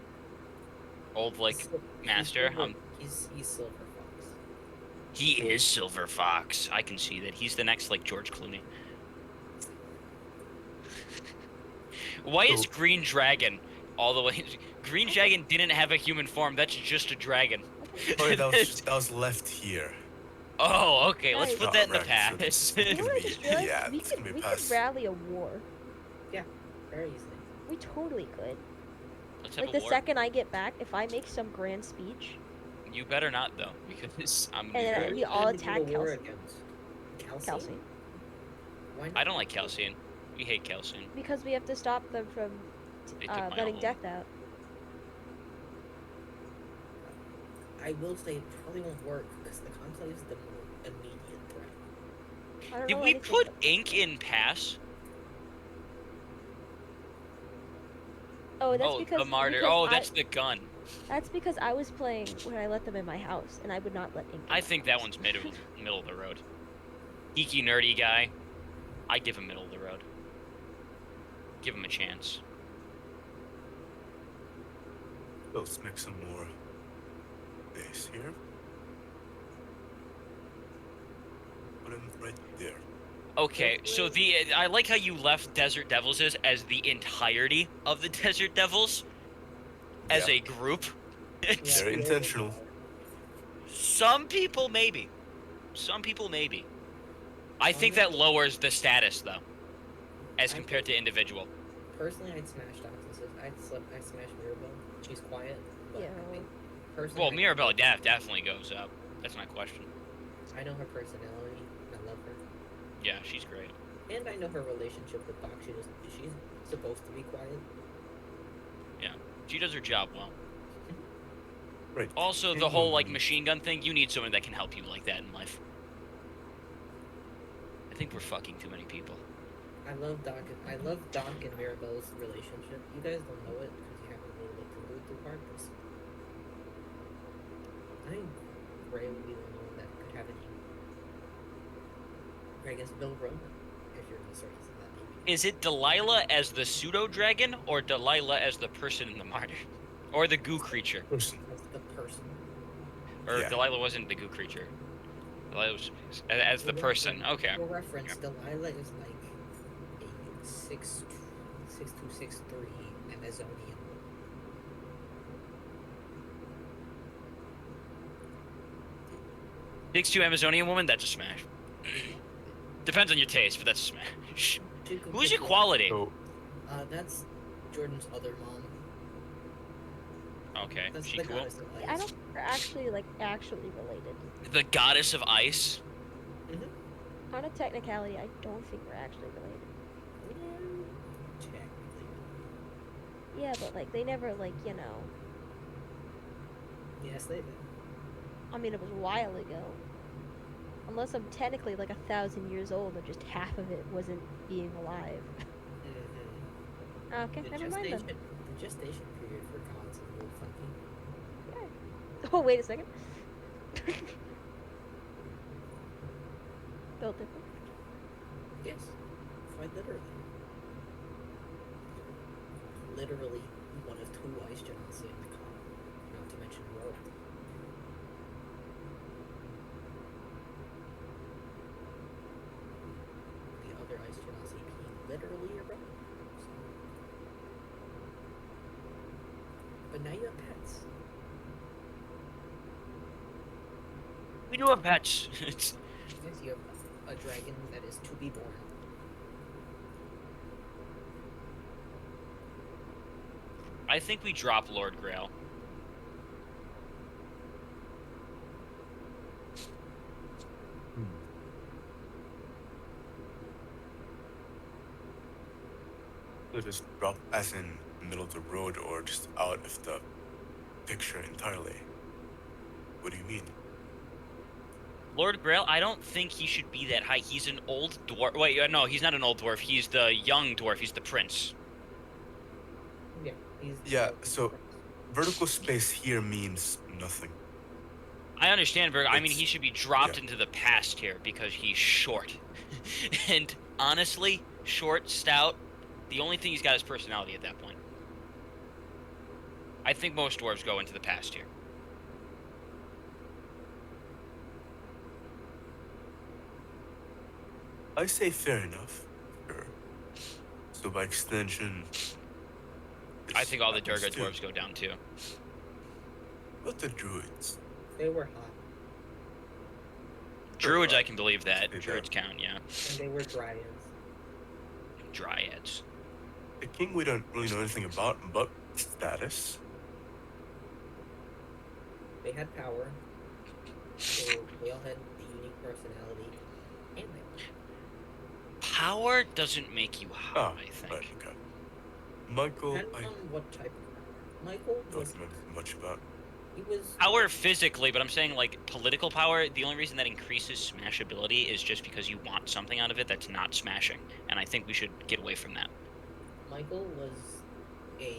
Old like master. He's Silver Fox. He is Silver Fox. I can see that. He's the next like George Clooney. Why is Green Dragon all the way? Green Dragon didn't have a human form. That's just a dragon. Oh, yeah, that was left here. Oh, okay. Let's Guys. put that in the Right, so past. this- You know what I be- just realized? yeah, we it's could gonna be we could past. rally a war. Very easily. We totally could. Let's have Like a the war. second I get back, if I make some grand speech, You better not though, because I'm. And then gonna be we very- all Who do you attack go to war Kelsey. against? Kelsey, Why not? I don't like Calcian. We hate Calcian. because we have to stop them from They took my letting whole- death out. I will say it probably won't work because the Conclave is the more immediate threat. I don't Did know we anything put about- ink in pass? Oh, that's Oh, because the martyr. because Oh, that's the gun. that's because I was playing when I let them in my house, and I would not let ink. in I my think that house. one's middle of the road. Geeky nerdy guy. I give him middle of the road. Give him a chance. Let's make some more base here. Put him right there. Okay, so I like how you left Desert Devils as the entirety of the Desert Devils as Yeah. a group. Very intentional. Some people maybe. Some people maybe. I think that lowers the status though, as compared to individual. Personally, I'd smash Doxus. I'd smash Mirabelle. She's quiet, but Yeah. I think personally, Well, Mirabelle definitely goes up. That's my question. I know her personality. I love her, Yeah, she's great. and I know her relationship with Doc. She's supposed to be quiet. She does her job well. Right. Also, the whole like machine gun thing, you need someone that can help you like that in life. I think we're fucking too many people. I love Doc and Mirabelle's relationship. You guys don't know it because you haven't really looked into it too hard. But I think Ray would be the only one that could have any. Or I guess Bill Roman, if you're gonna start using that name. Is it Delilah as the pseudo dragon, or Delilah as the person in the martyr, or the goo creature? Person. That's the person. Or Yeah. Delilah wasn't the goo creature. Delilah was as the person. Okay. For reference, Delilah is like a 6'2", 6'3" Amazonian. 6'2" Amazonian woman. That's a smash. Depends on your taste, but that's a smash. Who's equality? So, That's Jordan's other mom. Okay, That's she the cool. goddess of light. I don't think we're actually related. The goddess of ice. On a technicality, I don't think we're actually related. Technically. Yeah, but like they never Yes, they did. I mean, it was a while ago. Unless I'm technically like 1,000 years old, and just half of it wasn't being alive. Okay, The never mind then. gestation period for gods is a little funky. Oh, wait a second. Built different. Yes, quite literally. Literally one of two ice giants in the con, not to mention world. The other ice giants being literally irrelevant. So. But now you have pets. We do have pets. Yes, you have a dragon that is to be born. I think we drop Lord Grail. So just drop as in middle of the road or just out of the picture entirely. What do you mean? Lord Grail, I don't think he should be that high. He's an old dwarf. Wait, no, he's not an old dwarf. He's the young dwarf. He's the prince. Yeah, he's Yeah, so vertical space here means nothing. I understand, Virgo. I mean, It's- he should be dropped yeah. into the past here because he's short. And honestly, short, stout, the only thing he's got is personality at that point. I think most dwarves go into the past here. I say fair enough. Sure. So by extension, I this think all the happens Durga too. dwarves go down too. But the druids. They were hot, Druids, I can believe that. They Druids do. count, yeah. and they were dryads. Dryads. The king we don't really know anything about, but status. They had power, so they all had the unique personality, and they Power doesn't make you hot, Ah, I think. right, okay. Michael, depends I on what type of power. Michael was don't know much about. he was Power physically, but I'm saying like political power, the only reason that increases smashability is just because you want something out of it that's not smashing. And I think we should get away from that. Michael was the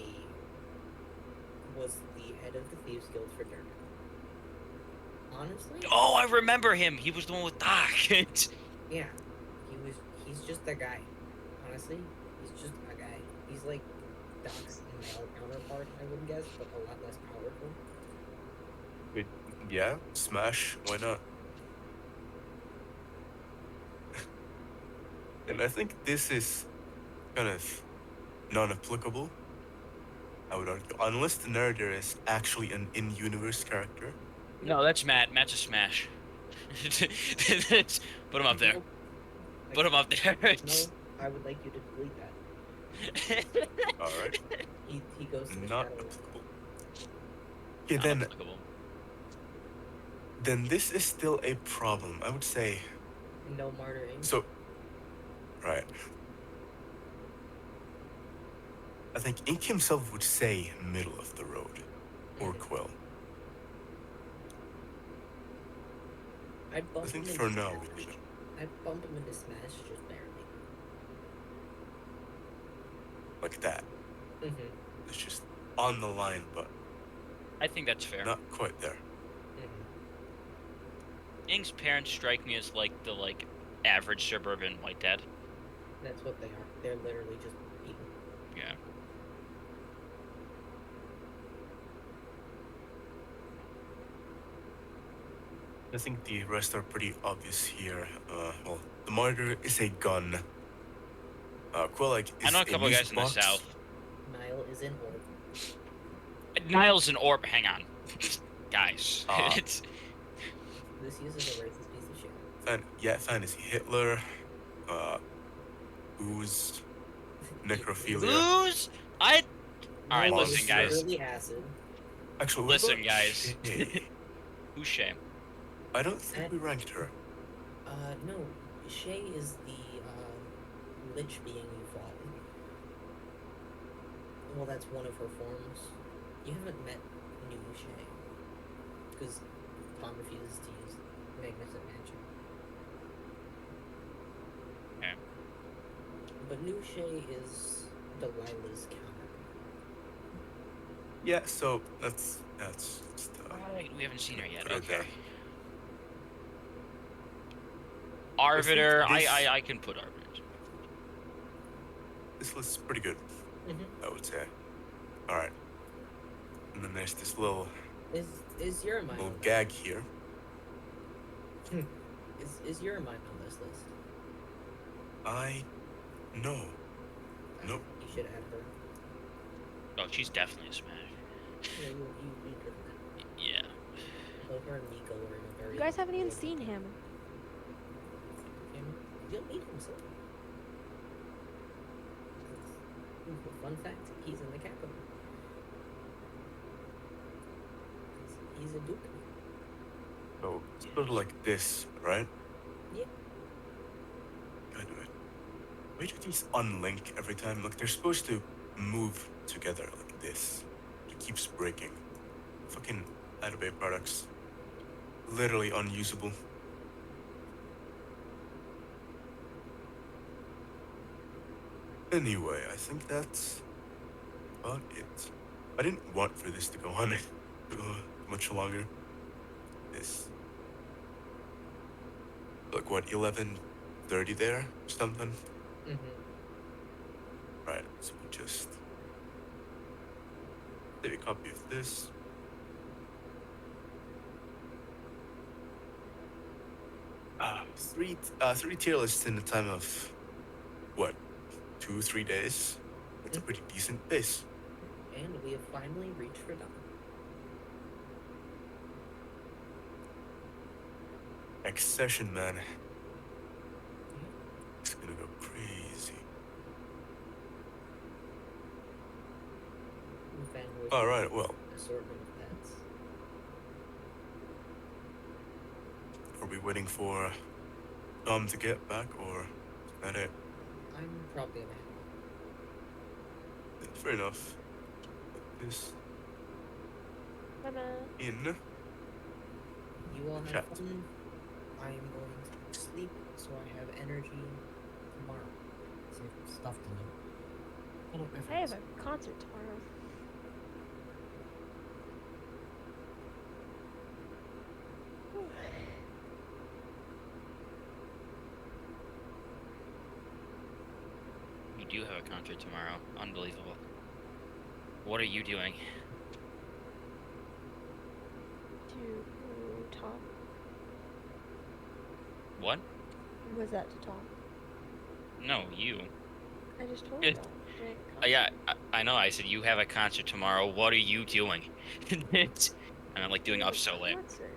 head of the Thieves Guild for Durga. Honestly, Oh, I remember him. He was the one with Doc. yeah, he's just a guy. Honestly, he's just a guy. He's like Doc's male counterpart, I would guess, but a lot less powerful. Yeah, smash, why not? And I think this is kind of non-applicable, I would argue, unless the narrator is actually an in-universe character. No, that's Matt. Matt's a smash. Put him up there. No, Put him up there. No, I would like you to delete that. Alright, He goes to the not shadow. applicable. Okay, Not then applicable. this is still a problem, I would say. No martyring. So, right. I think Ink himself would say middle of the road, or Quill. I'd I bump think him for into now Smash. we leave it. I'd bump him into Smash just barely. Like that. Mm-hmm. It's just on the line, but I think that's fair. not quite there. Mm-hmm. Ing's parents strike me as like the average suburban white dad. That's what they are. They're literally just eating. Yeah. I think the rest are pretty obvious here. Well, the martyr is a gun. Quill, like, is I know a couple of music guys in the box. south. Nile is in orb. Niles and Orb. Hang on, guys. Ah. This uses a racist piece of shit. Fantasy Hitler, ooze, necrophilia. Lose. All right, Nile listen, is guys. literally acid. Actually, what Listen, about guys. Shay? Who's Shay? I don't think we ranked her. No, Shay is the lich being you fought. Well, that's one of her forms. You haven't met new Shay because Tom refuses to use Magnificent Mansion. Okay. But new Shay is Delilah's counterpart. Yeah, so that's Right, we haven't seen her yet. Put her Okay. there. Arbiter, this- I can put Arbiter. This list's pretty good, Mhm. I would say. All right. And then there's this little Is your mind little on gag here. is your mind on this list? No. Nope. You should add her. Oh, she's definitely a smash. Yeah, you driven that. Yeah. Both her and Nico were in a very. You guys haven't even seen him. You'll meet him soon. Fun fact: he's in the capital. He's a duke. So it's sort of like this, right? Yeah. God, why do these unlink every time? Like they're supposed to move together like this. It keeps breaking. Fucking Adobe products. Literally unusable. Anyway, I think that's about it. I didn't want for this to go on much longer. This, like what, 11:30 there, or something? Right, so we just take a copy of this. Three tier lists in the time of what, 2-3 days? That's a pretty decent pace. And we have finally reached for done. Next session, man. It's gonna go crazy. We finally All right, well, assortment of pets. are we waiting for Tom to get back, or is that it? I'm probably gonna Fair enough. Put this Bye-bye. in. You all have Chat. fun. I am going to sleep so I have energy tomorrow. So you have stuff to do. What up, I have a concert tomorrow. You do have a concert tomorrow. Unbelievable. What are you doing? To Tom. What? Was that to Tom? No, you. I just told It- you. Yeah, I know. I said you have a concert tomorrow. What are you doing? And I'm like doing up so late. Concert.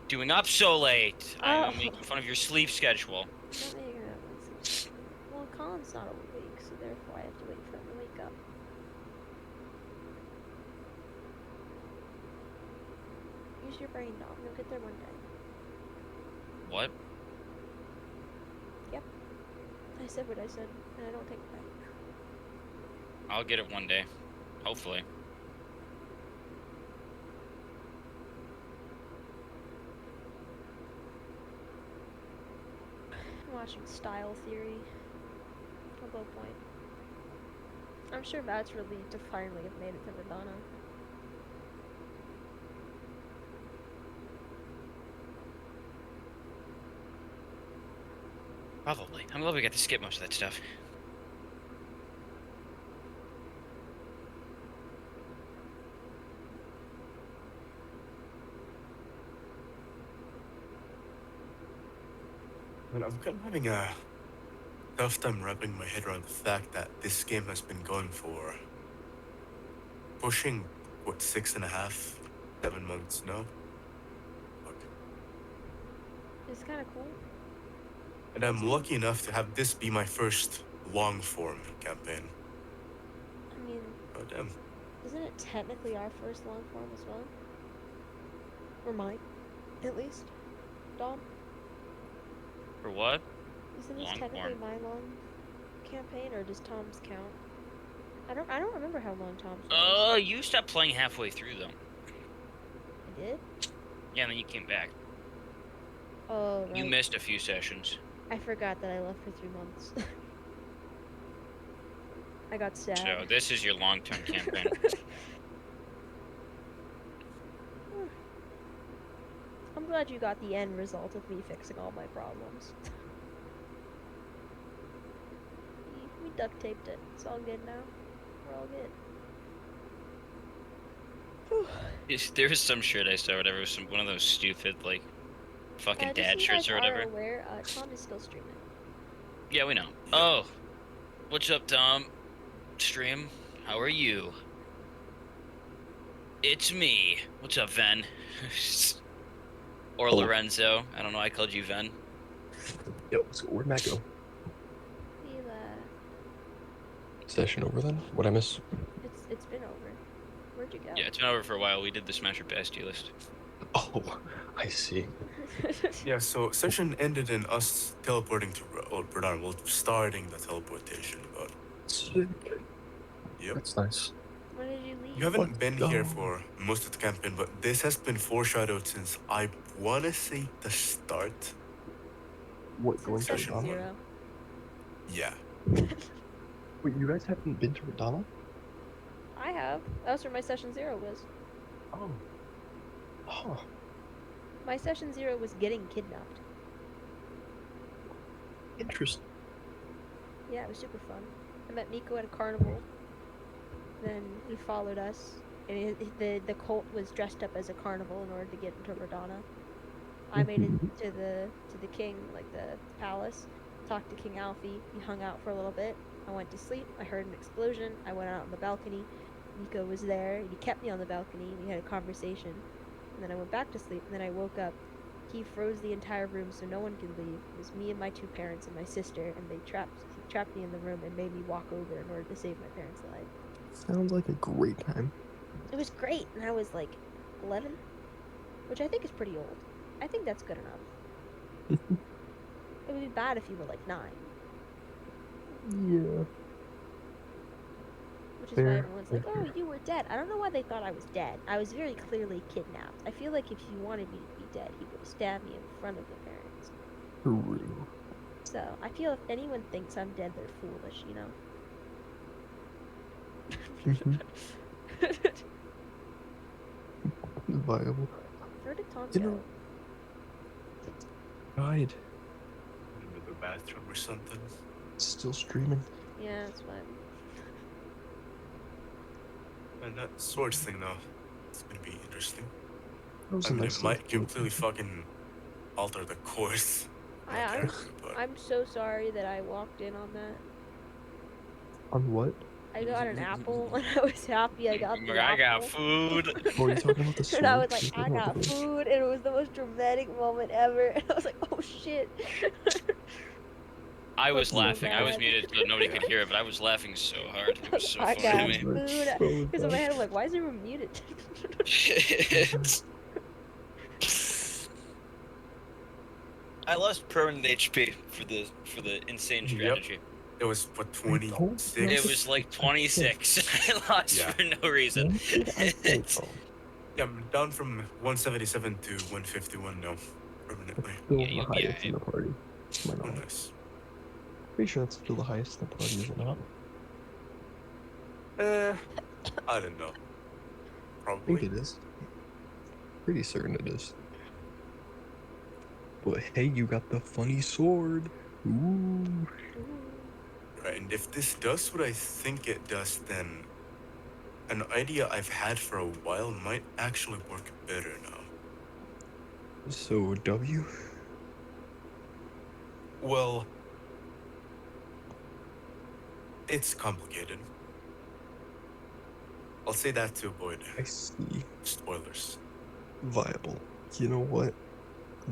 Doing up so late. I'm Oh. making fun of your sleep schedule. Not making it up. Well, Colin's not awake, so therefore I have to wait for him to wake up. Use your brain, dog. You'll get there one day. What? I said what I said, and I don't take it back. I'll get it one day. Hopefully. I'm watching Style Theory. A low point. I'm sure Matt's relieved to finally have made it to Madonna. Probably. I'm glad we got to skip most of that stuff. And I'm kind of having a tough time wrapping my head around the fact that this game has been going for pushing, what, 6.5, 7 months now? Fuck. It's kind of cool. And I'm lucky enough to have this be my first long-form campaign. I mean, Oh, damn. isn't it technically our first long form as well? Or mine, at least. Dom, For what? isn't this Long technically form. my long campaign, or does Tom's count? I don't remember how long Tom's was. You stopped playing halfway through though. I did? Yeah, and then you came back. Oh, right. You missed a few sessions. I forgot that I left for 3 months. I got sad. So this is your long-term campaign. I'm glad you got the end result of me fixing all my problems. duct taped it. It's all good now. We're all good. There was some shirt I saw, whatever, one of those stupid, like, fucking Just dad so you shirts guys or whatever. are aware, Tom is still streaming. Yeah, we know. Oh, what's up, Tom? Stream, how are you? It's me. What's up, Ven? Or Lorenzo. I don't know, I called you Ven. Yo, so where'd Matt go? He Session over then? What'd I miss? it's been over. Where'd you go? Yeah, it's been over for a while. We did the Smash or Pass tier list. Oh, I see. Yeah, so session ended in us teleporting to Verdun. Well, starting the teleportation, but Sick. yep. That's nice. When did you leave? You haven't Let's been go. here for most of the campaign, but this has been foreshadowed since I wanna say the start. What, going to Session Verdana? Radama? 0. Yeah. Wait, you guys haven't been to Radama? I have. That's where my session 0 was. Oh. Huh. My session 0 was getting kidnapped. Interesting. Yeah, it was super fun. I met Nico at a carnival. Then he followed us, and the cult was dressed up as a carnival in order to get into Radana. I made it to the king, like the palace. Talked to King Alfie. We hung out for a little bit. I went to sleep. I heard an explosion. I went out on the balcony. Nico was there. He kept me on the balcony. We had a conversation. And then I went back to sleep. And then I woke up. He froze the entire room so no one could leave. It was me and my 2 parents and my sister, and he trapped me in the room and made me walk over in order to save my parents' life. Sounds like a great time. It was great, and I was like 11, which I think is pretty old. I think that's good enough. It would be bad if you were like 9. Yeah. Which is Fair, why everyone's like, fair, oh, fair. you were dead. I don't know why they thought I was dead. I was very clearly kidnapped. I feel like if he wanted me to be dead, he would have stabbed me in front of the parents. True. So, I feel if anyone thinks I'm dead, they're foolish, you know? Mhm. Viable. Where did Tom You go? know- Died. In the bathroom or something. Still streaming. Yeah, that's fine. And that swords thing, though, it's gonna be interesting. That was I a mean, nice it might little- completely fucking alter the course. of the I'm, character, but I'm so sorry that I walked in on that. On what? I got an apple, and I was happy I got the I got apple. food. Oh, are you talking about the sword? And I was like, You're I talking about got the- food, and it was the most dramatic moment ever. And I was like, oh shit. I was Fucking laughing. I was bad. muted so nobody could hear it, but I was laughing so hard. It was so I funny got to me. food. So Because in my head, I'm like, why is everyone muted? I lost permanent HP for the insane Yep. strategy. it was what told you. 26. It was like 26. I lost Yeah. for no reason. When did I say so? Yeah, I'm down from 177 to 151 now, permanently. Still Yeah, the you'll be highest in the party. To my Oh, knowledge. nice. Pretty sure that's still the highest in the party, is it not? I don't know. I think Probably. it is. Pretty certain it is. But hey, you got the funny sword. Ooh. Right, and if this does what I think it does, then an idea I've had for a while might actually work better now. So W. Well, it's complicated. I'll say that to avoid I see. spoilers. Viable. You know what?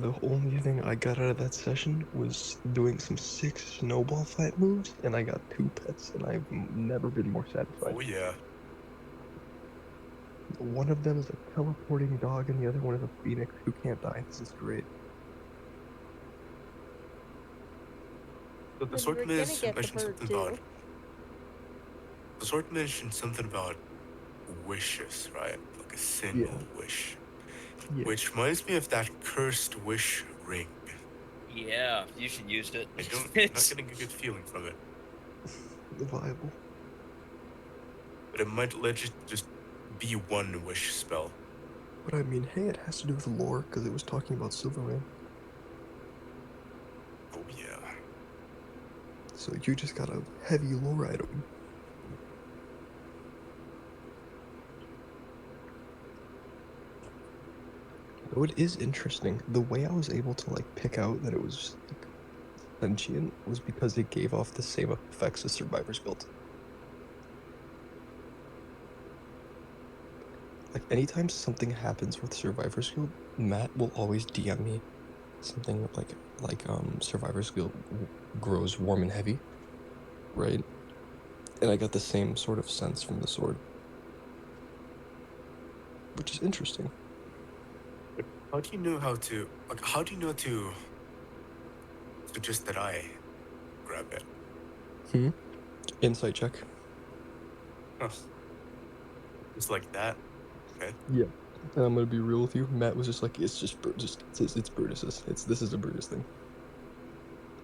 The only thing I got out of that session was doing some sick snowball fight moves, and I got 2 pets, and I've never been more satisfied. Oh yeah. One of them is a teleporting dog, and the other one is a phoenix who can't die. This is great. So the Then sword you were gonna mentioned get the bird something too. about. The sword mentioned something about wishes, right? Like a single wish. Yeah. Which reminds me of that cursed wish ring. Yeah, you should use it. I don't, I'm not getting a good feeling from it. Viable. But it might legit just be one wish spell. But I mean, hey, it has to do with lore, because it was talking about Silverman. Oh yeah. So you just got a heavy lore item. Though it is interesting, the way I was able to like pick out that it was like, sentient was because it gave off the same effects as Survivor's Guild. Like anytime something happens with Survivor's Guild, Matt will always DM me something like Survivor's Guild grows warm and heavy, right? And I got the same sort of sense from the sword, which is interesting. How do you know how to how do you know to suggest that I grab it? Insight check. Huh. Just like that. Okay. Yeah. And I'm gonna be real with you. Matt was just like, it's Brutus's. This is a Brutus thing.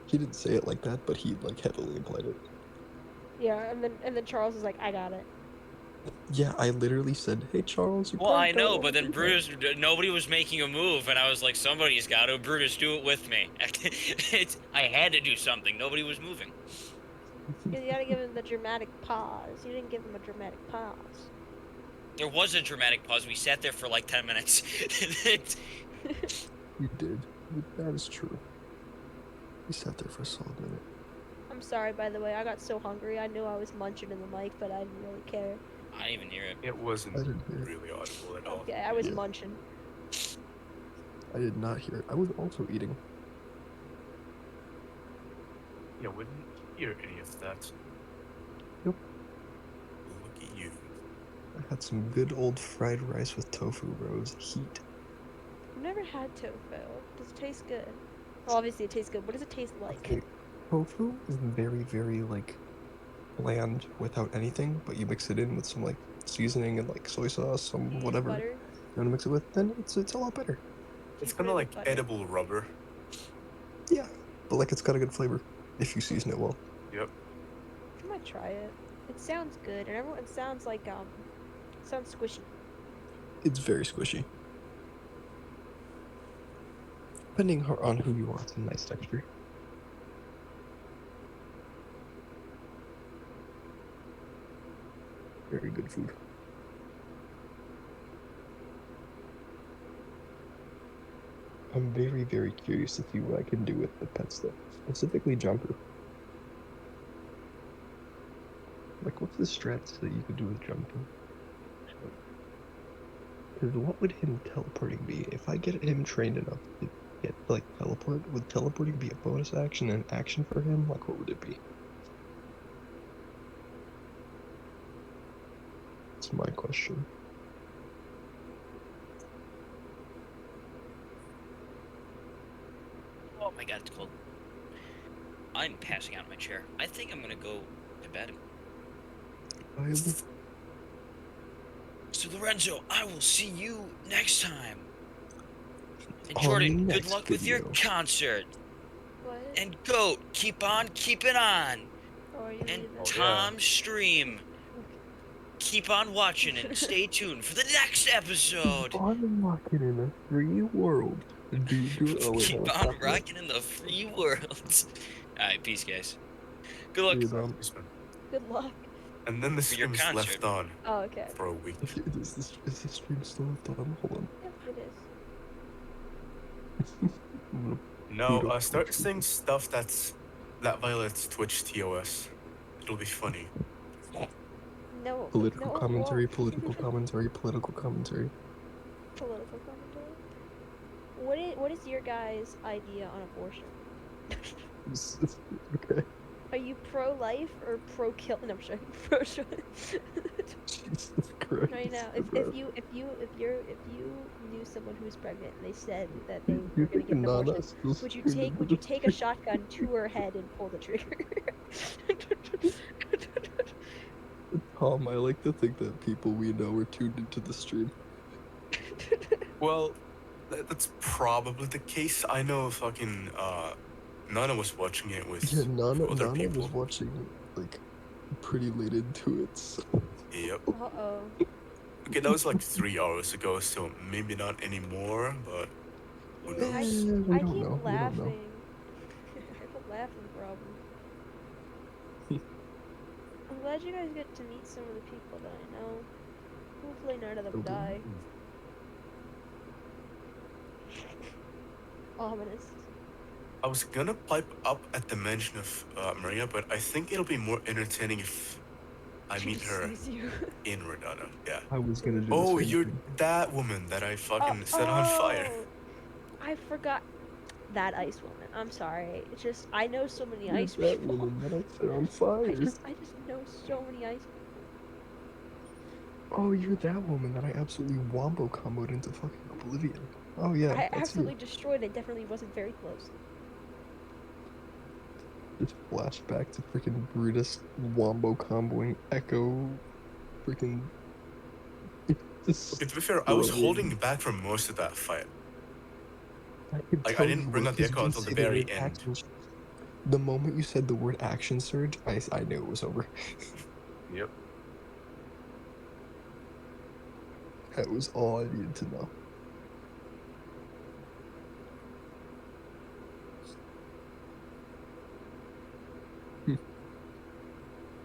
He didn't say it like that, but he like heavily implied it. Yeah, and then Charles was like, I got it. Yeah, I literally said, "Hey Charles, you Well, I probably know, don't but then wanna do Brutus, nobody was making a move, and I was like, somebody's got to. Brutus, do it with me. I had to do something. Nobody was moving. You gotta give him the dramatic pause. You didn't give him a dramatic pause. There was a dramatic pause. We sat there for like 10 minutes. You did. That is true. We sat there for a solid minute. I'm sorry, by the way. I got so hungry. I knew I was munching in the mic, but I didn't really care. I didn't even hear it. It wasn't I didn't hear it. really audible at all. Okay, I was Yeah. munching. I did not hear it. I was also eating. Yeah, wouldn't hear any of that. Nope. Look at you. I had some good old fried rice with tofu, bro. It was heat. I've never had tofu. Does it taste good? Well, obviously it tastes good. What does it taste like? Okay, tofu is very, very like bland without anything, but you mix it in with some like seasoning and like soy sauce, some You use whatever butter? you want to mix it with, then it's a lot better. It's You put kind it of in like butter? edible rubber. Yeah, but like it's got a good flavor if you season it well. Yep. I might try it. It sounds good, and everyone it sounds like sounds squishy. It's very squishy. Depending on who you are, it's a nice texture. Very good food. I'm very, very curious to see what I can do with the pet stuff, specifically Jumper. Like, what's the strats that you could do with Jumper? Because what would him teleporting be? If I get him trained enough to get, like, teleport, would teleporting be a bonus action and an action for him? Like, what would it be? That's my question. Oh my god, it's cold. I'm passing out in my chair. I think I'm gonna go to bed. I will. So Lorenzo, I will see you next time. And On Jordan, the good next luck with your video. concert. What? And Goat, keep on keeping on. Or are you And leaving? Tom Stream, keep on watching and stay tuned for the next episode. I'm rocking in a free world. Oh, wait, Keep no, on stop that. rocking in the free world. Alright, peace, guys. Good luck. Dude, Good luck. And then the For your stream is left concert. on Oh, okay. for a week. is the stream still left on? Hold on. Yep, it is. I'm gonna No, Boot up start Twitch. saying stuff that violates Twitch TOS. It'll be funny. No. Political no, it commentary, won't. political commentary, political commentary. Political commentary. What is your guys' idea on abortion? Okay. Are you pro-life or pro-kill? No, I'm sure. Pro-choice. Jesus Christ. Right now, if you knew someone who was pregnant and they said that they You were gonna think get an Nana abortion, still would you take a shotgun to her head and pull the trigger? Tom, I like to think that people we know are tuned into the stream. Well, that's probably the case. I know fucking Nana was watching it with Yeah, Nana other people. was watching, like, pretty late into it, so... Yep. Uh-oh. Okay, that was like 3 hours ago, so maybe not anymore, but who knows? we I don't keep know, we don't know. laughing. I have a laughing problem. glad you guys get to meet some of the people that I know. Hopefully none of them die. Ominous. I was gonna pipe up at the mention of Maria, but I think it'll be more entertaining if I She meet just her sees you. in Redana. Yeah. I was gonna do the Oh, same you're thing. that woman that I fucking set on fire. Oh, I forgot that ice woman. I'm sorry. It's just I know so many You're ice that people. woman that I set on fire. I just know so many ice. Oh, you're that woman that I absolutely wombo comboed into fucking oblivion. Oh yeah, I that's absolutely you. destroyed it. Definitely wasn't very close. Just flashback to freaking Brutus wombo comboing Echo, freaking. Okay, to be fair, I was holding back for most of that fight. Like, I didn't bring out the echo until the very end. The moment you said the word action surge, I knew it was over. Yep. That was all I needed to know.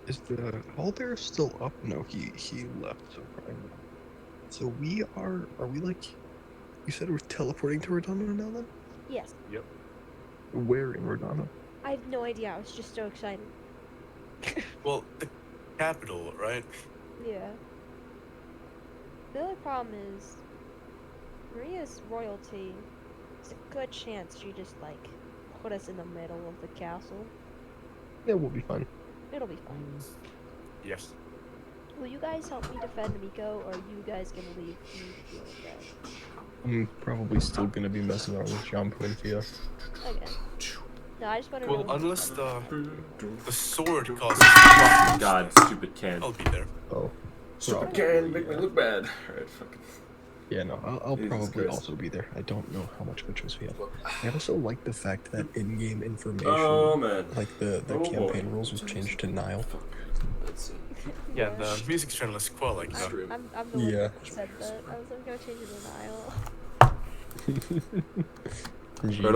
Is the Halder still up? No, he left. So we are we like? You said we're teleporting to Redana now then? Yes. Yep. Where in Redana? I have no idea. I was just so excited. Well, the capital, right? Yeah. The only problem is Maria's royalty. There's a good chance she just like put us in the middle of the castle. Yeah, we'll be fine. It'll be fine. Yes. Will you guys help me defend Miko, or are you guys gonna leave me to deal with that? I'm probably still gonna be messing around with Jump and Thea. Okay. No, I just want to Well, know. unless the sword causes problems, God, stupid can. I'll be there. Oh. Stupid probably, can, make me look bad. Alright, fucking. Yeah, no, I'll Jesus probably Christ. also be there. I don't know how much of a choice we have. I also like the fact that in-game information, Oh man. like the Oh, campaign boy. rules was changed to Nile. Fuck. That's it. Yeah, the music channel is quite like that. Stream. I'm the one Yeah. that said that. I was gonna change it to Nile. Right,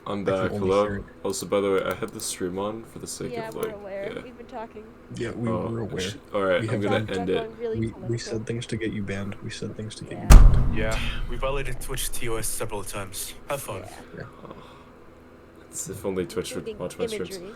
I'm I can back. only Hello. hear it. Also, by the way, I had the stream on for the sake Yeah, of we're like. aware. Yeah. We've been talking. Yeah, we were aware. Alright, We I'm have gonna done- end it. Going really We political. said things to get you banned. We said things to get you Yeah. banned. Yeah, we violated Twitch TOS several times. Have fun. Yeah. Oh. It's if only Twitch would Including watch my streams. imagery.